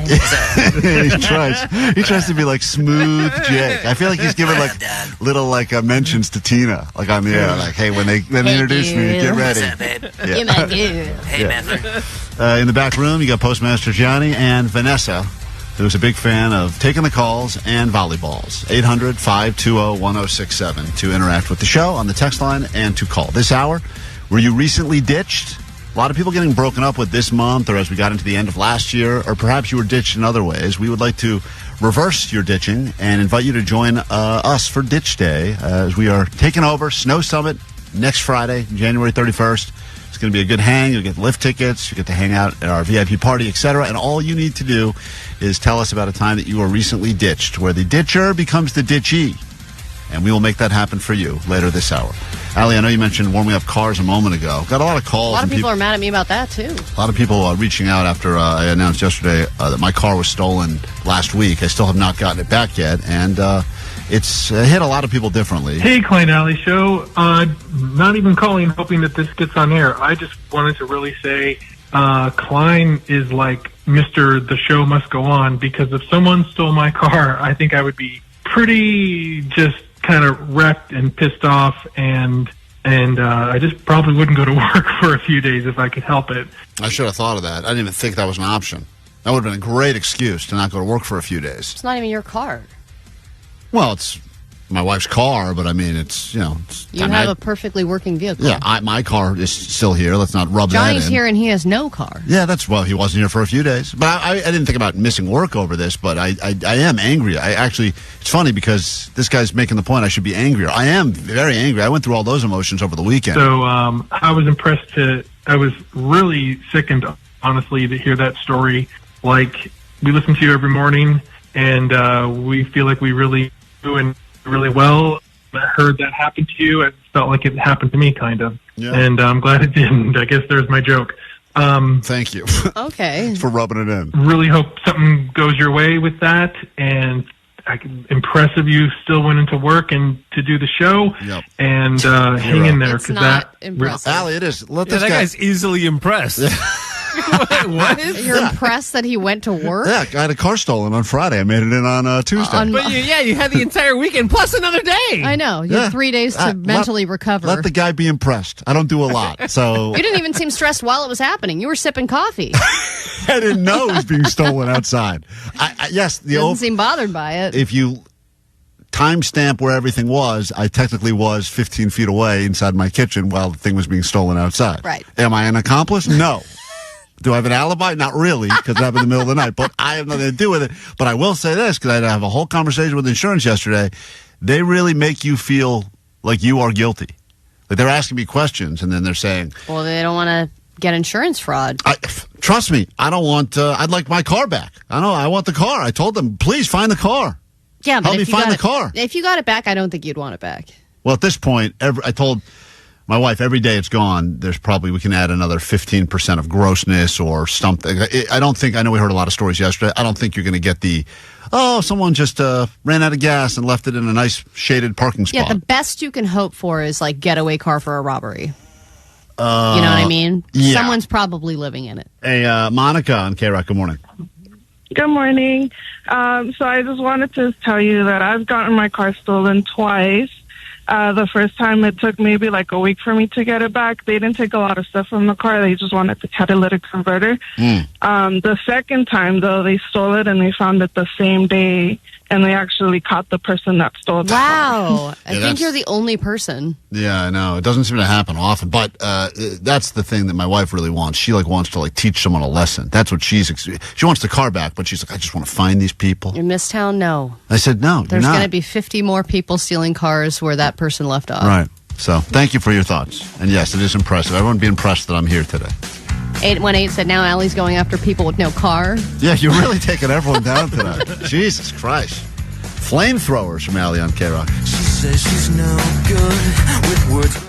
He tries to be like smooth Jake. I feel like he's giving like little like mentions to Tina, like on the air, like, hey, when they introduce me, get ready. What's up, babe? Yeah. You my dude. Hey, Method. In the back room, you got Postmaster Johnny and Vanessa, who's a big fan of taking the calls and volleyballs. 800-520-1067 to interact with the show on the text line and to call. This hour, were you recently ditched? A lot of people getting broken up with this month or as we got into the end of last year, or perhaps you were ditched in other ways. We would like to reverse your ditching and invite you to join us for Ditch Day as we are taking over Snow Summit next Friday, January 31st. It's going to be a good hang. You'll get lift tickets. You get to hang out at our VIP party, etc. And all you need to do is tell us about a time that you were recently ditched, where the ditcher becomes the ditchee. And we will make that happen for you later this hour. Allie, I know you mentioned warming up cars a moment ago. Got a lot of calls. A lot of people are mad at me about that, too. A lot of people reaching out after I announced yesterday that my car was stolen last week. I still have not gotten it back yet. And it's hit a lot of people differently. Hey, Klein Alley Show. Not even calling, hoping that this gets on air. I just wanted to really say Klein is like Mr. The Show Must Go On, because if someone stole my car, I think I would be pretty just kind of wrecked and pissed off, and I just probably wouldn't go to work for a few days if I could help it. I should have thought of that. I didn't even think that was an option. That would have been a great excuse to not go to work for a few days. It's not even your car. Well, it's my wife's car, but I mean, it's, you know. You have a perfectly working vehicle. Yeah, my car is still here. Let's not rub that in. Johnny's here and he has no car. Yeah, he wasn't here for a few days. But I didn't think about missing work over this, but I am angry. It's funny because this guy's making the point I should be angrier. I am very angry. I went through all those emotions over the weekend. So I was impressed I was really sickened, honestly, to hear that story. Like, we listen to you every morning, and we feel like we really doing really well. I heard that happen to you. It felt like it happened to me, kind of. Yeah. And I'm glad it didn't. I guess there's my joke. Thank you. Okay. For rubbing it in. Really hope something goes your way with that. And impressive you still went into work and to do the show. Yep. And hang in there. It's not impressive. Allie, it is. That guy's easily impressed. What? You're impressed that he went to work? Yeah, I had a car stolen on Friday. I made it in on Tuesday. But you had the entire weekend plus another day. I know. You had 3 days to mentally recover. Let the guy be impressed. I don't do a lot, so. You didn't even seem stressed while it was happening. You were sipping coffee. I didn't know it was being stolen outside. Yes, didn't seem bothered by it. If you timestamp where everything was, I technically was 15 feet away inside my kitchen while the thing was being stolen outside. Right. Am I an accomplice? No. Do I have an alibi? Not really, because it happened in the middle of the night. But I have nothing to do with it. But I will say this, because I have a whole conversation with insurance yesterday. They really make you feel like you are guilty. Like they're asking me questions, and then they're saying, well, they don't want to get insurance fraud. Trust me, I don't want, I'd like my car back. I want the car. I told them, please find the car. Yeah, but help me find the car. If you got it back, I don't think you'd want it back. Well, at this point, I told my wife, every day it's gone, we can add another 15% of grossness or something. I know we heard a lot of stories yesterday. I don't think you're going to get someone just ran out of gas and left it in a nice shaded parking spot. Yeah, the best you can hope for is like getaway car for a robbery. You know what I mean? Yeah. Someone's probably living in it. Hey, Monica on KROQ, good morning. Good morning. So I just wanted to tell you that I've gotten my car stolen twice. The first time it took maybe like a week for me to get it back. They didn't take a lot of stuff from the car. They just wanted the catalytic converter. The second time, though, they stole it and they found it the same day, and they actually caught the person that stole it. Wow. I think you're the only person. Yeah, I know. It doesn't seem to happen often, but that's the thing that my wife really wants. She wants to teach someone a lesson. That's what she wants the car back, but she's like, I just want to find these people. In Misstown, no. I said, no, There's going to be 50 more people stealing cars where that person left off. Right. So thank you for your thoughts. And yes, it is impressive. Everyone be impressed that I'm here today. 818 said now Allie's going after people with no car. Yeah, you're really taking everyone down tonight. Jesus Christ. Flamethrowers from Allie on KROQ. She says she's no good with words.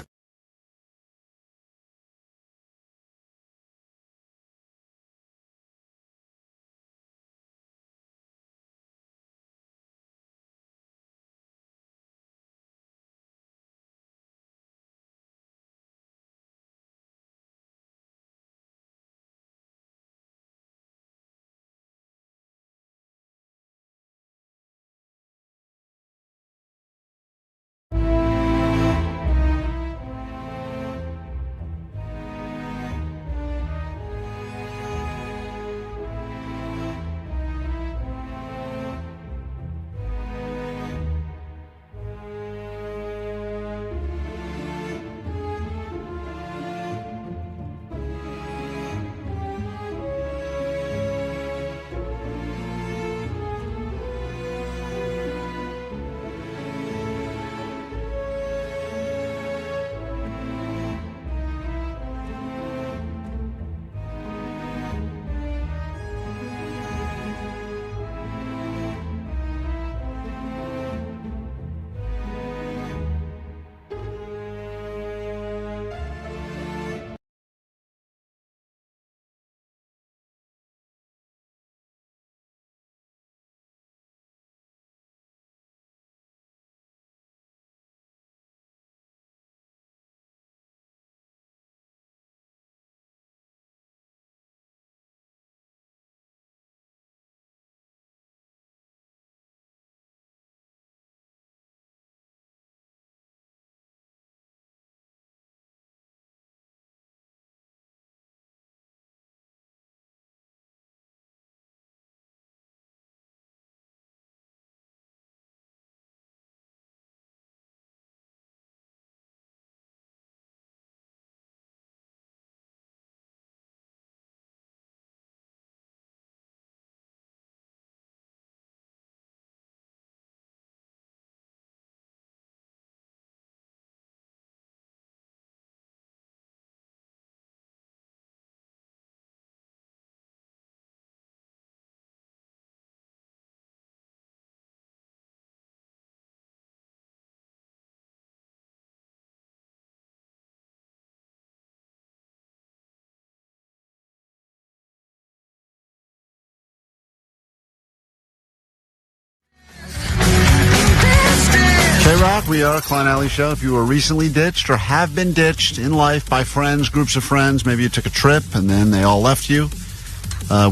K-Rock, we are a Klein Alley Show. If you were recently ditched or have been ditched in life by friends, groups of friends, maybe you took a trip and then they all left you,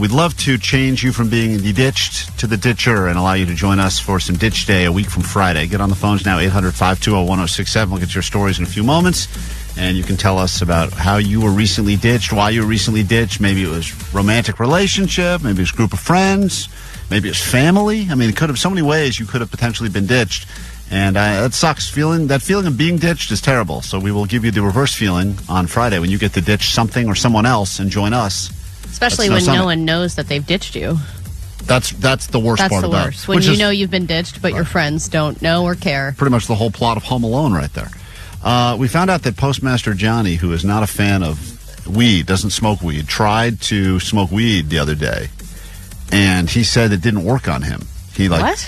we'd love to change you from being the ditched to the ditcher and allow you to join us for some Ditch Day a week from Friday. Get on the phones now, 800-520-1067. We'll get to your stories in a few moments, and you can tell us about how you were recently ditched, why you were recently ditched. Maybe it was romantic relationship, maybe it was a group of friends, maybe it was family. I mean, it could have so many ways you could have potentially been ditched. And that sucks. That feeling of being ditched is terrible. So we will give you the reverse feeling on Friday when you get to ditch something or someone else and join us. Especially when no one knows that they've ditched you. That's the worst part That's the about worst. When you know you've been ditched, but your friends don't know or care. Pretty much the whole plot of Home Alone right there. We found out that Postmaster Johnny, who is not a fan of weed, doesn't smoke weed, tried to smoke weed the other day. And he said it didn't work on him. What?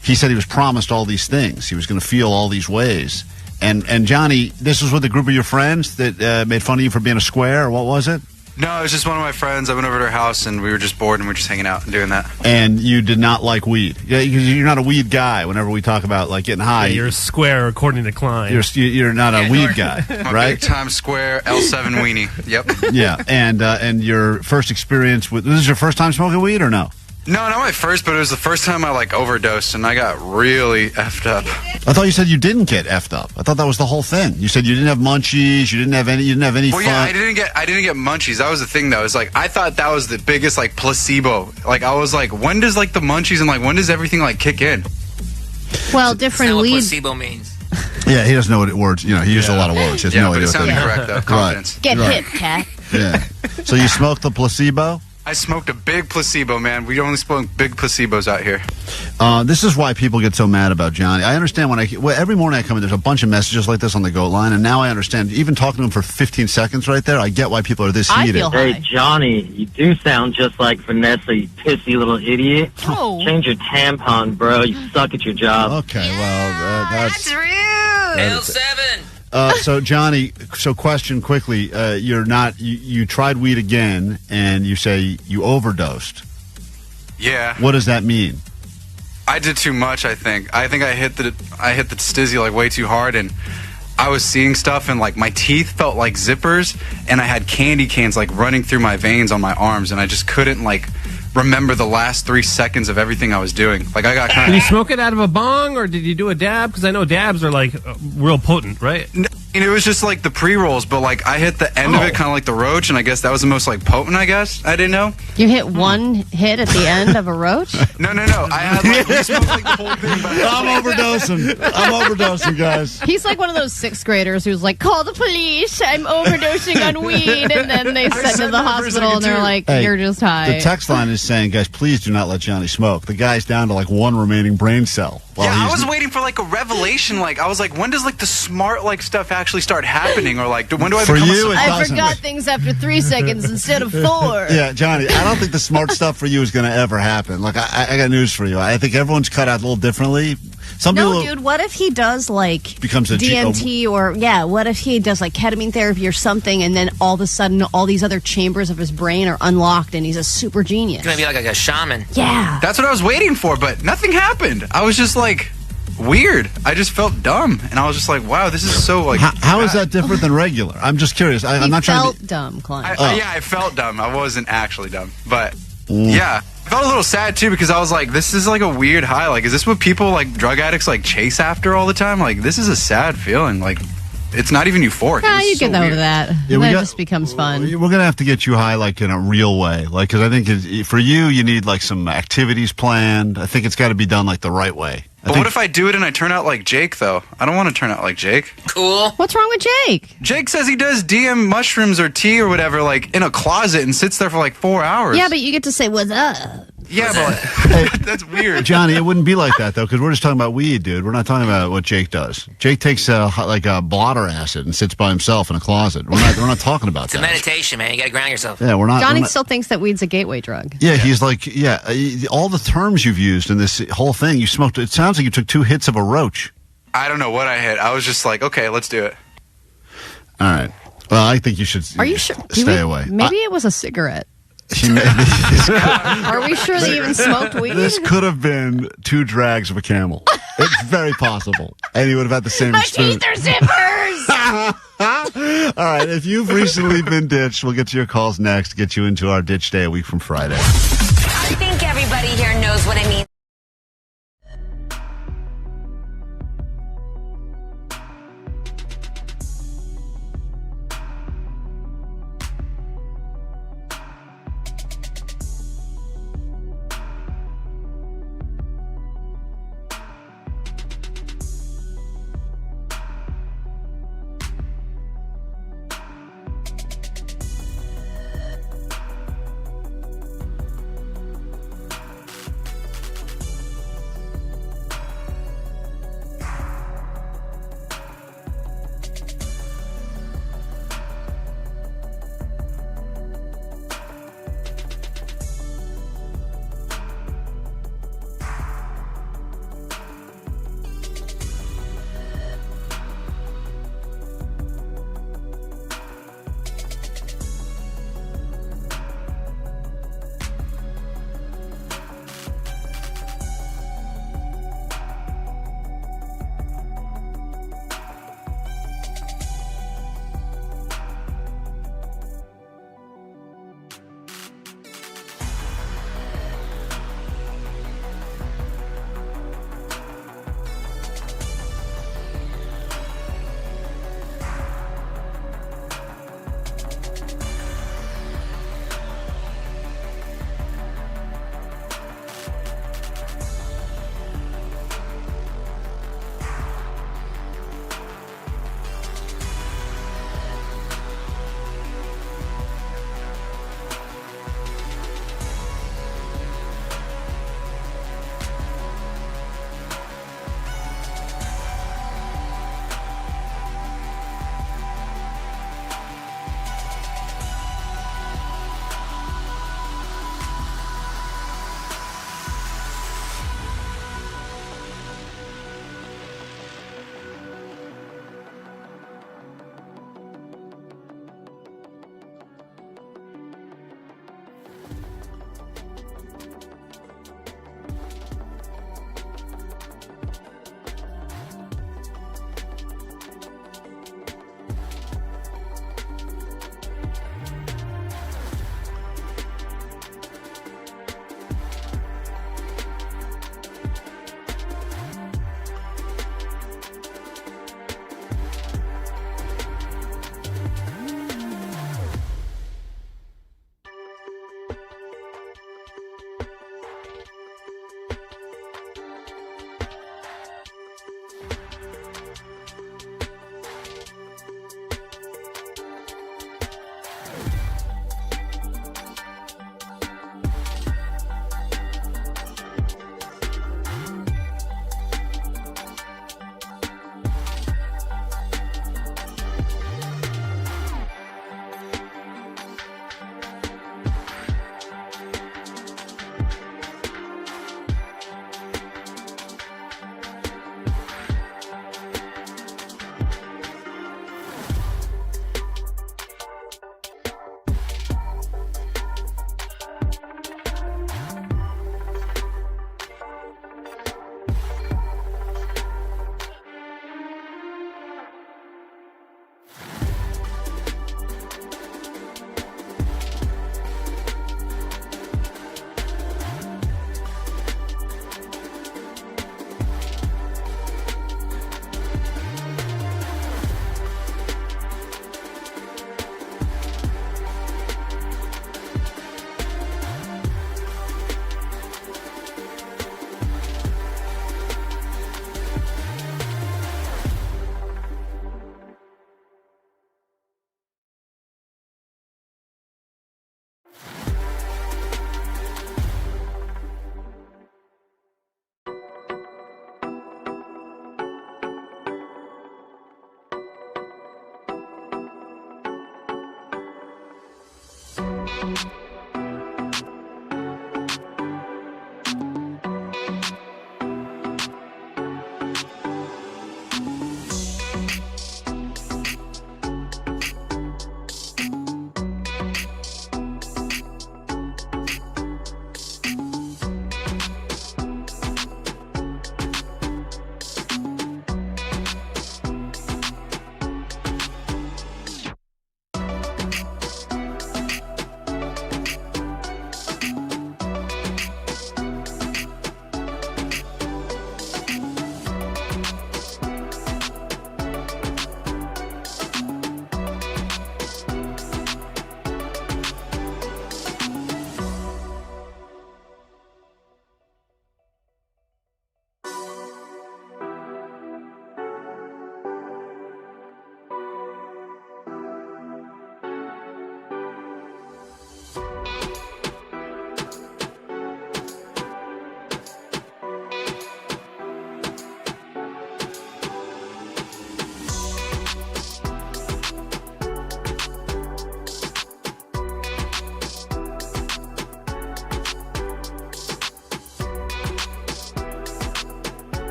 He said he was promised all these things. He was going to feel all these ways. And Johnny, this was with a group of your friends that made fun of you for being a square, or what was it? No, it was just one of my friends. I went over to her house, and we were just bored, and we were just hanging out and doing that. And you did not like weed. Yeah, you're not a weed guy. Whenever we talk about like getting high, Yeah, you're a square, according to Klein. You're not a weed guy, right? Big Times Square L7 weenie. Yep. Yeah, and your first experience with this is your first time smoking weed or no? No, not my first, but it was the first time I overdosed, and I got really effed up. I thought you said you didn't get effed up. I thought that was the whole thing. You said you didn't have munchies, you didn't have any well, fun. Yeah, I didn't get munchies. That was the thing, though. It's like I thought that was the biggest placebo. I was like, when does the munchies and when does everything kick in? Well, different what weed. placebo means. Yeah, he doesn't know what words. He used a lot of words. He has no but idea it what sounded that correct, though. Confidence. Right. Get Right. hit, cat. Yeah. So you smoked the placebo? I smoked a big placebo, man. We only smoke big placebos out here. This is why people get so mad about Johnny. I understand every morning I come in, there's a bunch of messages like this on the GOAT line, and now I understand. Even talking to him for 15 seconds right there, I get why people are this heated. Hey, Johnny, you do sound just like Vanessa, you pissy little idiot. Oh. Change your tampon, bro. You suck at your job. Okay, well, that's rude. L7. So Johnny, question quickly. You tried weed again, and you say you overdosed. Yeah. What does that mean? I did too much, I think. I think I hit the stizzy way too hard, and I was seeing stuff, and my teeth felt like zippers, and I had candy cans running through my veins on my arms, and I just couldn't remember the last 3 seconds of everything I was doing. I got kind Did you of. smoke it out of a bong, or did you do a dab? Because I know dabs are real potent, right? And it was just the pre-rolls, but I hit the end of it kind of like the roach, and I guess that was the most potent, I guess. I didn't know. You hit one hit at the end of a roach? No. I had we smoked the whole thing. But I'm overdosing, guys. He's like one of those sixth graders who's like, call the police, I'm overdosing on weed. And then they send to the hospital and they're like, Hey, you're just high. The text line is saying, guys, please do not let Johnny smoke. The guy's down to one remaining brain cell. I was waiting for a revelation. I was like, when does the smart stuff actually start happening, or when do I For become you, a it I doesn't. forgot things after 3 seconds instead of 4. Yeah, Johnny, I don't think the smart stuff for you is going to ever happen. I got news for you. I think everyone's cut out a little differently. Some No, people dude, what if he does becomes a DMT or, what if he does ketamine therapy or something, and then all of a sudden all these other chambers of his brain are unlocked and he's a super genius? It's gonna be like a shaman. Yeah. That's what I was waiting for, but nothing happened. I was just weird. I just felt dumb, and I was just wow, this is so How is that different than regular? I'm just curious. I'm not trying to. Dumb, Klein. Yeah, I felt dumb. I wasn't actually dumb, but yeah. I felt a little sad too because I was like, this is a weird high. Is this what people drug addicts chase after all the time? This is a sad feeling. It's not even euphoric. Yeah, It's you so get over weird. that. Yeah, Then it just becomes fun. We're going to have to get you high in a real way. Because I think for you need some activities planned. I think it's got to be done the right way. But what if I do it and I turn out like Jake, though? I don't want to turn out like Jake. Cool. What's wrong with Jake? Jake says he does DM mushrooms or tea or whatever, in a closet and sits there for 4 hours. Yeah, but you get to say, what's up? Yeah, but that's weird. Johnny, it wouldn't be like that, though, because we're just talking about weed, dude. We're not talking about what Jake does. Jake takes a blotter acid and sits by himself in a closet. We're not talking about It's a that. meditation, man. You gotta ground yourself. Yeah, we're not. Johnny we're not- still thinks that weed's a gateway drug. Yeah, he's all the terms you've used in this whole thing. You smoked. It sounds like you took 2 hits of a roach. I don't know what I hit. I was just okay, let's do it. All right. Well, I think you should. Are you sure? Stay away. Maybe it was a cigarette. This Are we sure they even smoked weed? could have been 2 drags of a camel. It's very possible. And you would have had the same My experience. teeth are zippers! All right, if you've recently been ditched, we'll get to your calls next, get you into our ditch day a week from Friday. I think everybody here knows what I mean.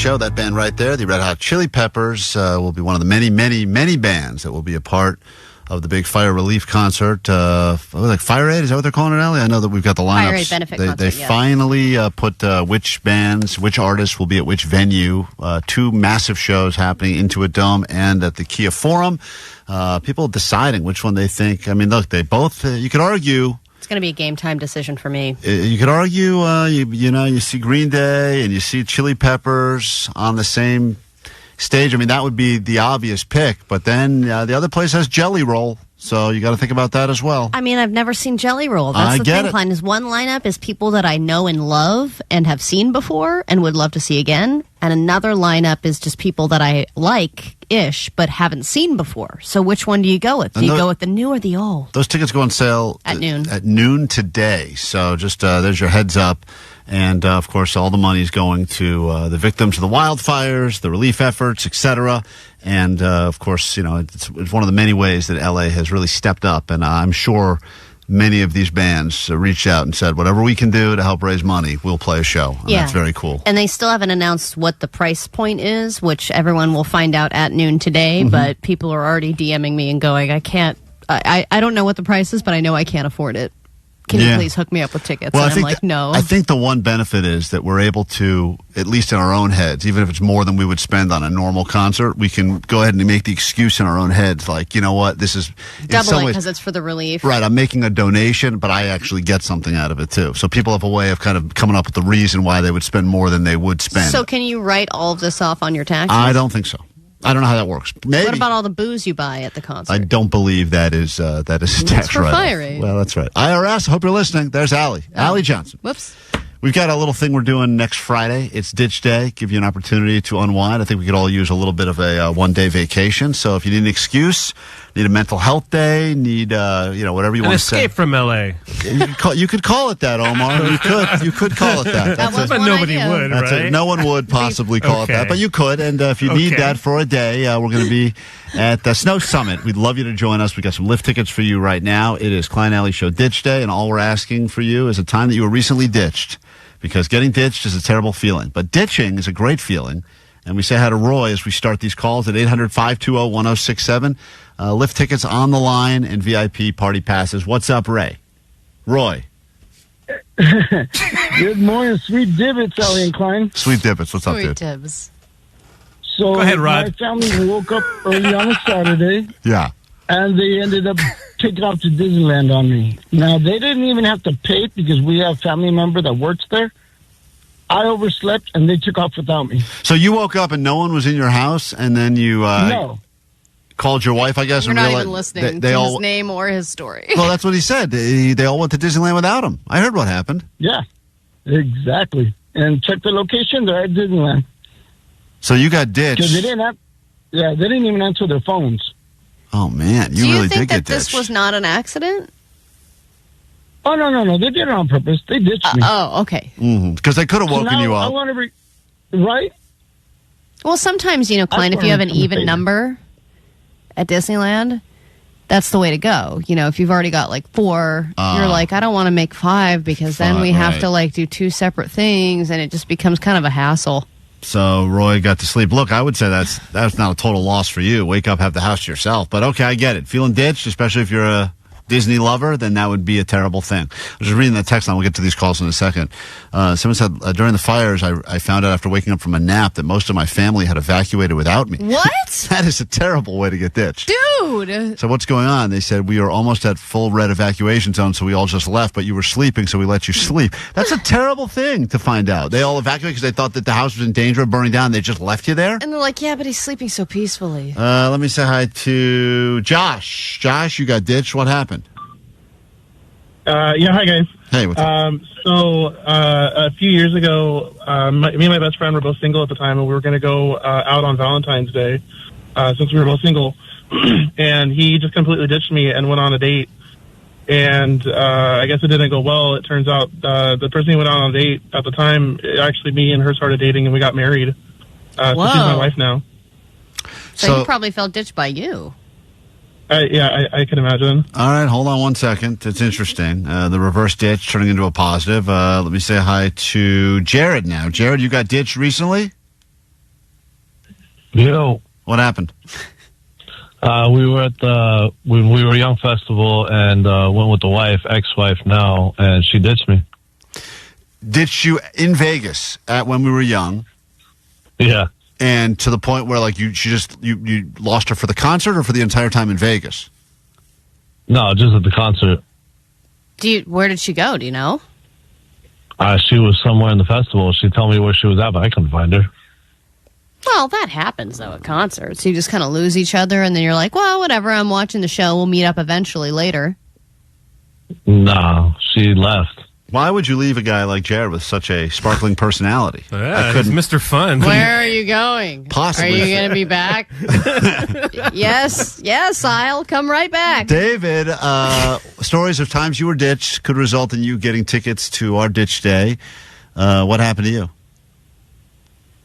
show. That band right there, the Red Hot Chili Peppers, will be one of the many, many, many bands that will be a part of the big fire relief concert. Like Fire Aid, is that what they're calling it, Allie? I know that we've got the lineups. Fire Aid benefit concert, They finally put which bands, which artists will be at which venue. 2 massive shows happening into a dome and at the Kia Forum. People deciding which one they think. I mean, look, they both, you could argue. It's going to be a game time decision for me. You could argue, you see Green Day and you see Chili Peppers on the same stage. I mean, that would be the obvious pick. But then the other place has Jelly Roll, so you got to think about that as well. I mean, I've never seen Jelly Roll. That's the thing, Klein. Is one lineup is people that I know and love and have seen before and would love to see again, and another lineup is just people that I like-ish but haven't seen before. So which one do you go with? Do you go with the new or the old? Those tickets go on sale at noon. At noon today. So just there's your heads up. And, of course, all the money is going to the victims of the wildfires, the relief efforts, etc. And, of course, it's one of the many ways that L.A. has really stepped up. And I'm sure many of these bands reached out and said, whatever we can do to help raise money, we'll play a show. And that's very cool. And they still haven't announced what the price point is, which everyone will find out at noon today. Mm-hmm. But people are already DMing me and going, I don't know what the price is, but I know I can't afford it. Can you please hook me up with tickets? Well, and I'm like, no. I think the one benefit is that we're able to, at least in our own heads, even if it's more than we would spend on a normal concert, we can go ahead and make the excuse in our own heads, like, you know what, this is... Double it because it's for the relief. Right, I'm making a donation, but I actually get something out of it, too. So people have a way of kind of coming up with the reason why they would spend more than they would spend. So can you write all of this off on your taxes? I don't think so. I don't know how that works. Maybe. What about all the booze you buy at the concert? I don't believe that is a tax That's for write-off. Fire Aid. Well, that's right. IRS, hope you're listening. There's Allie. Allie Johnson. Whoops. We've got a little thing we're doing next Friday. It's Ditch Day. Give you an opportunity to unwind. I think we could all use a little bit of a one-day vacation. So if you need an excuse, need a mental health day, need whatever you want to say. Escape from L.A. You could call it that, Omar. You could call it that. But nobody would, right? No one would possibly call it that, but you could. And if you need that for a day, we're going to be at the Snow Summit. We'd love you to join us. We got some lift tickets for you right now. It is Klein Alley Show Ditch Day, and all we're asking for you is a time that you were recently ditched. Because getting ditched is a terrible feeling. But ditching is a great feeling. And we say hi to Roy as we start these calls at 800-520-1067. Lift tickets on the line and VIP party passes. What's up, Ray? Roy. Good morning, Sweet Divots, Ellie and Klein. Sweet Divots, what's up, dude? Sweet Dibs. So go ahead, Rod. My family woke up early on a Saturday. Yeah. And they ended up taking off to Disneyland on me. Now, they didn't even have to pay because we have a family member that works there. I overslept, and they took off without me. So you woke up and no one was in your house, and then you called your wife, I guess. You're and not realized even listening they to all, his name or his story. Well, that's what he said. They all went to Disneyland without him. I heard what happened. Yeah, exactly. And check the location. They're at Disneyland. So you got ditched. They didn't even answer their phones. Oh, man. You really did get ditched. This was not an accident? Oh, no. They did it on purpose. They ditched me. Oh, okay. Because they could have woken you up. I want to right? Well, sometimes, Klein, if you have an even number at Disneyland, that's the way to go. If you've already got like 4, you're like, I don't want to make 5 because then we have to like do 2 separate things and it just becomes kind of a hassle. So Roy got to sleep. Look, I would say that's not a total loss for you. Wake up, have the house to yourself. But okay, I get it. Feeling ditched, especially if you're a Disney lover, then that would be a terrible thing. I was just reading the text line. We'll get to these calls in a second. Someone said, during the fires, I found out after waking up from a nap that most of my family had evacuated without me. What? That is a terrible way to get ditched. Dude! So what's going on? They said, we were almost at full red evacuation zone, so we all just left, but you were sleeping, so we let you sleep. That's a terrible thing to find out. They all evacuated because they thought that the house was in danger of burning down. They just left you there? And they're like, yeah, but he's sleeping so peacefully. Let me say hi to Josh. Josh, you got ditched. What happened? Hi, guys. Hey, what's up? So a few years ago, me and my best friend were both single at the time, and we were going to go out on Valentine's Day since we were both single. And he just completely ditched me and went on a date. And I guess it didn't go well. It turns out the person he went on a date at the time, actually me and her started dating, and we got married. So she's my wife now. So he probably felt ditched by you. I can imagine. All right, hold on one second. It's interesting. The reverse ditch turning into a positive. Let me say hi to Jared now. Jared, you got ditched recently? Yo. What happened? We were at the when we were young festival and went with the wife, ex-wife now, and she ditched me. Ditched you in Vegas when we were young? Yeah. And to the point where like you lost her for the concert or for the entire time in Vegas? No, just at the concert. Where did she go? Do you know? She was somewhere in the festival. She told me where she was at, but I couldn't find her. Well, that happens, though, at concerts. You just kind of lose each other, and then you're like, well, whatever, I'm watching the show. We'll meet up eventually later. No, she left. Why would you leave a guy like Jared with such a sparkling personality? Yeah, he's Mr. Fun. Where are you going? Possibly. Are you going to be back? Yes, I'll come right back. David, stories of times you were ditched could result in you getting tickets to our ditch day. What happened to you?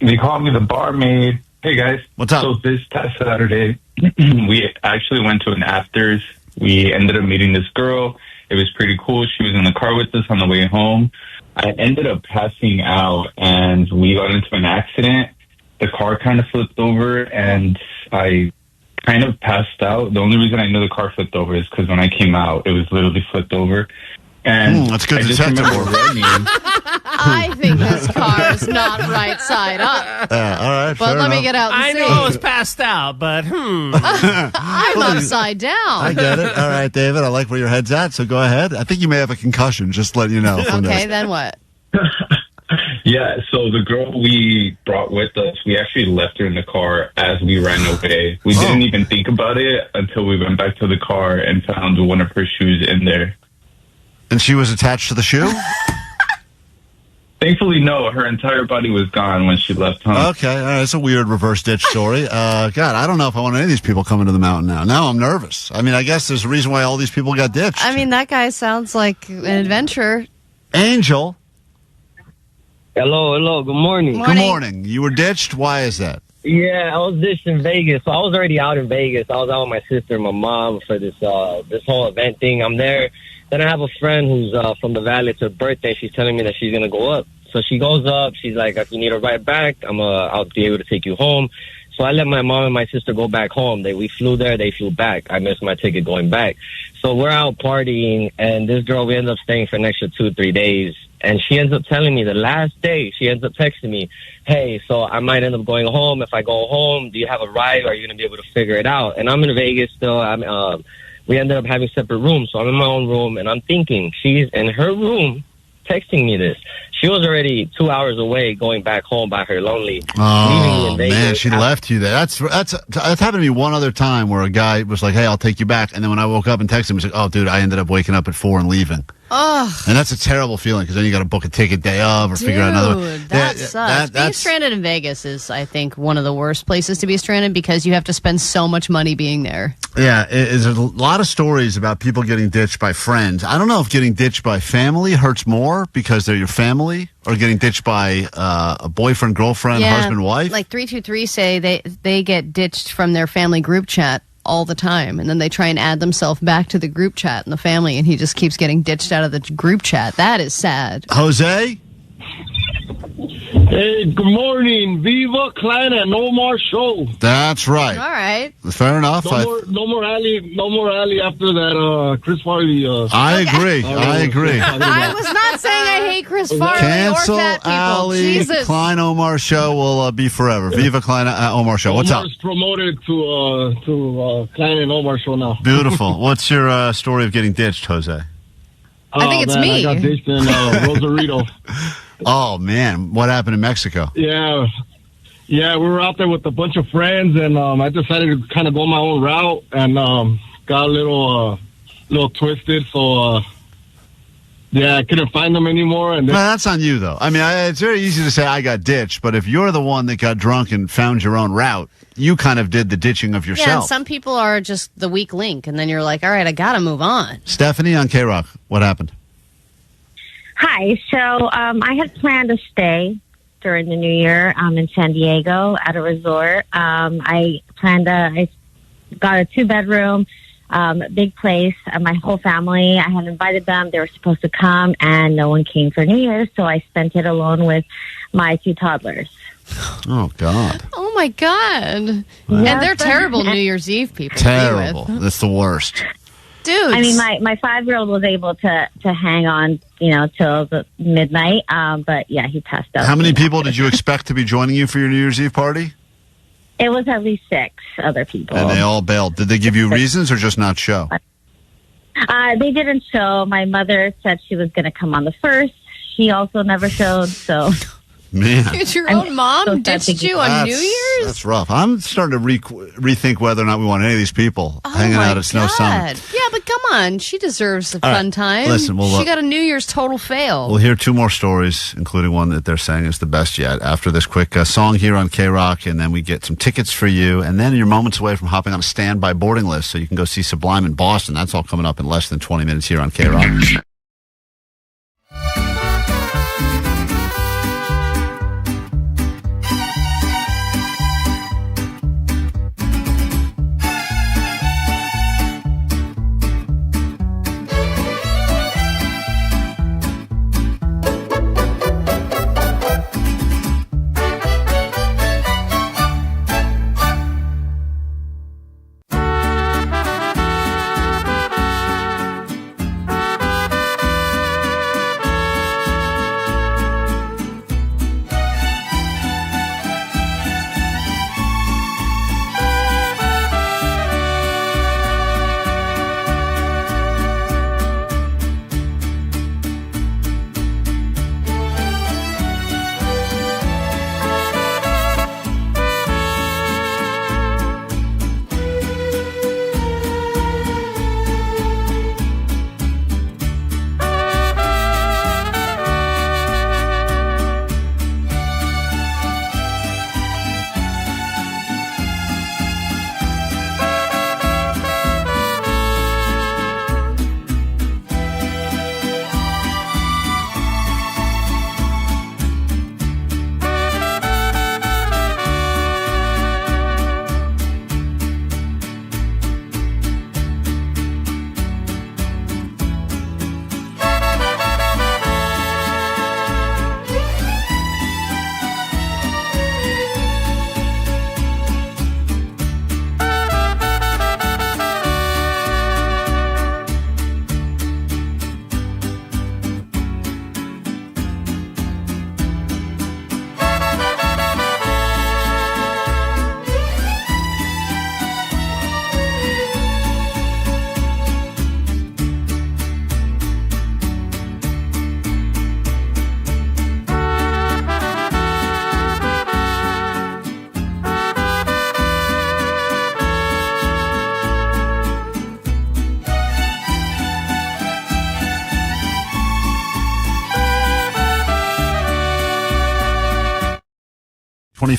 They called me the barmaid. Hey, guys. What's up? So this past Saturday, we actually went to an afters. We ended up meeting this girl. It was pretty cool. She was in the car with us on the way home. I ended up passing out, and we got into an accident. The car kind of flipped over, and I kind of passed out. The only reason I knew the car flipped over is because when I came out, it was literally flipped over. And that's good I just detective remember work. running. I think this car is not right side up. All right. But let me get out and I see. know I was passed out, but I'm upside down. I get it. All right, David. I like where your head's at, so go ahead. I think you may have a concussion, just letting you know. Okay, then what? Yeah, so the girl we brought with us, we actually left her in the car as we ran away. We didn't even think about it until we went back to the car and found one of her shoes in there. And she was attached to the shoe? Thankfully, no. Her entire body was gone when she left home. Okay, all right. It's a weird reverse ditch story. God, I don't know if I want any of these people coming to the mountain now. Now I'm nervous. I mean, I guess there's a reason why all these people got ditched. I mean, that guy sounds like an adventure. Angel. Hello. Good morning. Good morning. You were ditched? Why is that? Yeah, I was ditched in Vegas. So I was already out in Vegas. I was out with my sister and my mom for this whole event thing. I'm there. Then I have a friend who's from the Valley. It's her birthday. She's telling me that she's going to go up. So she goes up. She's like, if you need a ride back, I'll be able to take you home. So I let my mom and my sister go back home. We flew there. They flew back. I missed my ticket going back. So we're out partying, and this girl, we end up staying for an extra 2-3 days. And she ends up telling me the last day, she ends up texting me, hey, so I might end up going home. If I go home, do you have a ride, or are you going to be able to figure it out? And I'm in Vegas still. We ended up having separate rooms. So I'm in my own room, and I'm thinking she's in her room texting me this. She was already 2 hours away going back home by her lonely. Oh, man, she left you there. That's happened to me one other time where a guy was like, hey, I'll take you back. And then when I woke up and texted him, he's like, oh, dude, I ended up waking up at 4 and leaving. Oh, and that's a terrible feeling because then you got to book a ticket day of or figure out another one. That sucks. Being stranded in Vegas is, I think, one of the worst places to be stranded because you have to spend so much money being there. Yeah, there's a lot of stories about people getting ditched by friends. I don't know if getting ditched by family hurts more because they're your family or getting ditched by a boyfriend, girlfriend, husband, wife. Like 323 say they get ditched from their family group chat all the time, and then they try and add themselves back to the group chat in the family, and he just keeps getting ditched out of the group chat. That is sad. Jose? Hey, good morning. Viva Klein and No More Show. That's right. All right. Fair enough. No more alley after that Chris Farley. I agree. I agree. I was not saying I hate Chris Farley Cancel or fat people. Ali. Jesus. Klein Omar Show will be forever. Viva Klein Omar Show. What's up? Omar's promoted to Klein and Omar Show now. Beautiful. What's your story of getting ditched, Jose? I think it's me. I got ditched in Rosarito. Oh, man. What happened in Mexico? Yeah, we were out there with a bunch of friends, and I decided to kind of go my own route, and got a little twisted, so I couldn't find them anymore. And well, that's on you, though. I mean, it's very easy to say I got ditched, but if you're the one that got drunk and found your own route, you kind of did the ditching of yourself. Yeah, and some people are just the weak link, and then you're like, all right, I got to move on. Stephanie on KROQ, what happened? Hi. So I had planned to stay during the New Year in San Diego at a resort. I got a 2-bedroom. big place. My whole family, I had invited them. They were supposed to come, and no one came for New Year's, so I spent it alone with my 2 toddlers. Oh, God. Oh, my God. Yeah. And they're terrible New Year's Eve people Terrible. to be with. That's the worst. Dude. I mean, my 5-year-old was able to hang on, till the midnight. But yeah, he passed out. How many people did you expect to be joining you for your New Year's Eve party? It was at least 6 other people. And they all bailed. Did they give you reasons or just not show? They didn't show. My mother said she was going to come on the 1st. She also never showed, so... Man. Dude, your own mom ditched you on New Year's? That's rough. I'm starting to rethink whether or not we want any of these people hanging out at Snow Summit. Yeah, but come on. She deserves a fun time. Listen, she got a New Year's total fail. We'll hear 2 more stories, including one that they're saying is the best yet, after this quick song here on KROQ, and then we get some tickets for you, and then you're moments away from hopping on a standby boarding list so you can go see Sublime in Boston. That's all coming up in less than 20 minutes here on KROQ.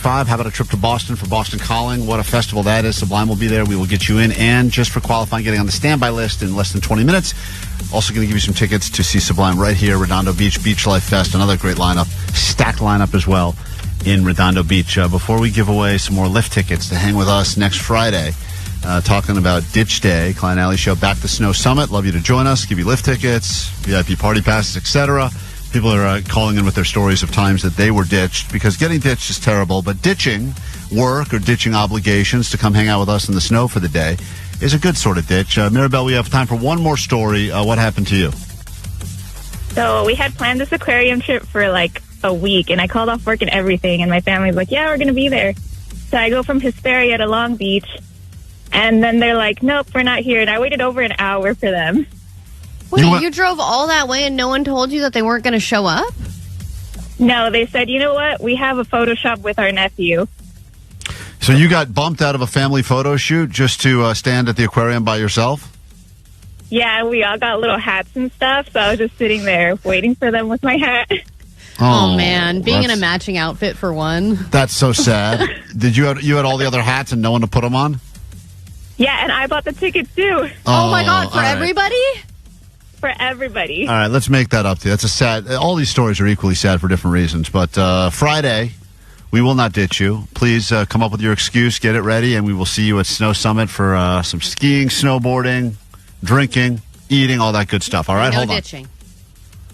How about a trip to Boston for Boston Calling? What a festival that is. Sublime will be there. We will get you in. And just for qualifying, getting on the standby list in less than 20 minutes. Also going to give you some tickets to see Sublime right here, Redondo Beach, Beach Life Fest. Another great lineup, stacked lineup as well in Redondo Beach. Before we give away some more lift tickets to hang with us next Friday, talking about Ditch Day, Klein Alley Show, Back to Snow Summit. Love you to join us. Give you lift tickets, VIP party passes, etc. People are calling in with their stories of times that they were ditched, because getting ditched is terrible, but ditching work or ditching obligations to come hang out with us in the snow for the day is a good sort of ditch. Mirabelle, we have time for one more story. What happened to you? So we had planned this aquarium trip for like a week, and I called off work and everything, and my family's like, yeah, we're going to be there. So I go from Hesperia to Long Beach, and then they're like, nope, we're not here. And I waited over an hour for them. Wait, you drove all that way and no one told you that they weren't going to show up? No, they said, you know what? We have a Photoshop with our nephew. So you got bumped out of a family photo shoot just to stand at the aquarium by yourself? Yeah, we all got little hats and stuff, so I was just sitting there waiting for them with my hat. Oh man, being in a matching outfit for one. That's so sad. Did you had all the other hats and no one to put them on? Yeah, and I bought the tickets too. Oh my God, for everybody? For everybody. All right, let's make that up to you. That's a sad. All these stories are equally sad for different reasons. But Friday We will not ditch you. Please come up with your excuse, get it ready, and we will see you at Snow Summit for some skiing, snowboarding, drinking, eating, all that good stuff. All right, no hold on. ditching.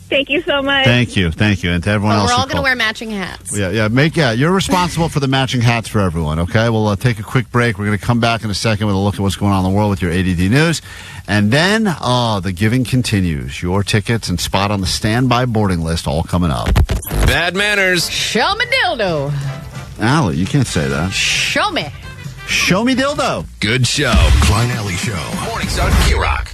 Thank you so much. Thank you, and to everyone else. We're all who going to called. wear matching hats. You're responsible for the matching hats for everyone, okay? We'll take a quick break. We're going to come back in a second with a look at what's going on in the world with your ADD news. And then, the giving continues. Your tickets and spot on the standby boarding list all coming up. Bad manners. Show me dildo. Allie, you can't say that. Show me. Show me dildo. Good show. Klein Alley Show. Mornings on KROQ.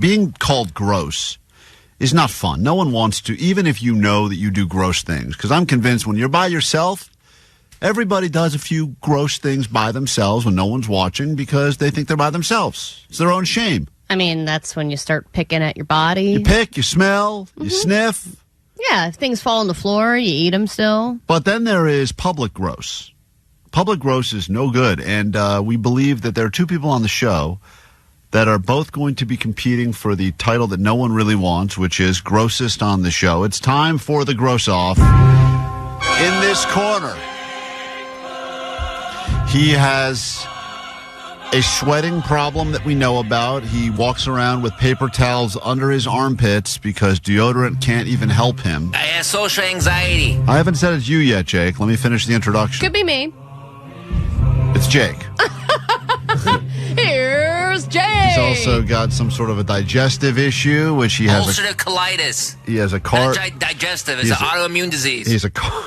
Being called gross is not fun. No one wants to, even if you know that you do gross things. Because I'm convinced when you're by yourself, everybody does a few gross things by themselves when no one's watching because they think they're by themselves. It's their own shame. I mean, that's when you start picking at your body. You pick, you smell, you sniff. Yeah, if things fall on the floor, you eat them still. But then there is public gross. Public gross is no good. And we believe that there are two people on the show that are both going to be competing for the title that no one really wants, which is grossest on the show. It's time for the gross off. In this corner, he has a sweating problem that we know about. He walks around with paper towels under his armpits because deodorant can't even help him. I have social anxiety. I haven't said it's you yet, Jake. Let me finish the introduction. Could be me. It's Jake. Here's Jake. He's also got some sort of a digestive issue, which he has. Ulcerative colitis. He has a car. Digestive. It's an autoimmune disease. He's a car.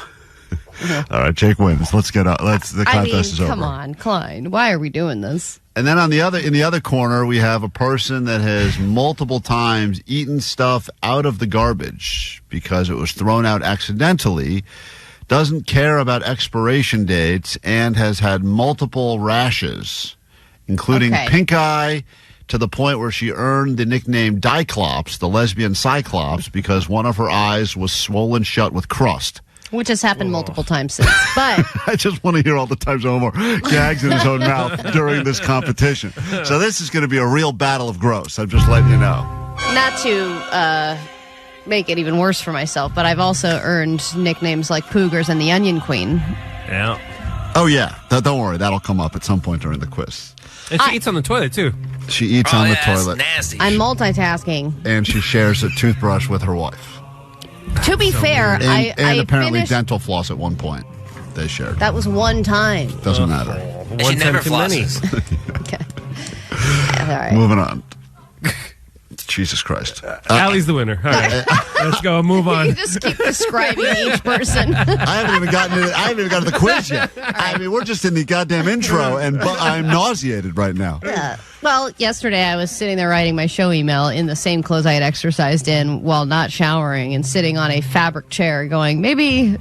All right, Jake wins. Let's get out. The contest is over. Come on, Klein. Why are we doing this? And then in the other corner, we have a person that has multiple times eaten stuff out of the garbage because it was thrown out accidentally, doesn't care about expiration dates, and has had multiple rashes, including pink eye, to the point where she earned the nickname Diclops, the lesbian Cyclops, because one of her eyes was swollen shut with crust. Which has happened multiple times since. But I just want to hear all the times Omar gags in his own mouth during this competition. So this is going to be a real battle of gross. I'm just letting you know. not to make it even worse for myself, but I've also earned nicknames like Poogers and the Onion Queen. Yeah. Oh, yeah. Don't worry. That'll come up at some point during the quiz. And she eats on the toilet, too. She eats on the toilet. Nasty. I'm multitasking. And she shares a toothbrush with her wife. To be fair, And, I apparently finished, dental floss at one point. They shared. that was one time. Doesn't matter. And she never flosses. All right. Moving on. Jesus Christ. Allie's the winner. All right. Let's go. Move on. You just keep describing each person. I haven't even gotten to the quiz yet. I mean, we're just in the goddamn intro, and I'm nauseated right now. Yeah. Well, yesterday I was sitting there writing my show email in the same clothes I had exercised in while not showering and sitting on a fabric chair going, maybe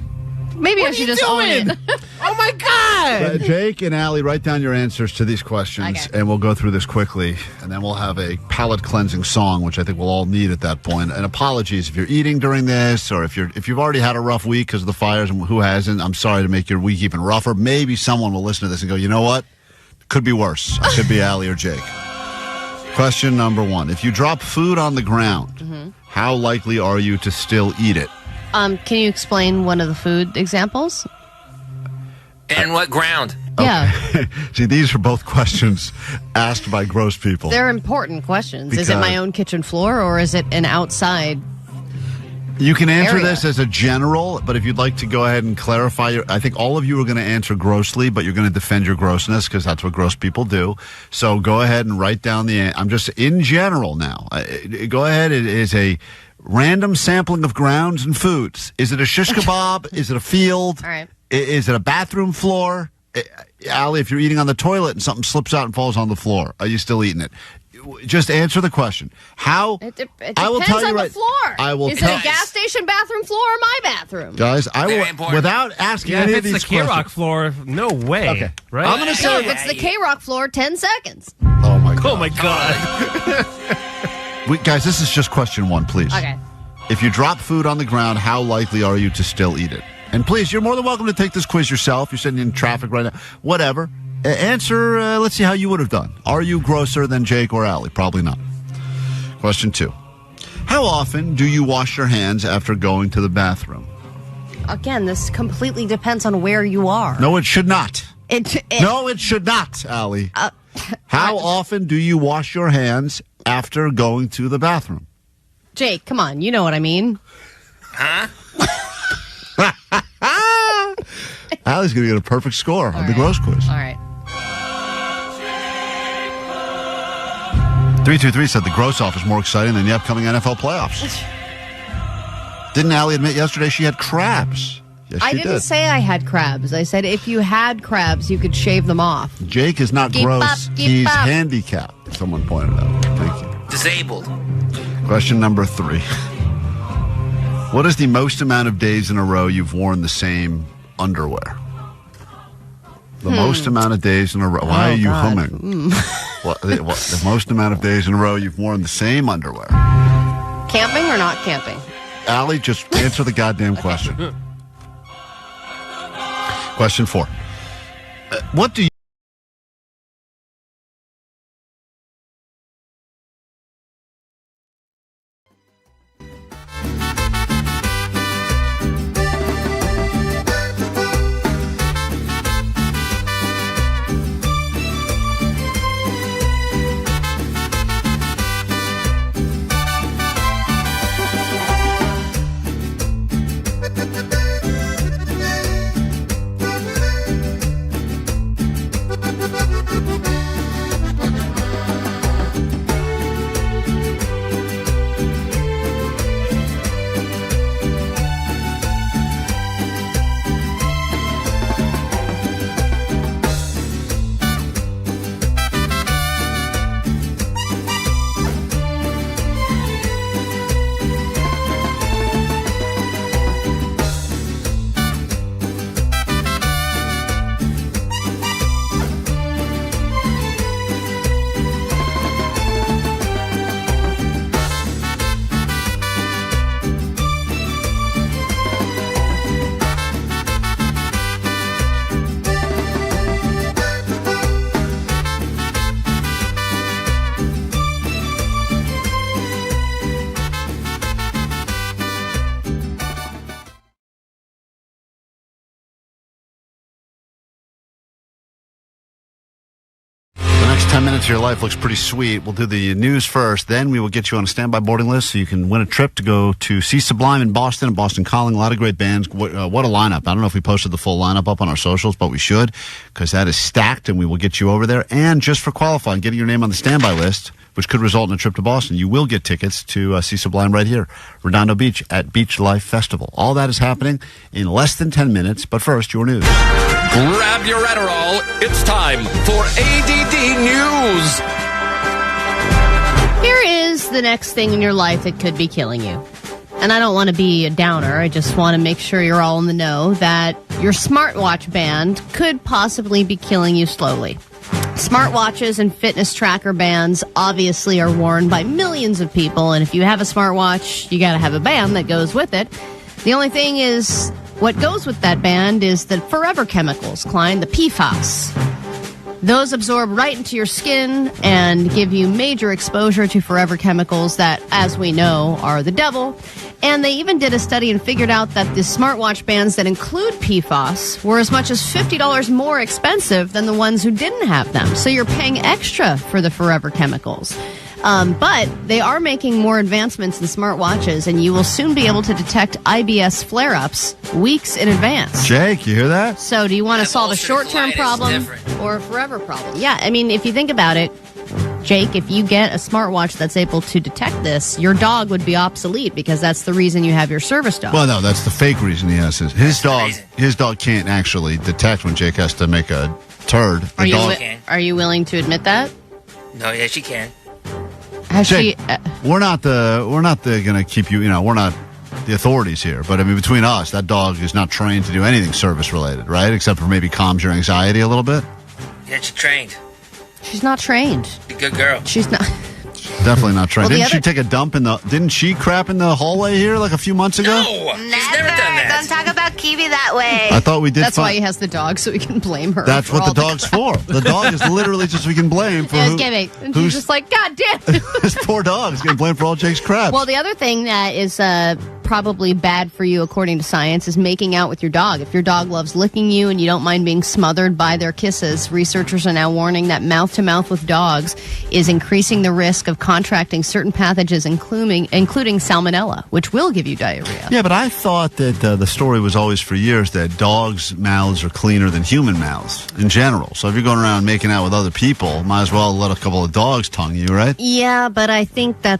I should just own it. Oh, my God. Jake and Allie, write down your answers to these questions, and we'll go through this quickly, and then we'll have a palate-cleansing song, which I think we'll all need at that point. And apologies if you're eating during this, or if you've already had a rough week because of the fires, and who hasn't. I'm sorry to make your week even rougher. Maybe someone will listen to this and go, you know what? Could be worse. It could be Allie or Jake. Question number 1. If you drop food on the ground, how likely are you to still eat it? Can you explain one of the food examples? And what ground? Yeah. See, these are both questions asked by gross people. They're important questions. Is it my own kitchen floor or is it an outside? You can answer area? this as a general, but if you'd like to go ahead and clarify, I think all of you are going to answer grossly, but you're going to defend your grossness because that's what gross people do. So go ahead and write down I'm just in general now. Go ahead. It is a random sampling of grounds and foods. Is it a shish kebab? Is it a field? All right. Is it a bathroom floor? Allie, if you're eating on the toilet and something slips out and falls on the floor, are you still eating it? Just answer the question. How? It depends I will tell you on right, the floor. I will Is tell it a gas station bathroom floor or my bathroom? Guys, I will, without asking any if of it's these the KROQ questions. floor, no way. Okay. Right? I'm going to say No, if it's the KROQ floor, 10 seconds. Oh, my God. Oh, my God. Guys, this is just question 1, please. Okay. If you drop food on the ground, how likely are you to still eat it? And please, you're more than welcome to take this quiz yourself. You're sitting in traffic right now. Whatever. Answer, let's see how you would have done. Are you grosser than Jake or Allie? Probably not. Question 2. How often do you wash your hands after going to the bathroom? Again, this completely depends on where you are. No, it should not. No, it should not, Allie. How often do you wash your hands after going to the bathroom? Jake, come on. You know what I mean. Huh? Allie's going to get a perfect score on the gross quiz. All right. 323 said the gross off is more exciting than the upcoming NFL playoffs. Didn't Allie admit yesterday she had crabs? Yes, I she didn't did. say I had crabs. I said if you had crabs, you could shave them off. Jake is not Keep gross. up, keep He's up. handicapped, someone pointed out. Thank you. Disabled. Question number 3. What is the most amount of days in a row you've worn the same underwear? The most amount of days in a row. Why are you humming? What, the most amount of days in a row you've worn the same underwear? Camping or not camping? Allie, just answer the goddamn question. Question 4. What do you... 10 minutes of your life looks pretty sweet. We'll do the news first. Then we will get you on a standby boarding list so you can win a trip to go to see Sublime in Boston and Boston Calling. A lot of great bands. What a lineup. I don't know if we posted the full lineup up on our socials, but we should because that is stacked and we will get you over there. And just for qualifying, getting your name on the standby list, which could result in a trip to Boston, you will get tickets to see Sublime right here, Redondo Beach at Beach Life Festival. All that is happening in less than 10 minutes. But first, your news. Grab your Adderall. It's time for ADD News. Here is the next thing in your life that could be killing you. And I don't want to be a downer. I just want to make sure you're all in the know that your smartwatch band could possibly be killing you slowly. Smartwatches and fitness tracker bands obviously are worn by millions of people. And if you have a smartwatch, you got to have a band that goes with it. The only thing is, what goes with that band is the forever chemicals, Klein, the PFAS. Those absorb right into your skin and give you major exposure to forever chemicals that, as we know, are the devil. And they even did a study and figured out that the smartwatch bands that include PFAS were as much as $50 more expensive than the ones who didn't have them. So you're paying extra for the forever chemicals. But they are making more advancements in smartwatches, and you will soon be able to detect IBS flare-ups weeks in advance. Jake, you hear that? So do you want to solve a short-term problem or a forever problem? Yeah, I mean, if you think about it, Jake, if you get a smartwatch that's able to detect this, your dog would be obsolete because that's the reason you have your service dog. Well, no, that's the fake reason he has his dog can't actually detect when Jake has to make a turd. Are you willing to admit that? No, yeah, she can. Has Jake, we're not going to keep you. We're not the authorities here. But I mean, between us, that dog is not trained to do anything service related, right? Except for maybe calms your anxiety a little bit. Yeah, she's trained. She's not trained. A good girl. She's not. Definitely not trained. Well, Didn't she take a dump Didn't she crap in the hallway here like a few months ago? No, she's never done that. Don't talk about Kiwi that way. I thought we did. That's why he has the dog, so we can blame her. That's what the dog's for. The dog is literally just we can blame for. Yeah, kidding. And she's just like, God damn it. This poor dog is getting blamed for all Jake's crap. Well, the other thing that is probably bad for you, according to science, is making out with your dog. If your dog loves licking you and you don't mind being smothered by their kisses, researchers are now warning that mouth-to-mouth with dogs is increasing the risk of contracting certain pathogens, including salmonella, which will give you diarrhea. Yeah, but I thought that the story was always for years that dogs' mouths are cleaner than human mouths in general. So if you're going around making out with other people, might as well let a couple of dogs tongue you, right? Yeah, but I think I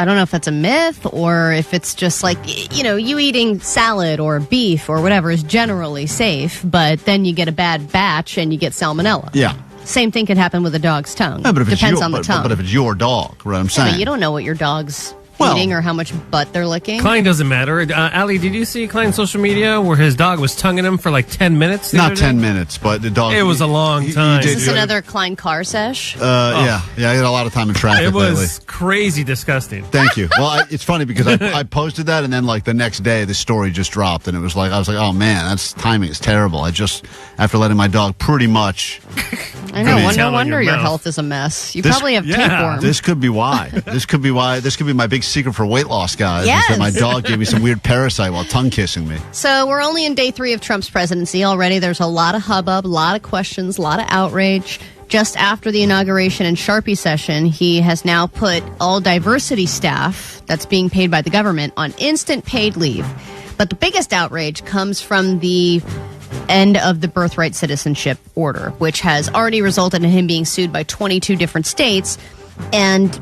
don't know if that's a myth or if it's just like, you eating salad or beef or whatever is generally safe, but then you get a bad batch and you get salmonella. Yeah. Same thing could happen with a dog's tongue. Yeah, but if Depends on the tongue. But if it's your dog, right? I'm saying. But you don't know what your dog's eating or how much butt they're licking. Klein doesn't matter. Ali, did you see Klein's social media where his dog was tonguing him for like 10 minutes? Not 10 minutes, but the dog. It was a long time. Is this another Klein car sesh? Yeah, I had a lot of time in traffic It was lately. crazy disgusting. Thank you. Well, it's funny because I posted that, and then like the next day, the story just dropped, and it was like I was like, oh man, that's timing is terrible. I just after letting my dog pretty much. I know. No wonder your health is a mess. You probably have tapeworm. This could be why. This could be my big secret for weight loss, guys. Yes. Is that my dog gave me some weird parasite while tongue kissing me. So we're only in day 3 of Trump's presidency already. There's a lot of hubbub, a lot of questions, a lot of outrage. Just after the inauguration and Sharpie session, he has now put all diversity staff that's being paid by the government on instant paid leave. But the biggest outrage comes from the end of the birthright citizenship order, which has already resulted in him being sued by 22 different states. And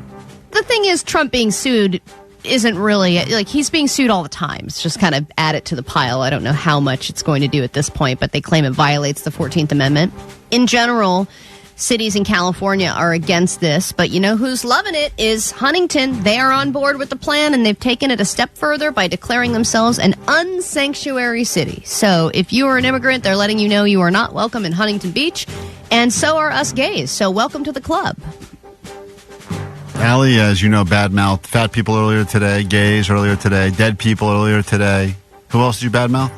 the thing is, Trump being sued isn't really, like, he's being sued all the time. It's just kind of add it to the pile. I don't know how much it's going to do at this point, but they claim it violates the 14th Amendment. In general, cities in California are against this, but you know who's loving it is Huntington. They are on board with the plan, and they've taken it a step further by declaring themselves an unsanctuary city. So if you are an immigrant, they're letting you know you are not welcome in Huntington Beach, and so are us gays. So welcome to the club. Allie, as you know, badmouthed fat people earlier today, gays earlier today, dead people earlier today. Who else did you badmouth?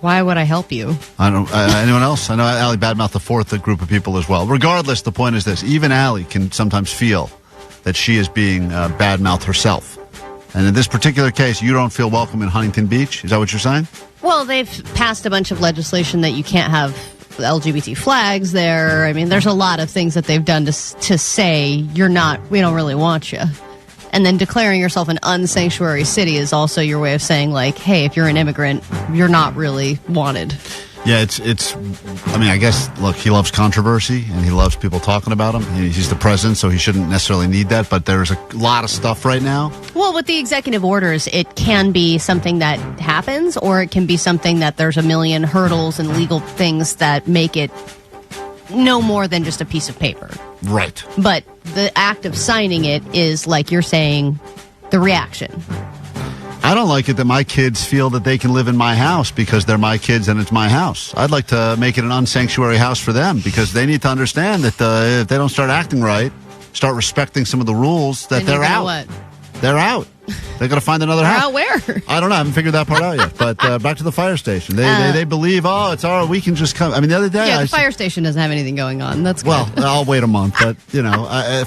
Why would I help you? I don't. Anyone else? I know Allie badmouthed the fourth group of people as well. Regardless, the point is this: even Allie can sometimes feel that she is being badmouthed herself. And in this particular case, you don't feel welcome in Huntington Beach. Is that what you're saying? Well, they've passed a bunch of legislation that you can't have LGBT flags there. I mean, there's a lot of things that they've done to say we don't really want you. And then declaring yourself an unsanctuary city is also your way of saying, like, hey, if you're an immigrant, you're not really wanted. Yeah, I guess, look, he loves controversy and he loves people talking about him. He's the president, so he shouldn't necessarily need that, but there's a lot of stuff right now. Well, with the executive orders, it can be something that happens, or it can be something that there's a million hurdles and legal things that make it no more than just a piece of paper. Right. But the act of signing it is, like you're saying, the reaction. I don't like it that my kids feel that they can live in my house because they're my kids and it's my house. I'd like to make it an unsanctuary house for them because they need to understand that if they don't start acting right, start respecting some of the rules, that they're out. What? They're out. They're going to find another house. Out where? I don't know. I haven't figured that part out yet. But back to the fire station. They believe, it's all right. We can just come. I mean, the other day. Yeah, the fire station doesn't have anything going on. That's good. Well, I'll wait a month. But,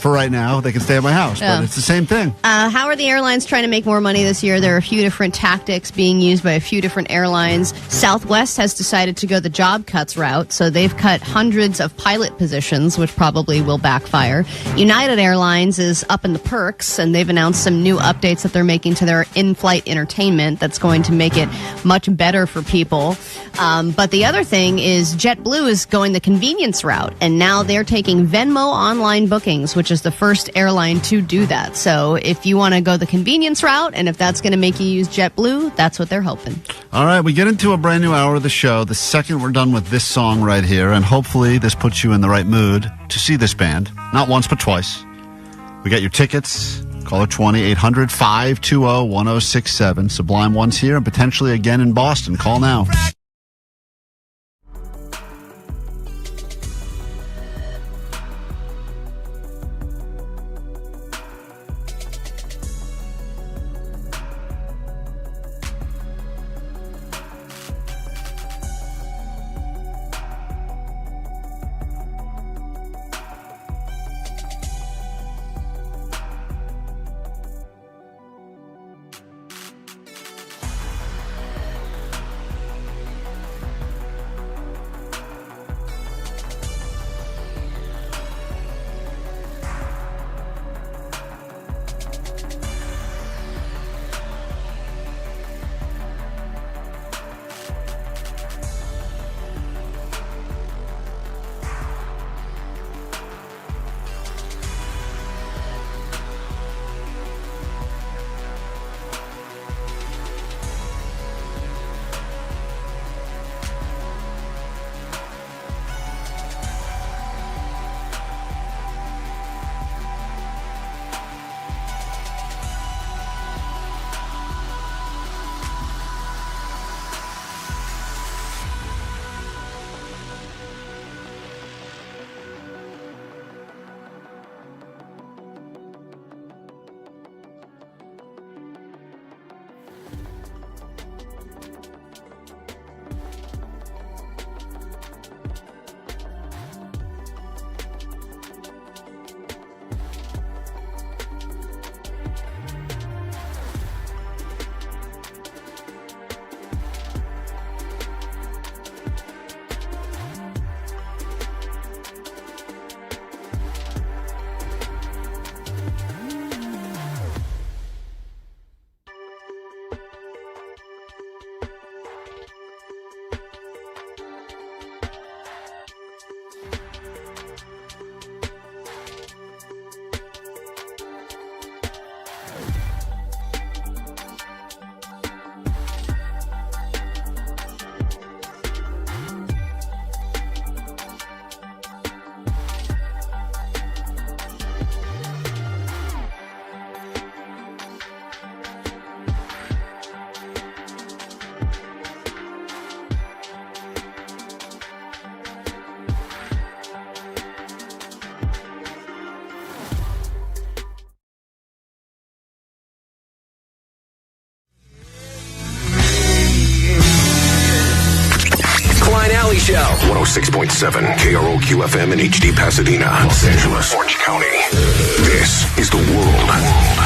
for right now, they can stay at my house. Yeah. But it's the same thing. How are the airlines trying to make more money this year? There are a few different tactics being used by a few different airlines. Southwest has decided to go the job cuts route. So they've cut hundreds of pilot positions, which probably will backfire. United Airlines is up in the perks, and they've announced some new updates that they're making to their in-flight entertainment that's going to make it much better for people. But the other thing is JetBlue is going the convenience route, and now they're taking Venmo online bookings, which is the first airline to do that. So if you want to go the convenience route, and if that's going to make you use JetBlue, that's what they're hoping. All right, we get into a brand new hour of the show the second we're done with this song right here, and hopefully this puts you in the right mood to see this band. Not once, but twice. We got your tickets. Caller 20-800-520-1067. Sublime once here and potentially again in Boston. Call now. Show. 106.7 KROQ FM in HD Pasadena, Los Angeles, Orange County. This is the world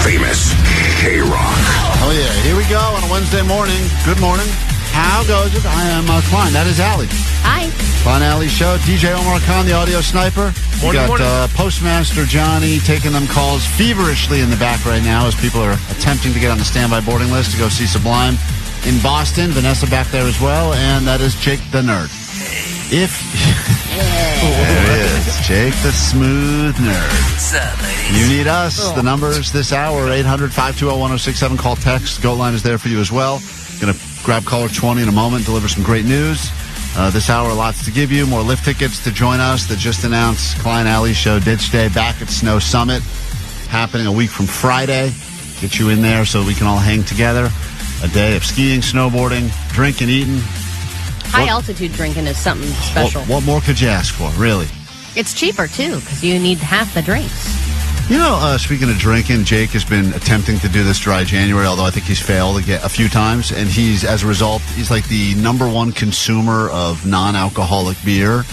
famous KROQ. Oh yeah, here we go on a Wednesday morning. Good morning. How goes it? I am Klein. That is Allie. Hi. Klein Alley Show. DJ Omar Khan, the audio sniper. We got Postmaster Johnny taking them calls feverishly in the back right now as people are attempting to get on the standby boarding list to go see Sublime in Boston. Vanessa back there as well. And that is Jake the Nerd. There it is. Jake the Smooth Nerd. What's up, ladies? You need us. The numbers this hour, 800-520-1067. Call, text. Goat line is there for you as well. Going to grab caller 20 in a moment, deliver some great news. This hour, lots to give you. More lift tickets to join us that just announced Klein Alley Show Ditch Day back at Snow Summit, happening a week from Friday. Get you in there so we can all hang together. A day of skiing, snowboarding, drinking, eating. High altitude drinking is something special. What more could you ask for, really? It's cheaper, too, because you need half the drinks. You know, speaking of drinking, Jake has been attempting to do this dry January, although I think he's failed a few times. And as a result, he's like the number one consumer of non-alcoholic beer.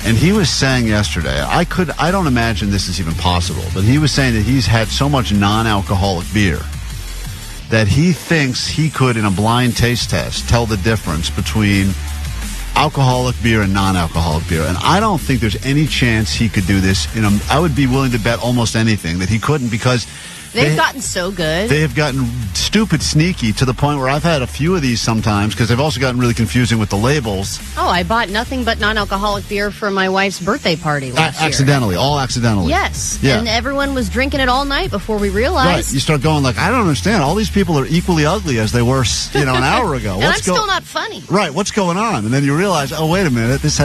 And he was saying yesterday, I don't imagine this is even possible, but he was saying that he's had so much non-alcoholic beer that he thinks he could, in a blind taste test, tell the difference between alcoholic beer and non-alcoholic beer. And I don't think there's any chance he could do this. I would be willing to bet almost anything that he couldn't, because They've gotten so good. They have gotten stupid sneaky to the point where I've had a few of these sometimes, because they've also gotten really confusing with the labels. Oh, I bought nothing but non-alcoholic beer for my wife's birthday party last year. Accidentally, all accidentally. Yes. Yeah. And everyone was drinking it all night before we realized. Right. You start going like, I don't understand. All these people are equally ugly as they were, an hour ago. And I'm still not funny. Right. What's going on? And then you realize, oh, wait a minute. It's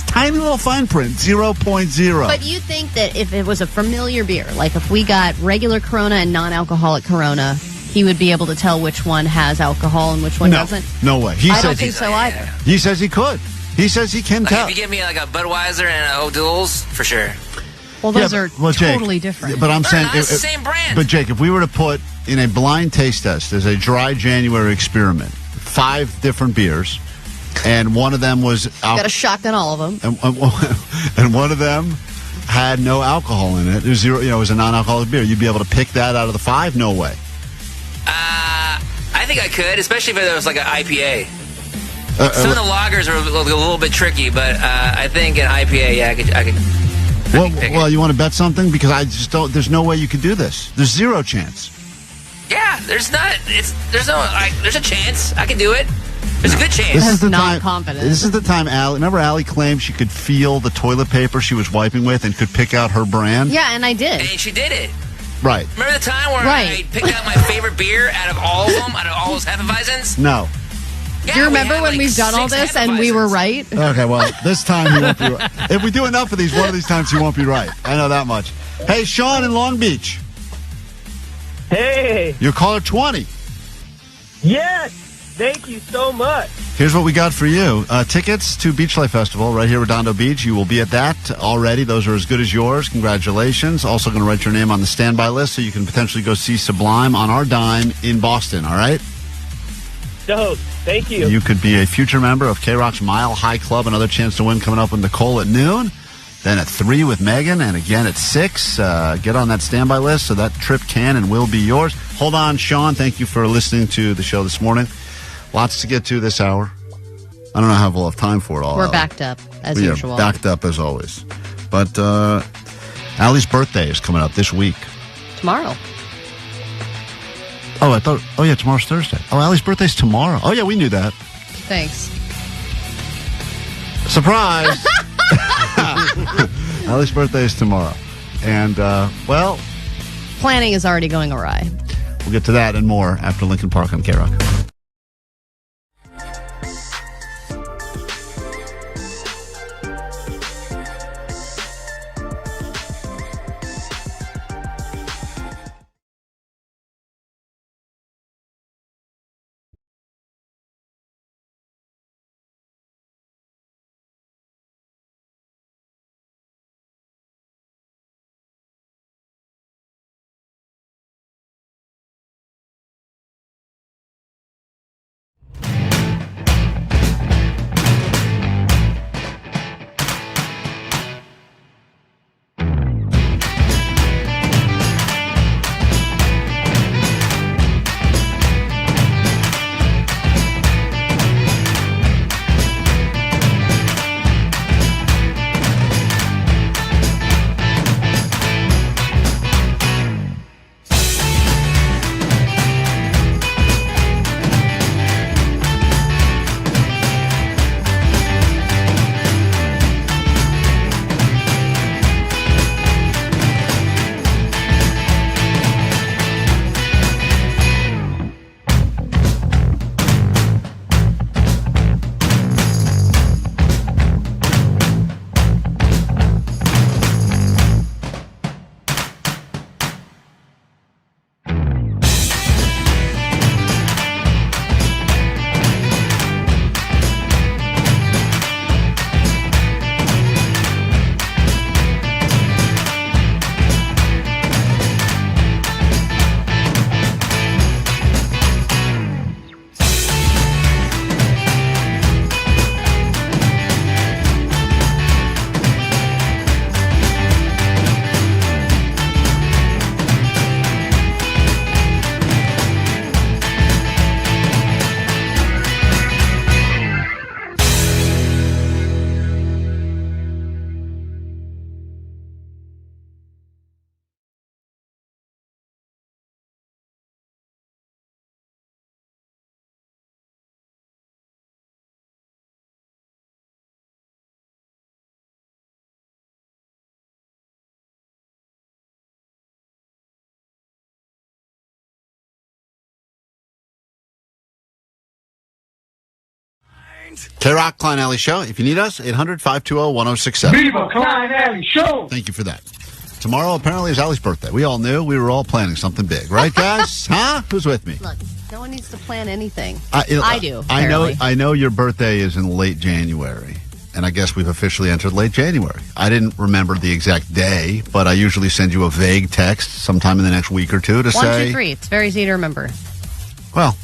tiny little fine print, 0.0. But you think that if it was a familiar beer, like if we got regular Corona and non-alcoholic Corona, he would be able to tell which one has alcohol and which one doesn't? No way. I don't think so either. He says he could. He says he can tell. If you give me like a Budweiser and an O'Doul's, for sure. Well, those are totally different. But I'm saying, not the same brand. But Jake, if we were to put in a blind taste test as a dry January experiment, 5 different beers, and one of them was got a shotgun all of them, and one of them had no alcohol in it. It was zero. It was a non-alcoholic beer. You'd be able to pick that out of the 5? No way. I think I could, especially if it was like an IPA. Some of the lagers are a little bit tricky, but I think an IPA, yeah, I could. Well, you want to bet something? Because I just don't. There's no way you could do this. There's zero chance. Yeah, there's a chance. I can do it. There's a good chance. This is the time. Confident. This is the time. Remember, Allie claimed she could feel the toilet paper she was wiping with and could pick out her brand. Yeah, and I did. And she did it. Right. Remember the time where I picked out my favorite beer out of all of them, out of all those Hefeweizens? No. Yeah, do you remember when we've done all this and we were right? Okay, well, this time he won't be right. If we do enough of these, one of these times he won't be right. I know that much. Hey, Sean in Long Beach. Hey. You're caller 20. Yes. Thank you so much. Here's what we got for you. Tickets to Beach Life Festival right here at Redondo Beach. You will be at that already. Those are as good as yours. Congratulations. Also going to write your name on the standby list so you can potentially go see Sublime on our dime in Boston, all right? Dope. Thank you. You could be a future member of KROQ's Mile High Club. Another chance to win coming up with Nicole at noon. Then at 3 with Megan, and again at 6. Get on that standby list so that trip can and will be yours. Hold on, Sean. Thank you for listening to the show this morning. Lots to get to this hour. I don't know how we'll have time for it all. We're backed up, as usual. Backed up, as always. But Allie's birthday is coming up this week. Tomorrow. Oh, tomorrow's Thursday. Oh, Allie's birthday's tomorrow. Oh, yeah, we knew that. Thanks. Surprise! Allie's birthday is tomorrow. And, planning is already going awry. We'll get to that and more after Lincoln Park on KROQ. KROQ, Klein Alley Show. If you need us, 800-520-1067. Viva Klein Alley Show! Thank you for that. Tomorrow, apparently, is Allie's birthday. We all knew. We were all planning something big. Right, guys? Huh? Who's with me? Look, no one needs to plan anything. I do. I know your birthday is in late January. And I guess we've officially entered late January. I didn't remember the exact day, but I usually send you a vague text sometime in the next week or two to 1, say... 2, 3. It's very easy to remember. Well,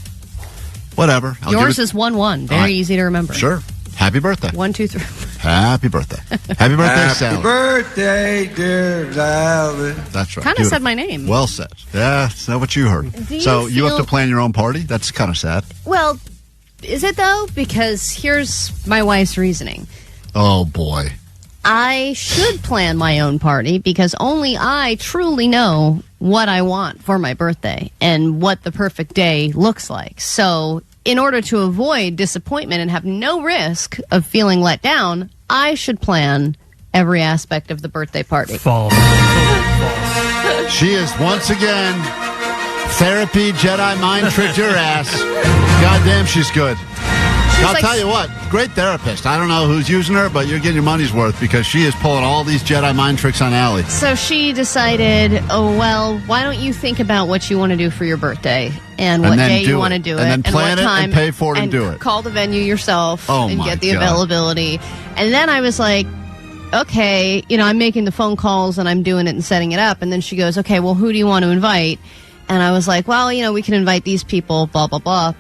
whatever. Yours is 1-1. Very easy to remember. Sure. Happy birthday. 1, 2, 3. Happy birthday. Happy birthday, Sally. Happy birthday, dear Sally. That's right. Kind of said my name. Well said. Yeah, that's not what you heard. You have to plan your own party? That's kind of sad. Well, is it though? Because here's my wife's reasoning. Oh, boy. I should plan my own party because only I truly know what I want for my birthday and what the perfect day looks like. So in order to avoid disappointment and have no risk of feeling let down, I should plan every aspect of the birthday party. False. She is once again therapy Jedi mind tricked your ass. Goddamn, she's good. I'll tell you what, great therapist. I don't know who's using her, but you're getting your money's worth because she is pulling all these Jedi mind tricks on Allie. So she decided, why don't you think about what you want to do for your birthday and what day you want to do it, and then plan it and pay for it and do it. Call the venue yourself and get the God. availability. And then I was like, okay, I'm making the phone calls and I'm doing it and setting it up. And then she goes, okay, well, who do you want to invite? And I was like, well, we can invite these people, blah, blah, blah.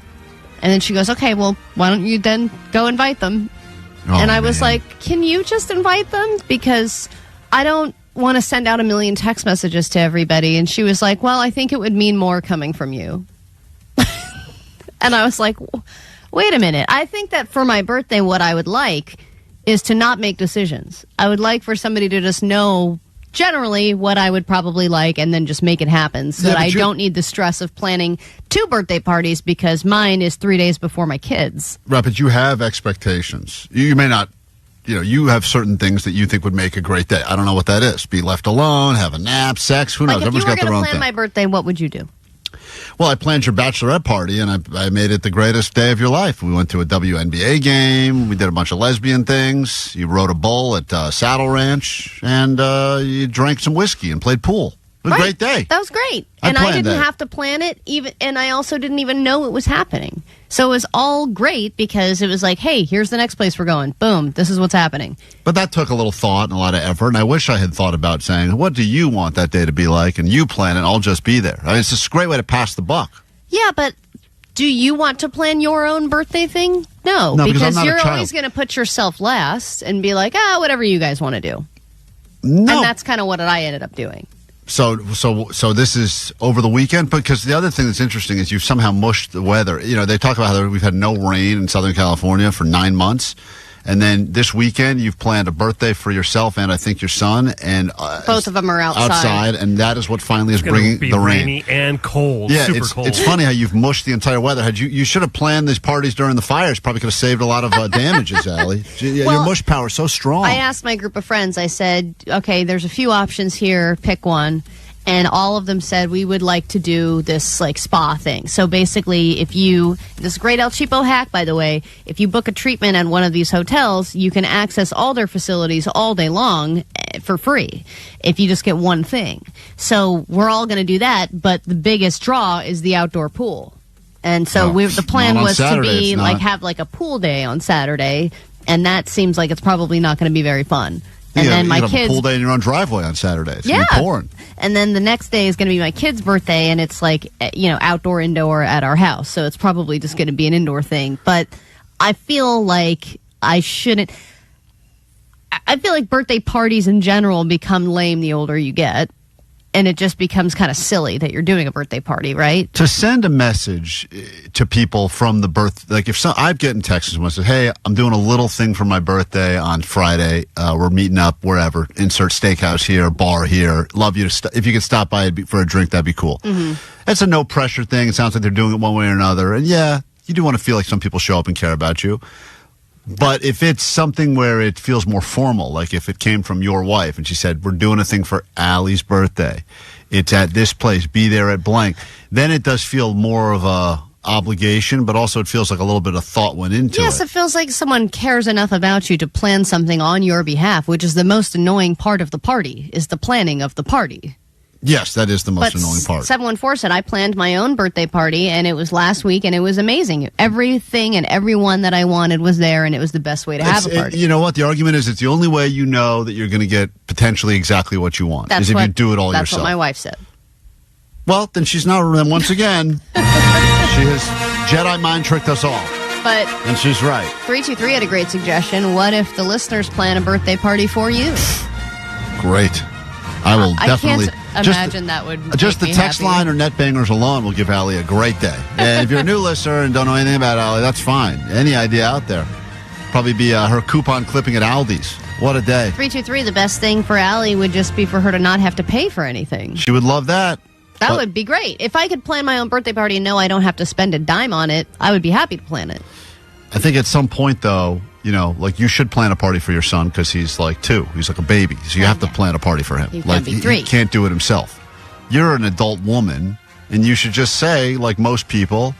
And then she goes, okay, well, why don't you then go invite them? And I was like, can you just invite them? Because I don't want to send out a million text messages to everybody. And she was like, well, I think it would mean more coming from you. And I was like, wait a minute. I think that for my birthday, what I would like is to not make decisions. I would like for somebody to just know generally what I would probably like and then just make it happen so that I don't need the stress of planning 2 birthday parties because mine is 3 days before my kids. Right, but you have expectations. You may not, you have certain things that you think would make a great day. I don't know what that is. Be left alone, have a nap, sex, who knows? Like if Everyone's you were got their going own to plan thing. my birthday, what would you do? Well, I planned your bachelorette party, and I made it the greatest day of your life. We went to a WNBA game. We did a bunch of lesbian things. You rode a bull at Saddle Ranch, and you drank some whiskey and played pool. It was a great day. That was great. And I didn't have to plan it, and I also didn't even know it was happening. So it was all great because it was like, hey, here's the next place we're going. Boom, this is what's happening. But that took a little thought and a lot of effort, and I wish I had thought about saying, what do you want that day to be like? And you plan it, I'll just be there. I mean, it's just a great way to pass the buck. Yeah, but do you want to plan your own birthday thing? No, because you're always going to put yourself last and be like, whatever you guys want to do. No. And that's kind of what I ended up doing. So this is over the weekend? Because the other thing that's interesting is you've somehow mushed the weather. They talk about how we've had no rain in Southern California for 9 months. And then this weekend, you've planned a birthday for yourself and I think your son. And both of them are outside. And that is what finally is It's bringing be the rain. Rainy and cold. Yeah, super cold. It's funny how you've mushed the entire weather. You should have planned these parties during the fires. Probably could have saved a lot of damages, Allie. Your mush power is so strong. I asked my group of friends, I said, okay, there's a few options here. Pick one. And all of them said we would like to do this like spa thing. So basically, this great El Cheapo hack, by the way, if you book a treatment at one of these hotels, you can access all their facilities all day long for free if you just get one thing. So we're all going to do that, but the biggest draw is the outdoor pool. And so the plan was Saturday, to be have like a pool day on Saturday, and that seems like it's probably not going to be very fun. And then my kids have a pool day in your own driveway on Saturday. It's gonna be pouring. And then the next day is going to be my kid's birthday, and it's like outdoor, indoor at our house. So it's probably just going to be an indoor thing. But I feel like I shouldn't. I feel like birthday parties in general become lame the older you get. And it just becomes kind of silly that you're doing a birthday party, right? To send a message to people from the birth, like I'm getting texts and says, "Hey, I'm doing a little thing for my birthday on Friday. We're meeting up wherever. Insert steakhouse here, bar here. Love you to if you could stop by for a drink, that'd be cool." Mm-hmm. It's a no pressure thing. It sounds like they're doing it one way or another. And yeah, you do want to feel like some people show up and care about you. But if it's something where it feels more formal, like if it came from your wife and she said, we're doing a thing for Allie's birthday, it's at this place, be there at blank, then it does feel more of obligation, but also it feels like a little bit of thought went into Yes, it. it feels like someone cares enough about you to plan something on your behalf, which is the most annoying part of the party, is the planning of the party. Yes, that is the most But annoying part. 714 said, I planned my own birthday party, and it was last week, and it was amazing. Everything and everyone that I wanted was there, and it was the best way to have a party. You know what? The argument is it's the only way you know that you're going to get potentially exactly what you want, That's is if what, you do it all that's yourself. what my wife said. Well, then she's not, then once again, she has Jedi mind tricked us all. But And she's right. 323 had a great suggestion. What if the listeners plan a birthday party for you? Great. I will definitely. I can't imagine that would Just the make me text happy. line or net bangers alone will give Allie a great day. And if you're a new listener and don't know anything about Allie, that's fine. Any idea out there. Probably be her coupon clipping at Aldi's. What a day. 323, the best thing for Allie would just be for her to not have to pay for anything. She would love that. That But would be great. If I could plan my own birthday party and know I don't have to spend a dime on it, I would be happy to plan it. I think at some point, though, you know, like you should plan a party for your son because he's like 2. He's like a baby. So you have to plan a party for him. He can Like be 3. he can't do it himself. You're an adult woman, and you should just say, like most people,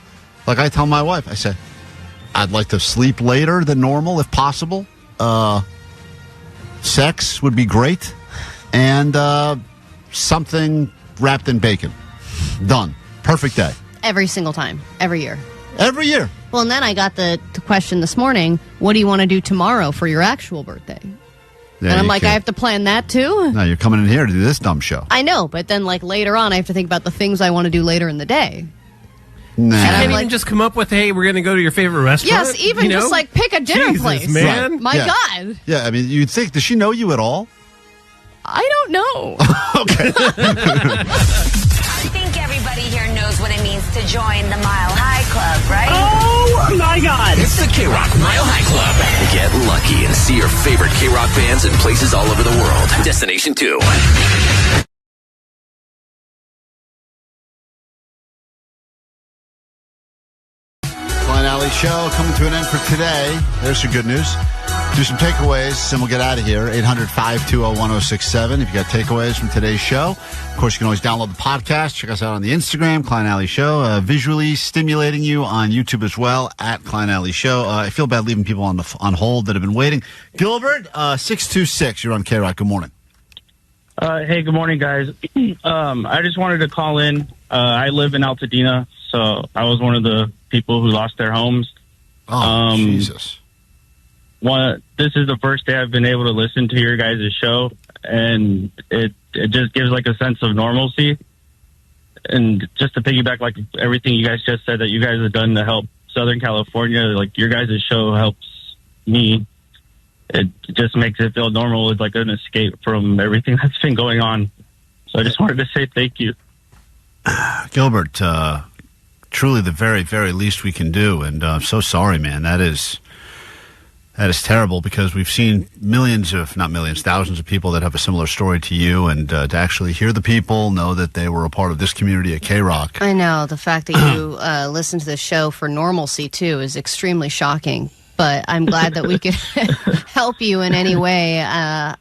like I tell my wife, I say, I'd like to sleep later than normal if possible. Sex would be great. And something wrapped in bacon. Done. Perfect day. Every single time. Every year. Every year. Well, and then I got the question this morning, what do you want to do tomorrow for your actual birthday? Yeah, and I'm you like, I can't- have to plan that too? No, you're coming in here to do this dumb show. I know, but then like later on, I have to think about the things I want to do later in the day. Nah. You And I'm can't like, even just come up with, hey, we're going to go to your favorite restaurant? yes, even you know? just like pick a dinner Jesus, place. man. My Yeah. God. Yeah, I mean, you'd think, does she know you at all? I don't know. I think everybody here knows what it means to join the Mile High Club, right? Oh my God! It's the KROQ Mile High Club. Get lucky and see your favorite KROQ bands in places all over the world. Destination 2. Klein Alley Show coming to an end for today. There's some good news. Do some takeaways, and we'll get out of here. 800-520-1067 if you got takeaways from today's show. Of course, you can always download the podcast. Check us out on the Instagram, Klein Alley Show. Visually stimulating you on YouTube as well, at Klein Alley Show. I feel bad leaving people on hold that have been waiting. Gilbert, 626, you're on KROQ. Good morning. Hey, good morning, guys. I just wanted to call in. I live in Altadena, so I was one of the people who lost their homes. Oh, Jesus. This is the first day I've been able to listen to your guys' show, and it just gives like a sense of normalcy. And just to piggyback like everything you guys just said that you guys have done to help Southern California, like your guys' show helps me. It just makes it feel normal. It's like an escape from everything that's been going on. So I just wanted to say thank you. Gilbert, truly the very, very least we can do. And I'm so sorry, man. That is terrible because we've seen thousands of people that have a similar story to you. And to actually hear the people, know that they were a part of this community at KROQ. I know. The fact that you listen to the show for normalcy, too, is extremely shocking. But I'm glad that we could help you in any way.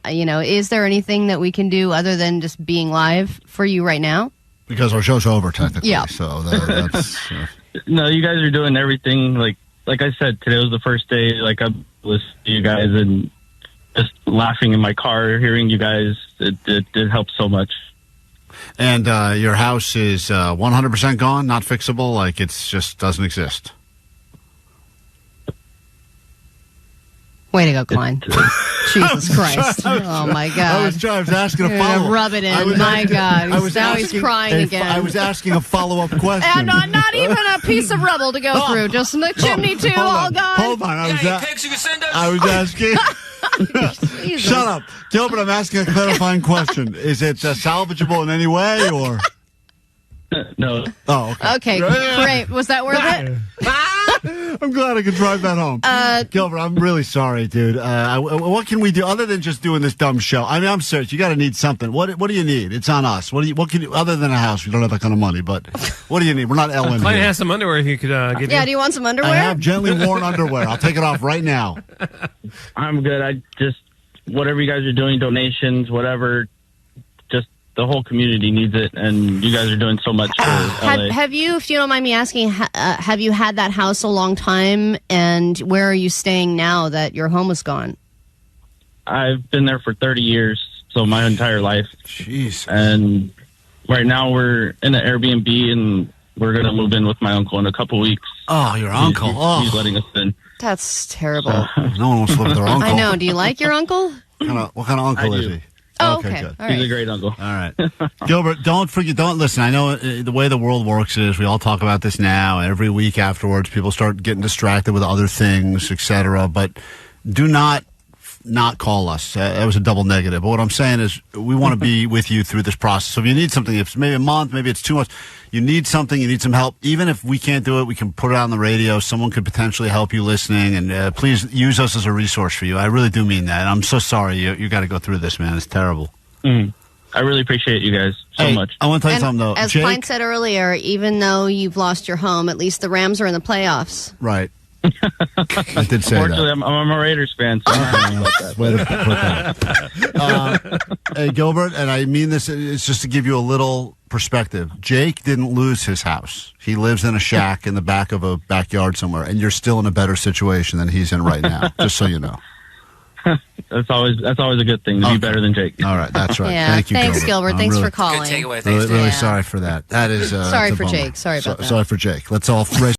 Is there anything that we can do other than just being live for you right now? Because our show's over, technically. Yeah. So that's... No, you guys are doing everything. Like I said, today was the first day. Like I listened to you guys and just laughing in my car, hearing you guys. It helps so much. And your house is 100% gone, not fixable, like it's just doesn't exist. Way to go, Klein. Jesus Christ. Oh, my God. I was asking a You're gonna follow-up. rub it in. My God. Now he's crying again. I was asking a follow-up question. And not even a piece of rubble to go through. Just the chimney, too, all gone. Hold on. I was asking... Shut up. Gilbert, I'm asking a clarifying question. Is it salvageable in any way, or... No. Oh, okay. Okay, great. Was that worth it? I'm glad I could drive that home. Gilbert, I'm really sorry, dude. What can we do other than just doing this dumb show? I mean, I'm serious. You got to need something. What do you need? It's on us. What can you, other than a house? We don't have that kind of money, but what do you need? We're not Ellen Klein here. has some underwear he could give you. Yeah, do you want some underwear? I have gently worn underwear. I'll take it off right now. I'm good. I just, whatever you guys are doing, donations, whatever, just the whole community needs it, and you guys are doing so much for LA. Have you, if you don't mind me asking, have you had that house a long time, and where are you staying now that your home is gone? I've been there for 30 years, so my entire life. Jeez. And right now we're in an Airbnb, and we're going to move in with my uncle in a couple weeks. Oh, your uncle. He's letting us in. That's terrible. No one wants to live with their uncle. I know. Do you like your uncle? What kind of uncle is he? Oh, okay. Good. All right. He's a great uncle. All right. Gilbert, don't listen. I know the way the world works is we all talk about this now. Every week afterwards, people start getting distracted with other things, etc. But do not call us. That was a double negative. But what I'm saying is we want to be with you through this process. So if you need something, if it's maybe a month, maybe it's 2 months, you need something, you need some help. Even if we can't do it, we can put it on the radio. Someone could potentially help you listening. And please use us as a resource for you. I really do mean that. And I'm so sorry you got to go through this, man. It's terrible. I really appreciate you guys so much. I want to tell you something, though. As Jake, Klein said earlier, even though you've lost your home, at least the Rams are in the playoffs. Right. I did say Unfortunately, that. I'm a Raiders fan, so I'm not about that. Way to put that. Hey, Gilbert, and I mean this, it's just to give you a little perspective. Jake didn't lose his house. He lives in a shack in the back of a backyard somewhere, and you're still in a better situation than he's in right now, just so you know. That's always a good thing to be better than Jake. All right, that's right. Yeah, Thank you, thanks, Gilbert. Thanks I'm for calling. Good takeaway. Thanks, Really, Dave. really sorry for that. That is Sorry that's a for bummer. Jake. Sorry about that. Sorry for Jake. Let's all raise.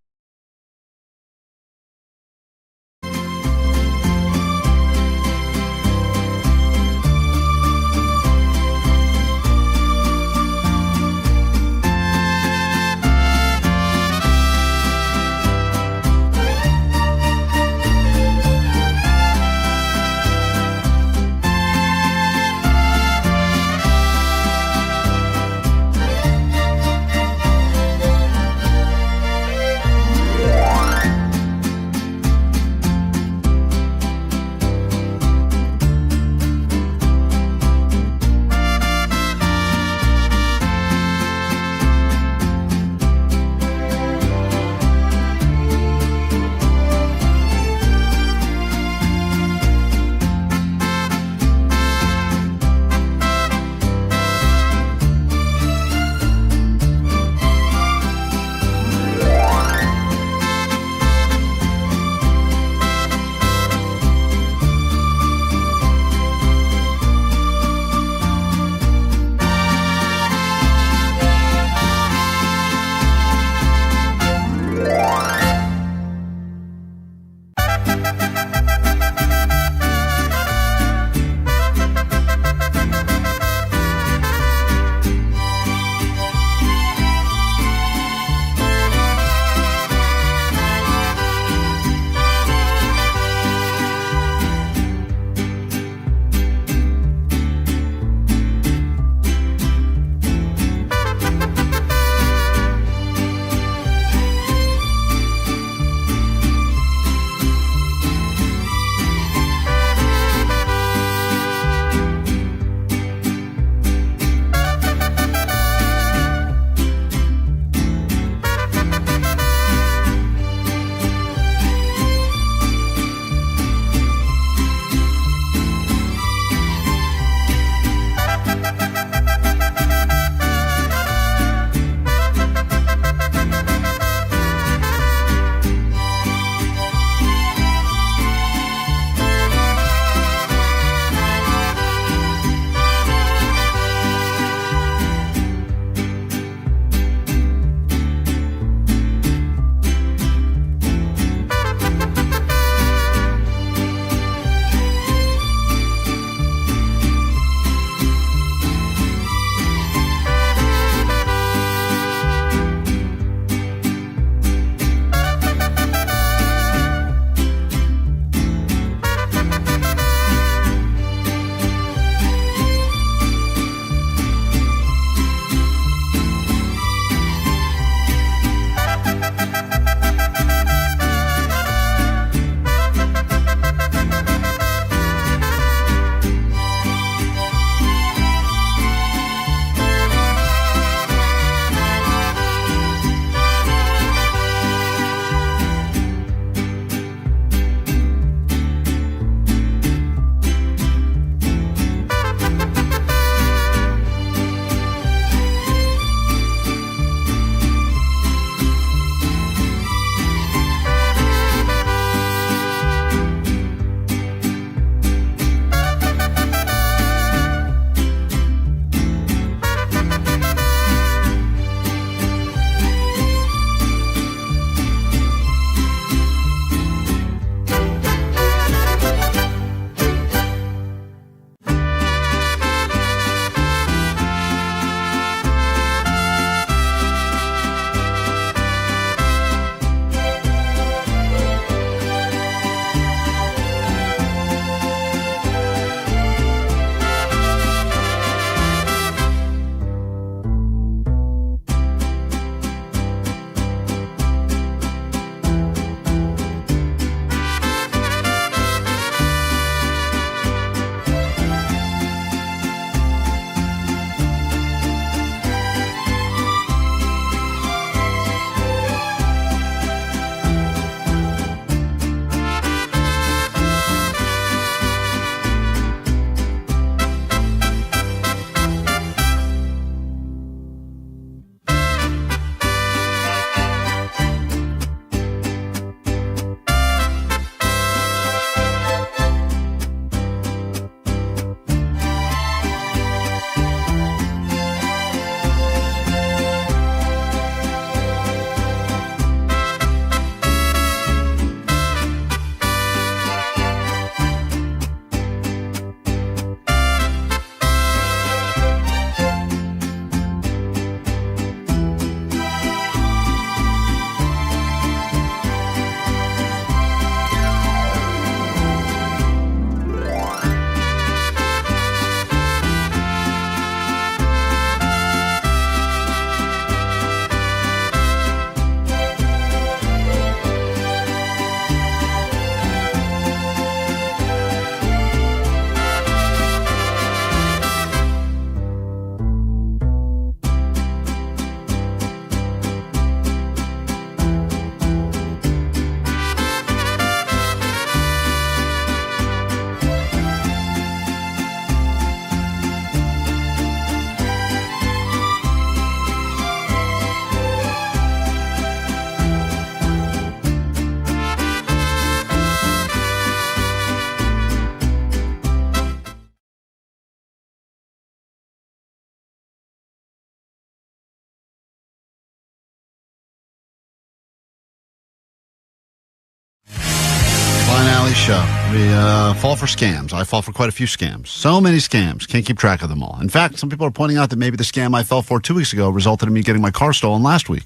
Smiley Show. We fall for scams. I fall for quite a few scams. So many scams. Can't keep track of them all. In fact, some people are pointing out that maybe the scam I fell for 2 weeks ago resulted in me getting my car stolen last week.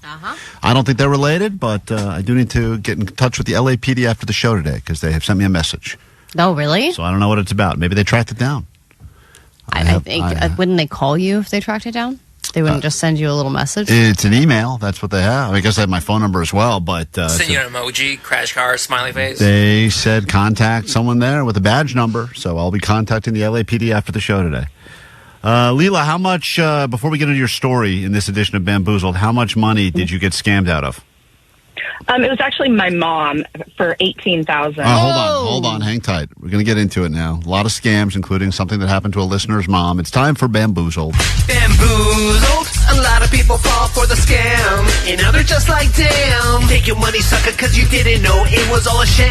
I don't think they're related, but I do need to get in touch with the LAPD after the show today because they have sent me a message. Oh, really? So I don't know what it's about. Maybe they tracked it down. I think, wouldn't they call you if they tracked it down? They wouldn't just send you a little message? It's an email. That's what they have. I guess they have my phone number as well. But send you an emoji, crash car, smiley face. They said contact someone there with a badge number. So I'll be contacting the LAPD after the show today. Leela, how much, before we get into your story in this edition of Bamboozled, how much money did you get scammed out of? It was actually my mom for $18,000. Hold on, hang tight. We're going to get into it now. A lot of scams, including something that happened to a listener's mom. It's time for Bamboozled. Bamboozled. A lot of people fall for the scam, and now they're just like, damn. Take your money, sucker, because you didn't know it was all a sham.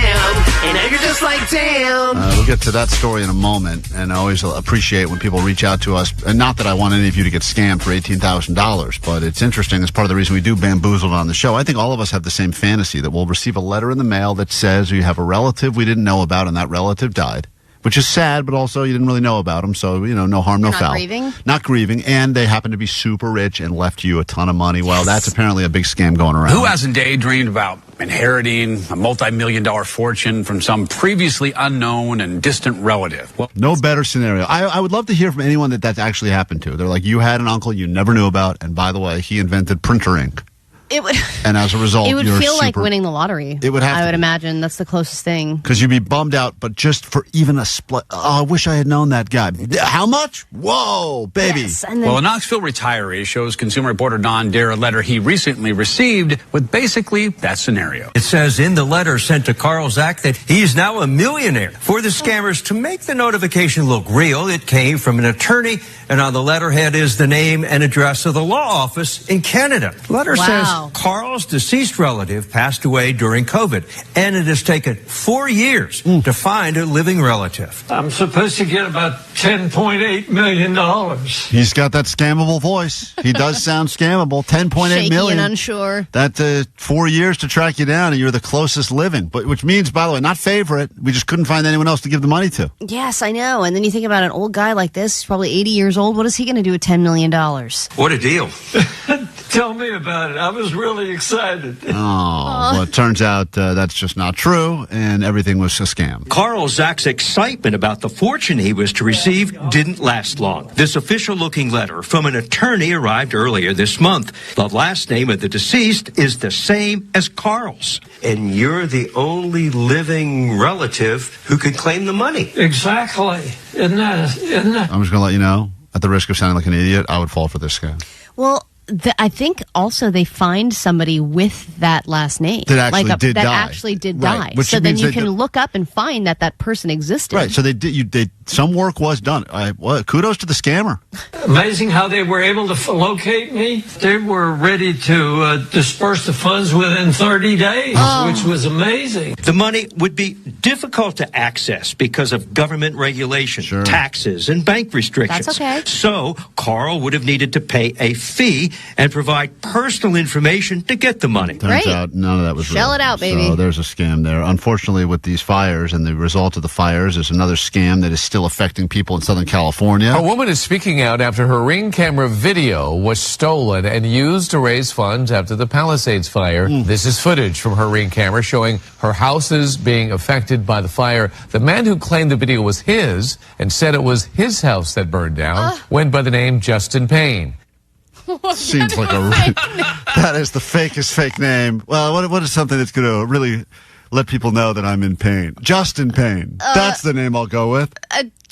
And now you're just like, damn. We'll get to that story in a moment, and I always appreciate when people reach out to us. And not that I want any of you to get scammed for $18,000, but it's interesting. It's part of the reason we do Bamboozled on the show. I think all of us have the same fantasy that we'll receive a letter in the mail that says you have a relative we didn't know about, and that relative died. Which is sad, but also you didn't really know about them, so, no harm, no foul. Not grieving, and they happen to be super rich and left you a ton of money. Well, that's apparently a big scam going around. Who hasn't daydreamed about inheriting a multi-million-dollar fortune from some previously unknown and distant relative? Well, no better scenario. I would love to hear from anyone that actually happened to. They're like, you had an uncle you never knew about, and by the way, he invented printer ink. It would, and as a result, it would feel like winning the lottery. It would have. I would imagine that's the closest thing. Because you'd be bummed out, but just for even a split. Oh, I wish I had known that guy. How much? Whoa, baby! Yes, a Knoxville retiree shows Consumer Reporter Don Dare a letter he recently received with basically that scenario. It says in the letter sent to Carl Zach that he is now a millionaire. For the scammers to make the notification look real, it came from an attorney, and on the letterhead is the name and address of the law office in Canada. Letter says Carl's deceased relative passed away during COVID, and it has taken 4 years to find a living relative. I'm supposed to get about $10.8 million. He's got that scammable voice. He does sound scammable. $10.8 million. Shaky and unsure. That 4 years to track you down, and you're the closest living. But which means, by the way, not favorite. We just couldn't find anyone else to give the money to. Yes, I know. And then you think about an old guy like this, he's probably 80 years old. What is he going to do with $10 million? What a deal. Tell me about it. I was really excited. Well, it turns out that's just not true, and everything was a scam. Carl Zach's excitement about the fortune he was to receive didn't last long. This official-looking letter from an attorney arrived earlier this month. The last name of the deceased is the same as Carl's. And you're the only living relative who could claim the money. Exactly. Isn't that? I'm just going to let you know, at the risk of sounding like an idiot, I would fall for this scam. Well, I think also they find somebody with that last name that actually did die. So then you can look up and find that person existed. Right. So they did. Some work was done. Kudos to the scammer. Amazing how they were able to locate me. They were ready to disperse the funds within 30 days, which was amazing. The money would be difficult to access because of government regulation, taxes, and bank restrictions. That's okay. So Carl would have needed to pay a fee and provide personal information to get the money. Turns out none of that was Shell real. it out, baby. So there's a scam there. Unfortunately, with these fires and the result of the fires, there's another scam that is still affecting people in Southern California. A woman is speaking out after her Ring camera video was stolen and used to raise funds after the Palisades fire. This is footage from her Ring camera showing her houses being affected by the fire. The man who claimed the video was his and said it was his house that burned down went by the name Justin Payne. Seems like that is the fakest fake name. Well, what is something that's going to really let people know that I'm in pain? Justin Payne. That's the name I'll go with.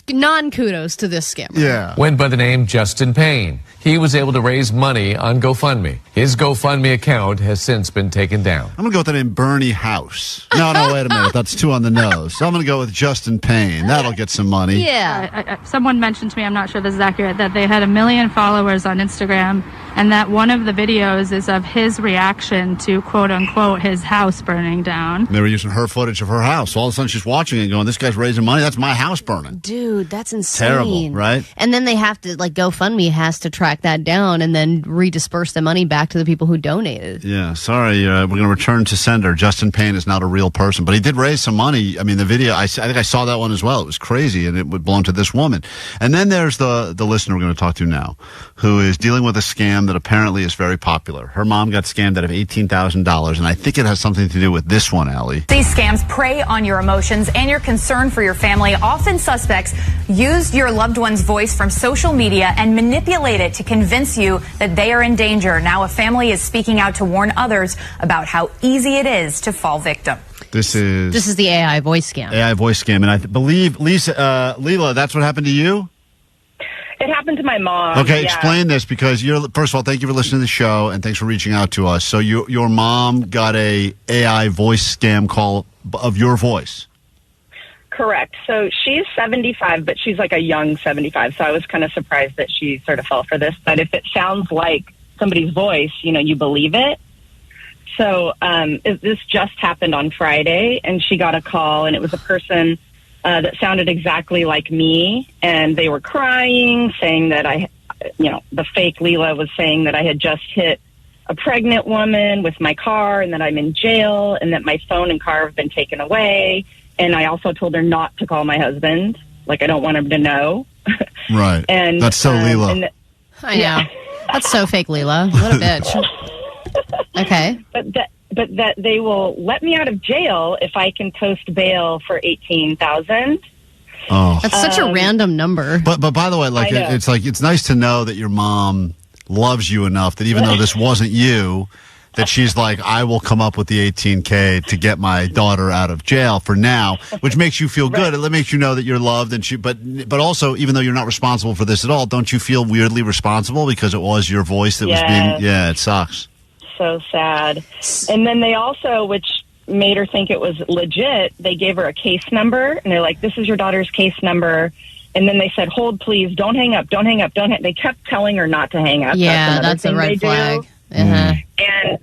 Non-kudos to this scammer. Yeah. Went by the name Justin Payne. He was able to raise money on GoFundMe. His GoFundMe account has since been taken down. I'm going to go with the name Bernie House. No, wait a minute. That's too on the nose. So I'm going to go with Justin Payne. That'll get some money. Yeah. Someone mentioned to me, I'm not sure this is accurate, that they had 1 million followers on Instagram and that one of the videos is of his reaction to, quote unquote, his house burning down. They were using her footage of her house. So all of a sudden she's watching it and going, this guy's raising money. That's my house burning. Dude, that's insane. Terrible, right? And then they have to, like, GoFundMe has to track that down and then redisperse the money back to the people who donated. Yeah, sorry. We're going to return to sender. Justin Payne is not a real person, but he did raise some money. I mean, the video, I think I saw that one as well. It was crazy, and it would belong to this woman. And then there's the listener we're going to talk to now, who is dealing with a scam that apparently is very popular. Her mom got scammed out of $18,000, and I think it has something to do with this one, Allie. These scams prey on your emotions and your concern for your family. Often suspects used your loved one's voice from social media and manipulate it to convince you that they are in danger. Now a family is speaking out to warn others about how easy it is to fall victim. This is the AI voice scam. AI voice scam, and I believe, Leela, that's what happened to you? It happened to my mom. Okay, yeah. Explain this, because first of all, thank you for listening to the show, and thanks for reaching out to us. So your mom got a AI voice scam call of your voice. Correct. So she's 75, but she's like a young 75. So I was kind of surprised that she sort of fell for this. But if it sounds like somebody's voice, you believe it. So this just happened on Friday, and she got a call, and it was a person that sounded exactly like me, and they were crying, saying that the fake Leela was saying that I had just hit a pregnant woman with my car, and that I'm in jail, and that my phone and car have been taken away. And I also told her not to call my husband. Like, I don't want him to know. Right. And that's so Leela. I know. That's so fake, Leela. What a bitch. Okay. But that they will let me out of jail if I can post bail for $18,000. Oh, that's such a random number. But by the way, like it's nice to know that your mom loves you enough that even though this wasn't you, that she's like, I will come up with the $18K to get my daughter out of jail for now, which makes you feel good. It makes you know that you're loved, and but also, even though you're not responsible for this at all, don't you feel weirdly responsible because it was your voice that was being? Yeah, it sucks. So sad. And then they also, which made her think it was legit, they gave her a case number, and they're like, this is your daughter's case number. And then they said, hold, please, don't hang up, don't hang up, don't hang up. They kept telling her not to hang up. Yeah, that's a red flag. And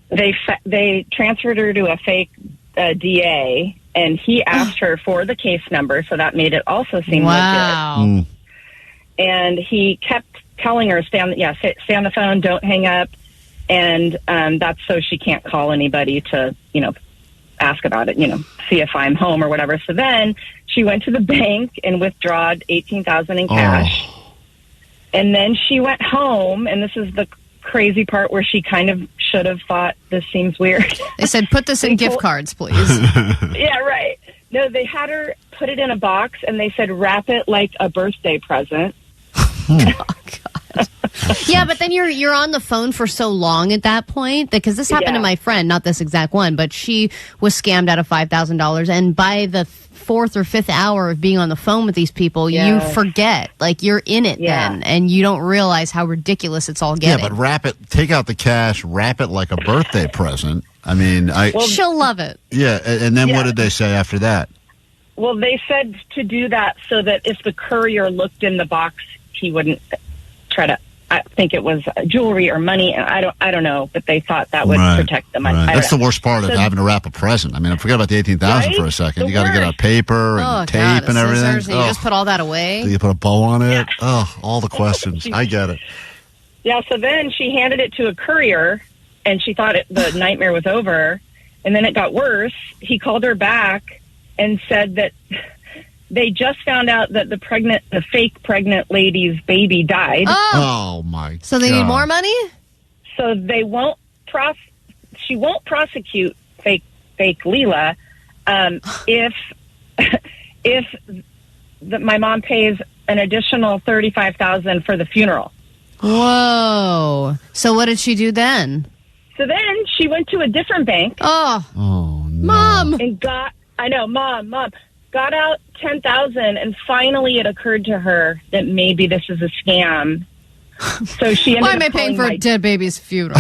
they transferred her to a fake DA, and he asked her for the case number, so that made it also seem legit. And he kept telling her, stay on the phone, don't hang up. And that's so she can't call anybody to, ask about it, see if I'm home or whatever. So then she went to the bank and withdrawed $18,000 in cash. And then she went home, and this is the crazy part where she kind of should have thought, this seems weird. They said, put this in gift cards, please. Yeah, right. No, they had her put it in a box, and they said, wrap it like a birthday present. Yeah, but then you're on the phone for so long at that point, because this happened to my friend, not this exact one, but she was scammed out of $5,000, and by the fourth or fifth hour of being on the phone with these people, you forget, like, you're in it then, and you don't realize how ridiculous it's all getting. Yeah, but wrap it, take out the cash, wrap it like a birthday present. I mean, she'll love it. Yeah, and then what did they say after that? Well, they said to do that so that if the courier looked in the box, he wouldn't try to. I think it was jewelry or money. I don't know, but they thought that would protect the money. Right. That's the worst part of having to wrap a present. I mean, forget about the $18,000 for a second. You got to get out paper and tape and everything. And you just put all that away. You put a bow on it. Oh, all the questions. I get it. Yeah. So then she handed it to a courier, and she thought the nightmare was over. And then it got worse. He called her back and said that they just found out that the fake pregnant lady's baby died. Oh my! So they need more money. So they won't she won't prosecute fake Leela if my mom pays an additional $35,000 for the funeral. Whoa! So what did she do then? So then she went to a different bank. Oh no. Mom! And mom. Got out $10,000, and finally it occurred to her that maybe this is a scam. So she ended Why up am I paying calling for my- a dead baby's funeral?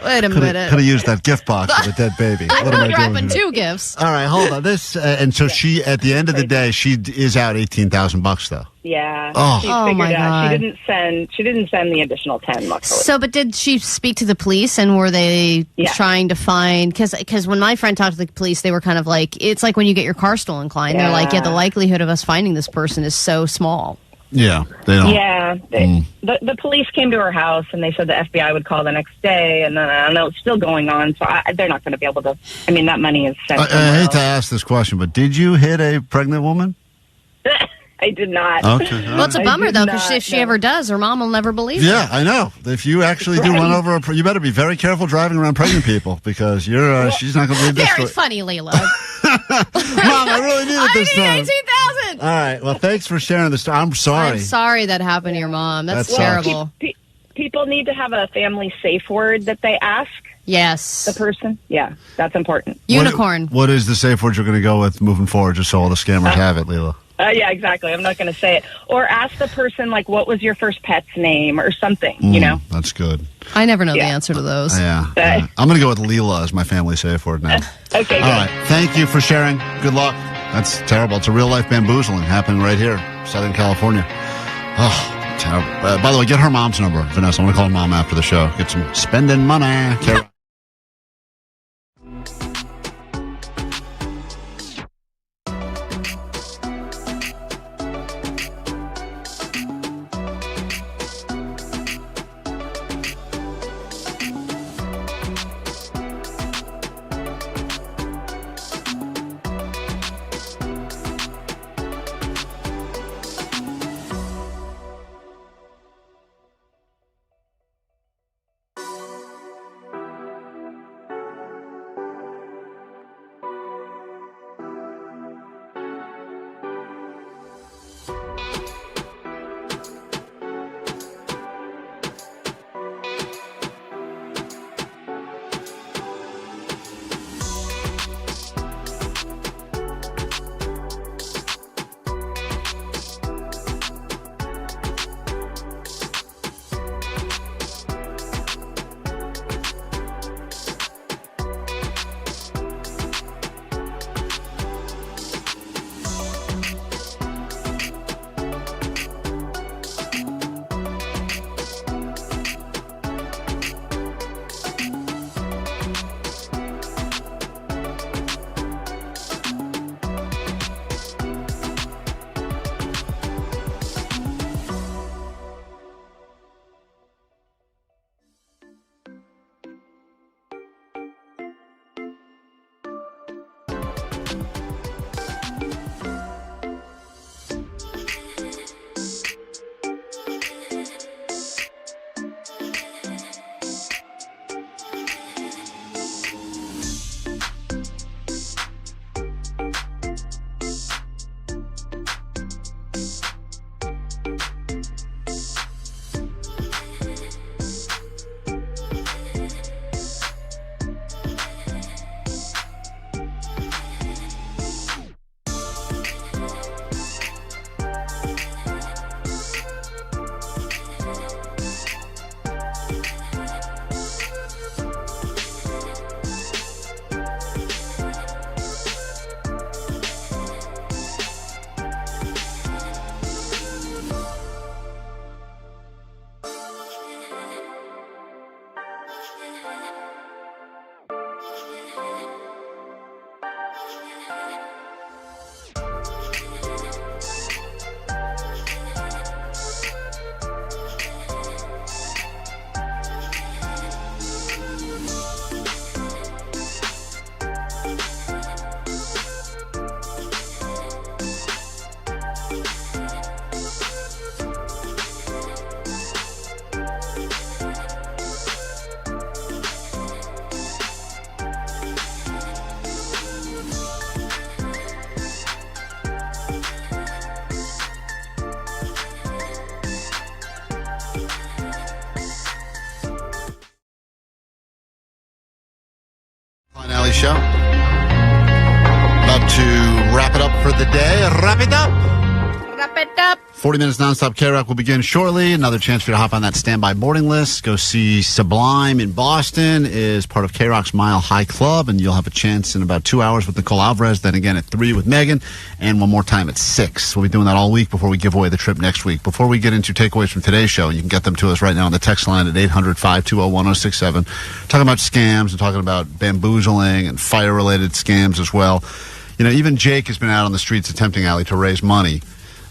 Wait a minute. Could have used that gift box for the dead baby. I'm What am I wrapping doing? 2 gifts. All right, hold on. This and so she at the end of the day she is out $18,000 though. Yeah. Oh. She Oh, figured my it out. God. She didn't send the additional 10, luckily. So, but did she speak to the police, and were they trying to find? Because when my friend talked to the police, they were kind of like, it's like when you get your car stolen, Klein. They're like, yeah, the likelihood of us finding this person is so small. Yeah, they don't. Yeah, the police came to her house and they said the FBI would call the next day, and then I don't know, it's still going on, so they're not going to be able to. I mean, that money is sent. I hate to ask this question, but did you hit a pregnant woman? I did not. Okay. Well, it's a bummer though, because if she ever does, her mom will never believe it. Yeah, I know. If you actually do run over you better be very careful driving around pregnant people because she's not going to believe this Very story. funny, Layla. Mom, I really need it this time. 18,000. All right. Well, thanks for sharing the story. I'm sorry. I'm sorry that happened to your mom. That's That sucks. terrible. People need to have a family safe word that they ask. Yes. The person. Yeah, that's important. Unicorn. What is the safe word you're going to go with moving forward just so all the scammers have it, Leela? Yeah, exactly. I'm not going to say it. Or ask the person, like, what was your first pet's name or something, you know? That's good. I never know the answer to those. Yeah. I'm going to go with Leela as my family safe word now. Okay, All right. Thank you for sharing. Good luck. That's terrible. It's a real-life bamboozling happening right here, Southern California. Oh, terrible. By the way, get her mom's number, Vanessa. I want to call her mom after the show. Get some spending money. Klein Alley Show. About to wrap it up for the day. Wrap it up. Wrap it up. 40 minutes nonstop KROQ will begin shortly. Another chance for you to hop on that standby boarding list. Go see Sublime in Boston is part of KROQ's Mile High Club, and you'll have a chance in about 2 hours with Nicole Alvarez, then again at 3 with Megan, and one more time at 6. We'll be doing that all week before we give away the trip next week. Before we get into takeaways from today's show, you can get them to us right now on the text line at 800-520-1067. Talking about scams and talking about bamboozling and fire-related scams as well. You know, even Jake has been out on the streets attempting, Allie, to raise money.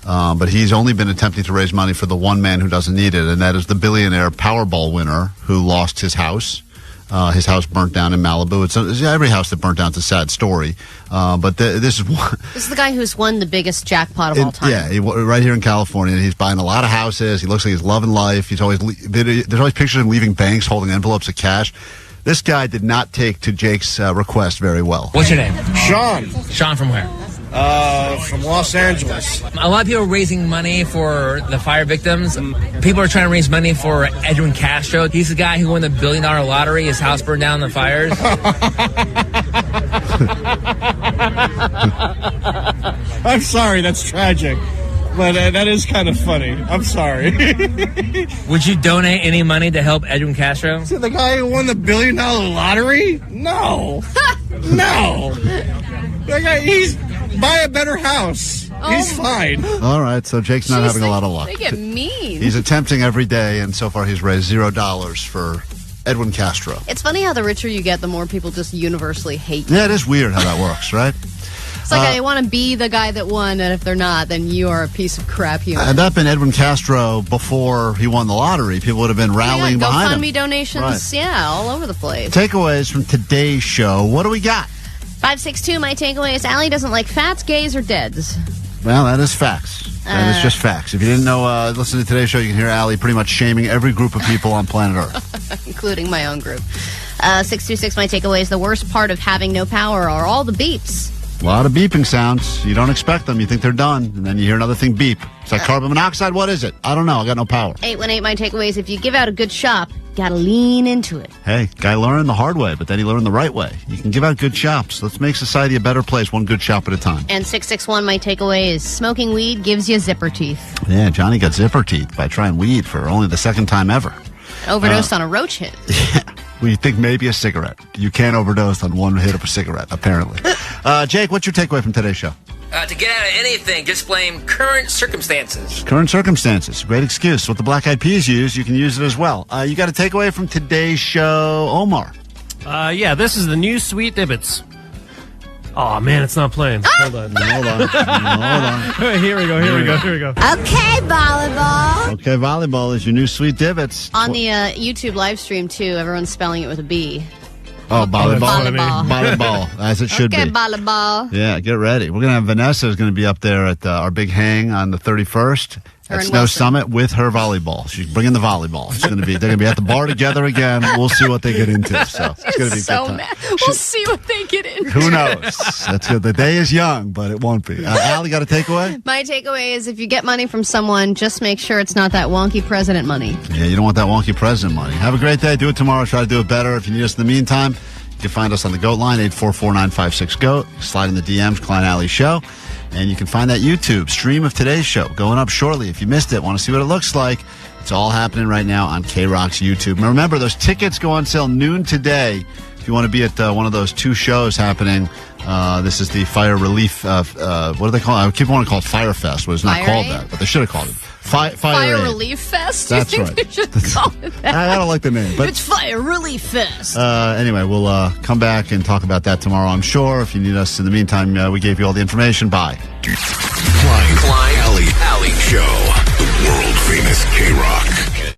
But he's only been attempting to raise money for the one man who doesn't need it, and that is the billionaire Powerball winner who lost his house. His house burnt down in Malibu. It's every house that burnt down is a sad story. But this is one. This is the guy who's won the biggest jackpot of all time. Yeah, right here in California. He's buying a lot of houses. He looks like he's loving life. He's always there's always pictures of him leaving banks holding envelopes of cash. This guy did not take to Jake's request very well. What's your name? Sean. Sean from where? From Los Angeles. A lot of people are raising money for the fire victims. People are trying to raise money for Edwin Castro. He's the guy who won the $1 billion lottery. His house burned down in the fires. I'm sorry, that's tragic. But that is kind of funny. I'm sorry. Would you donate any money to help Edwin Castro? So the guy who won the $1 billion lottery? No. No. That guy, he's buy a better house. He's fine. All right, so Jake's not having a lot of luck. They get mean. He's attempting every day, and so far he's raised $0 for Edwin Castro. It's funny how the richer you get, the more people just universally hate you. Yeah, it is weird how that works, right? It's like I want to be the guy that won, and if they're not, then you are a piece of crap human. Had that been Edwin Castro before he won the lottery, people would have been rallying behind him. GoFundMe donations, Right. yeah, all over the place. Takeaways from today's show. What do we got? 562, my takeaway is Allie doesn't like fats, gays, or deads. Well, that is facts. That is just facts. If you didn't know, listen to today's show, you can hear Allie pretty much shaming every group of people on planet Earth. Including my own group. 626, my takeaway is the worst part of having no power are all the beeps. A lot of beeping sounds. You don't expect them. You think they're done, and then you hear another thing beep. It's like carbon monoxide. What is it? I don't know. I got no power. 818, my takeaway is if you give out a good shop, gotta lean into it. Hey, guy learned the hard way, but then he learned the right way. You can give out good shops. Let's make society a better place, one good shop at a time. And 661, my takeaway is smoking weed gives you zipper teeth. Yeah, Johnny got zipper teeth by trying weed for only the second time ever. Overdosed on a roach hit. Yeah. We think maybe a cigarette. You can't overdose on one hit of a cigarette, apparently. Jake, what's your takeaway from today's show? To get out of anything, just blame current circumstances. Current circumstances. Great excuse. What the Black Eyed Peas use, you can use it as well. You got a takeaway from today's show, Omar? Yeah, this is the new Sweet Divots. Oh, man, it's not playing. Hold on. Hold on. Here we go. Okay, volleyball. Okay, volleyball is your new Sweet Divots. On the YouTube live stream, too, everyone's spelling it with a B. Oh, volleyball. Volleyball. Volleyball, as it should Okay, be. volleyball. Yeah, get ready. We're going to have Vanessa is going to be up there at our big hang on the 31st Her at and Snow Wilson. Summit with her volleyball. She's bringing the volleyball. They're going to be at the bar together again. We'll see what they get into. So it's going to be a So good time. mad. We'll see what they get into. Who knows? That's good. The day is young, but it won't be. Allie, got a takeaway? My takeaway is if you get money from someone, just make sure it's not that wonky president money. Yeah, you don't want that wonky president money. Have a great day. Do it tomorrow. Try to do it better. If you need us in the meantime, you can find us on the GOAT line, 844-956-GOAT. Slide in the DMs, Klein Alley Show. And you can find that YouTube stream of today's show going up shortly. If you missed it, want to see what it looks like, it's all happening right now on KROQ's YouTube. And remember, those tickets go on sale noon today. If you want to be at one of those two shows happening, this is the fire relief, what do they call it? I keep wanting to call it Fire Fest, but it's not Fire called Aid? that. But they should have called it Fire Fire Aid. Relief Fest? That's Do you right. think they should call it that? I don't like the name. But It's Fire Relief Fest. anyway, we'll come back and talk about that tomorrow, I'm sure. If you need us in the meantime, we gave you all the information. Bye. Klein Alley Show. The world famous KROQ.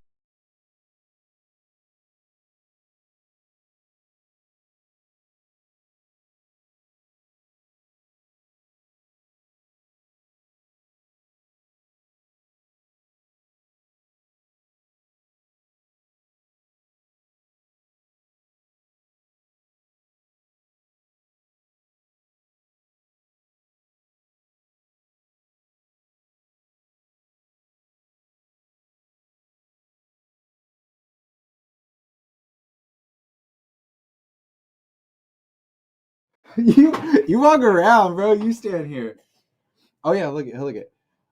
You walk around, bro. You stand here. Oh yeah, look at.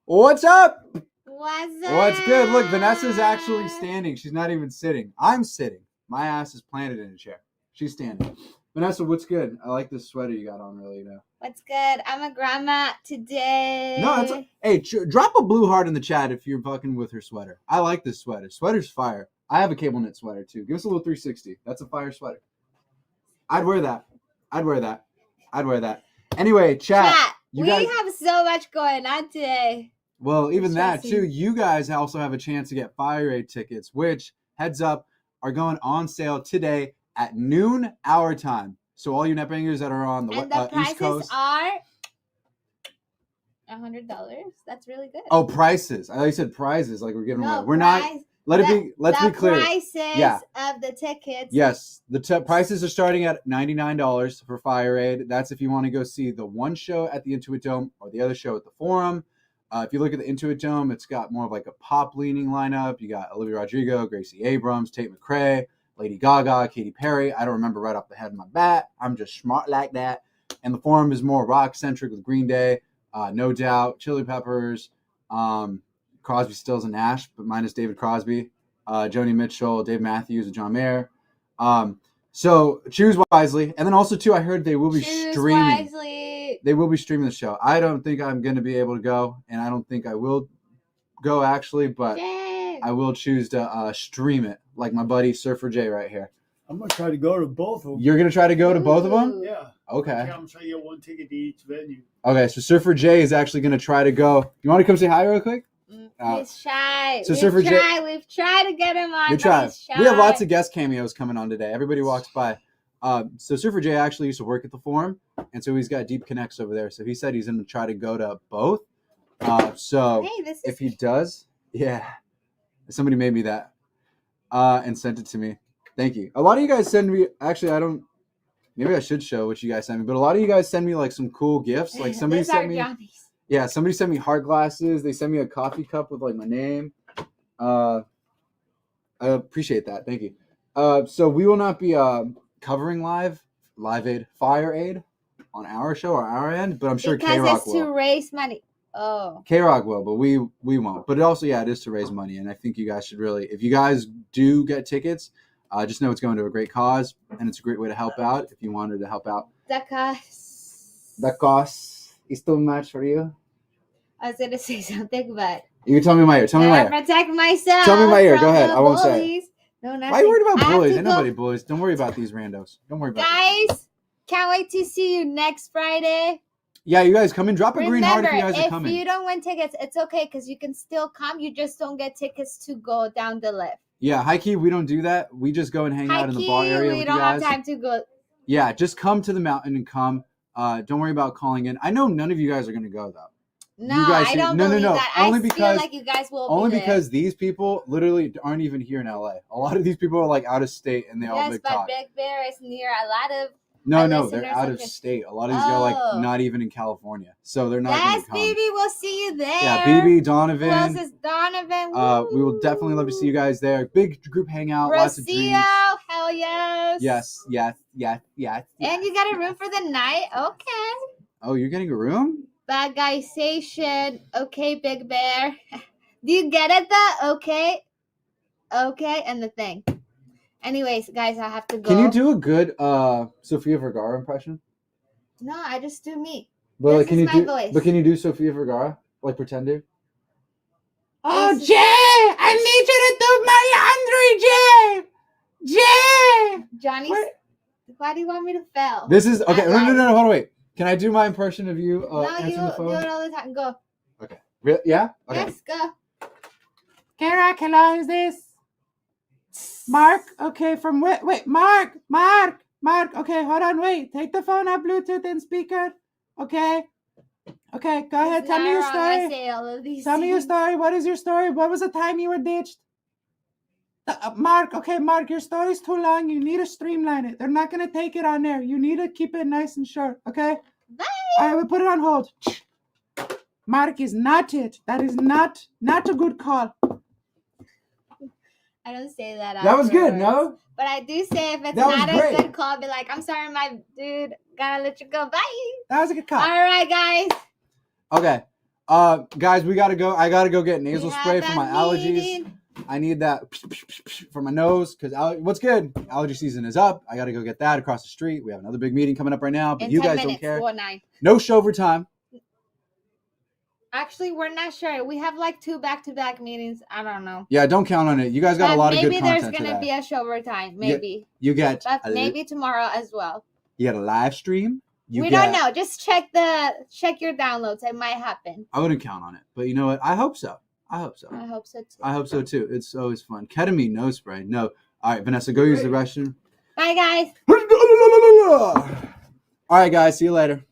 What's up? What's up? What's good? Look, Vanessa's actually standing. She's not even sitting. I'm sitting. My ass is planted in a chair. She's standing. Vanessa, what's good? I like this sweater you got on earlier now. What's good? I'm a grandma today. No, hey, drop a blue heart in the chat if you're fucking with her sweater. I like this sweater. Sweater's fire. I have a cable knit sweater too. Give us a little 360. That's a fire sweater. I'd wear that. Anyway, chat. We have so much going on today. Well, even that too. You guys also have a chance to get Fire Aid tickets, which, heads up, are going on sale today at noon our time. So all you netbangers that are on the East Coast. Prices are $100. That's really good. Oh, prices! I thought you said prizes, like we're giving away. We're prize, not. Let's be clear. The prices of the tickets. Yes, the prices are starting at $99 for Fire Aid. That's if you want to go see the one show at the Intuit Dome or the other show at the Forum. If you look at the Intuit Dome, it's got more of like a pop-leaning lineup. You got Olivia Rodrigo, Gracie Abrams, Tate McRae, Lady Gaga, Katy Perry. I don't remember right off the head of my bat. I'm just smart like that. And the Forum is more rock-centric with Green Day, No Doubt, Chili Peppers, Crosby, Stills, and Nash, but minus David Crosby, Joni Mitchell, Dave Matthews, and John Mayer. So choose wisely. And then also, too, I heard they will be streaming. Wisely. They will be streaming the show. I don't think I'm going to be able to go, and I don't think I will go, actually, but I will choose to stream it, like my buddy Surfer J right here. I'm going to try to go to both of them. You're going to try to go to both of them? Yeah. Okay. I'm trying to get one ticket to each venue. Okay, so Surfer J is actually going to try to go. You want to come say hi real quick? He's shy. So We've tried to get him on. We have lots of guest cameos coming on today. Everybody walks by. So Surfer J actually used to work at the Forum, and so he's got deep connects over there. So he said he's going to try to go to both. If he does, somebody made me that and sent it to me. Thank you. A lot of you guys send me. Actually, I don't. Maybe I should show what you guys send me. But a lot of you guys send me like some cool gifts. Like somebody sent me. Johnny's. Yeah, somebody sent me heart glasses. They sent me a coffee cup with like my name. I appreciate that. Thank you. So we will not be covering Live Aid, Fire Aid on our show or our end, but I'm sure because KROQ it's will. to raise money. Oh. KROQ will, but we won't. But also, it is to raise money, and I think you guys should really, if you guys do get tickets, just know it's going to a great cause, and it's a great way to help out if you wanted to help out. The cost is too much for you. I was gonna say something, but you can tell me in my ear. Tell me in my ear. Protect myself. Tell me in my ear. Go ahead. I won't say it. No, nothing. Why are you worried about bullies? Ain't nobody bullies. Don't worry about these randos. Don't worry about it. Guys, can't wait to see you next Friday. Yeah, you guys come in. Drop a green heart if you guys are coming. If you don't win tickets, it's okay because you can still come. You just don't get tickets to go down the lift. Yeah, high key, we don't do that. We just go and hang out in the bar area with you guys. We don't have time to go. Yeah, just come to the mountain and come. Don't worry about calling in. I know none of you guys are going to go, though. No, I don't believe that. Only I feel like you guys will Only be because these people literally aren't even here in LA. A lot of these people are like out of state and they all big talk. Yes, but Big Bear is near a lot of No, they're out of state. A lot of these guys are like not even in California. So they're not going to come. Yes, BB, we'll see you there. Yeah, BB, Donovan. Who else is Donovan? We will definitely love to see you guys there. Big group hangout, lots of drinks. Hell yes. Yes. And you got a room for the night? Okay. Oh, you're getting a room? Bad guy station. Okay, Big Bear. Do you get it though? Okay, and the thing. Anyways, guys, I have to go. Can you do a good Sofia Vergara impression? No, I just do me. But this is my voice. But can you do Sofia Vergara? Like pretend to? Oh, Jay! I need you to do my laundry, Jay! Johnny, why do you want me to fail? This is okay. No, hold on, wait. Can I do my impression of you answering the phone? No, you do it all the time. Go. Okay. Yeah? Okay. Yes, go. Kara, hello, is this? Mark? Okay, from wait, Mark, okay, hold on, wait. Take the phone out, Bluetooth and speaker. Okay, go ahead. Tell me your story. Tell me your story. What is your story? What was the time you were ditched? Mark, your story's too long. You need to streamline it. They're not going to take it on there. You need to keep it nice and short, okay? Bye. All right, we'll put it on hold. Mark is not it. That is not a good call. I don't say that. That was good, no? But I do say if it's not a good call, I'll be like, I'm sorry, my dude. Gotta let you go. Bye. That was a good call. All right, guys. Okay. Guys, we gotta go. I gotta go get nasal spray for my allergies. meeting. I need that for my nose because what's good? Allergy season is up. I gotta go get that across the street. We have another big meeting coming up right now, but In you 10 guys minutes, don't care. 4-9. No show over time. Actually, we're not sure. We have like 2 back-to-back meetings. I don't know. Yeah, don't count on it. You guys got a lot of good content Maybe there's gonna today. be a show over time. Maybe. You get But maybe tomorrow as well. You get a live stream. We don't know. Just check your downloads. It might happen. I wouldn't count on it, but you know what? I hope so. I hope so. I hope so too. I hope so too. It's always fun. Ketamine nose spray. No. All right, Vanessa, go use the restroom. Bye, guys. All right, guys. See you later.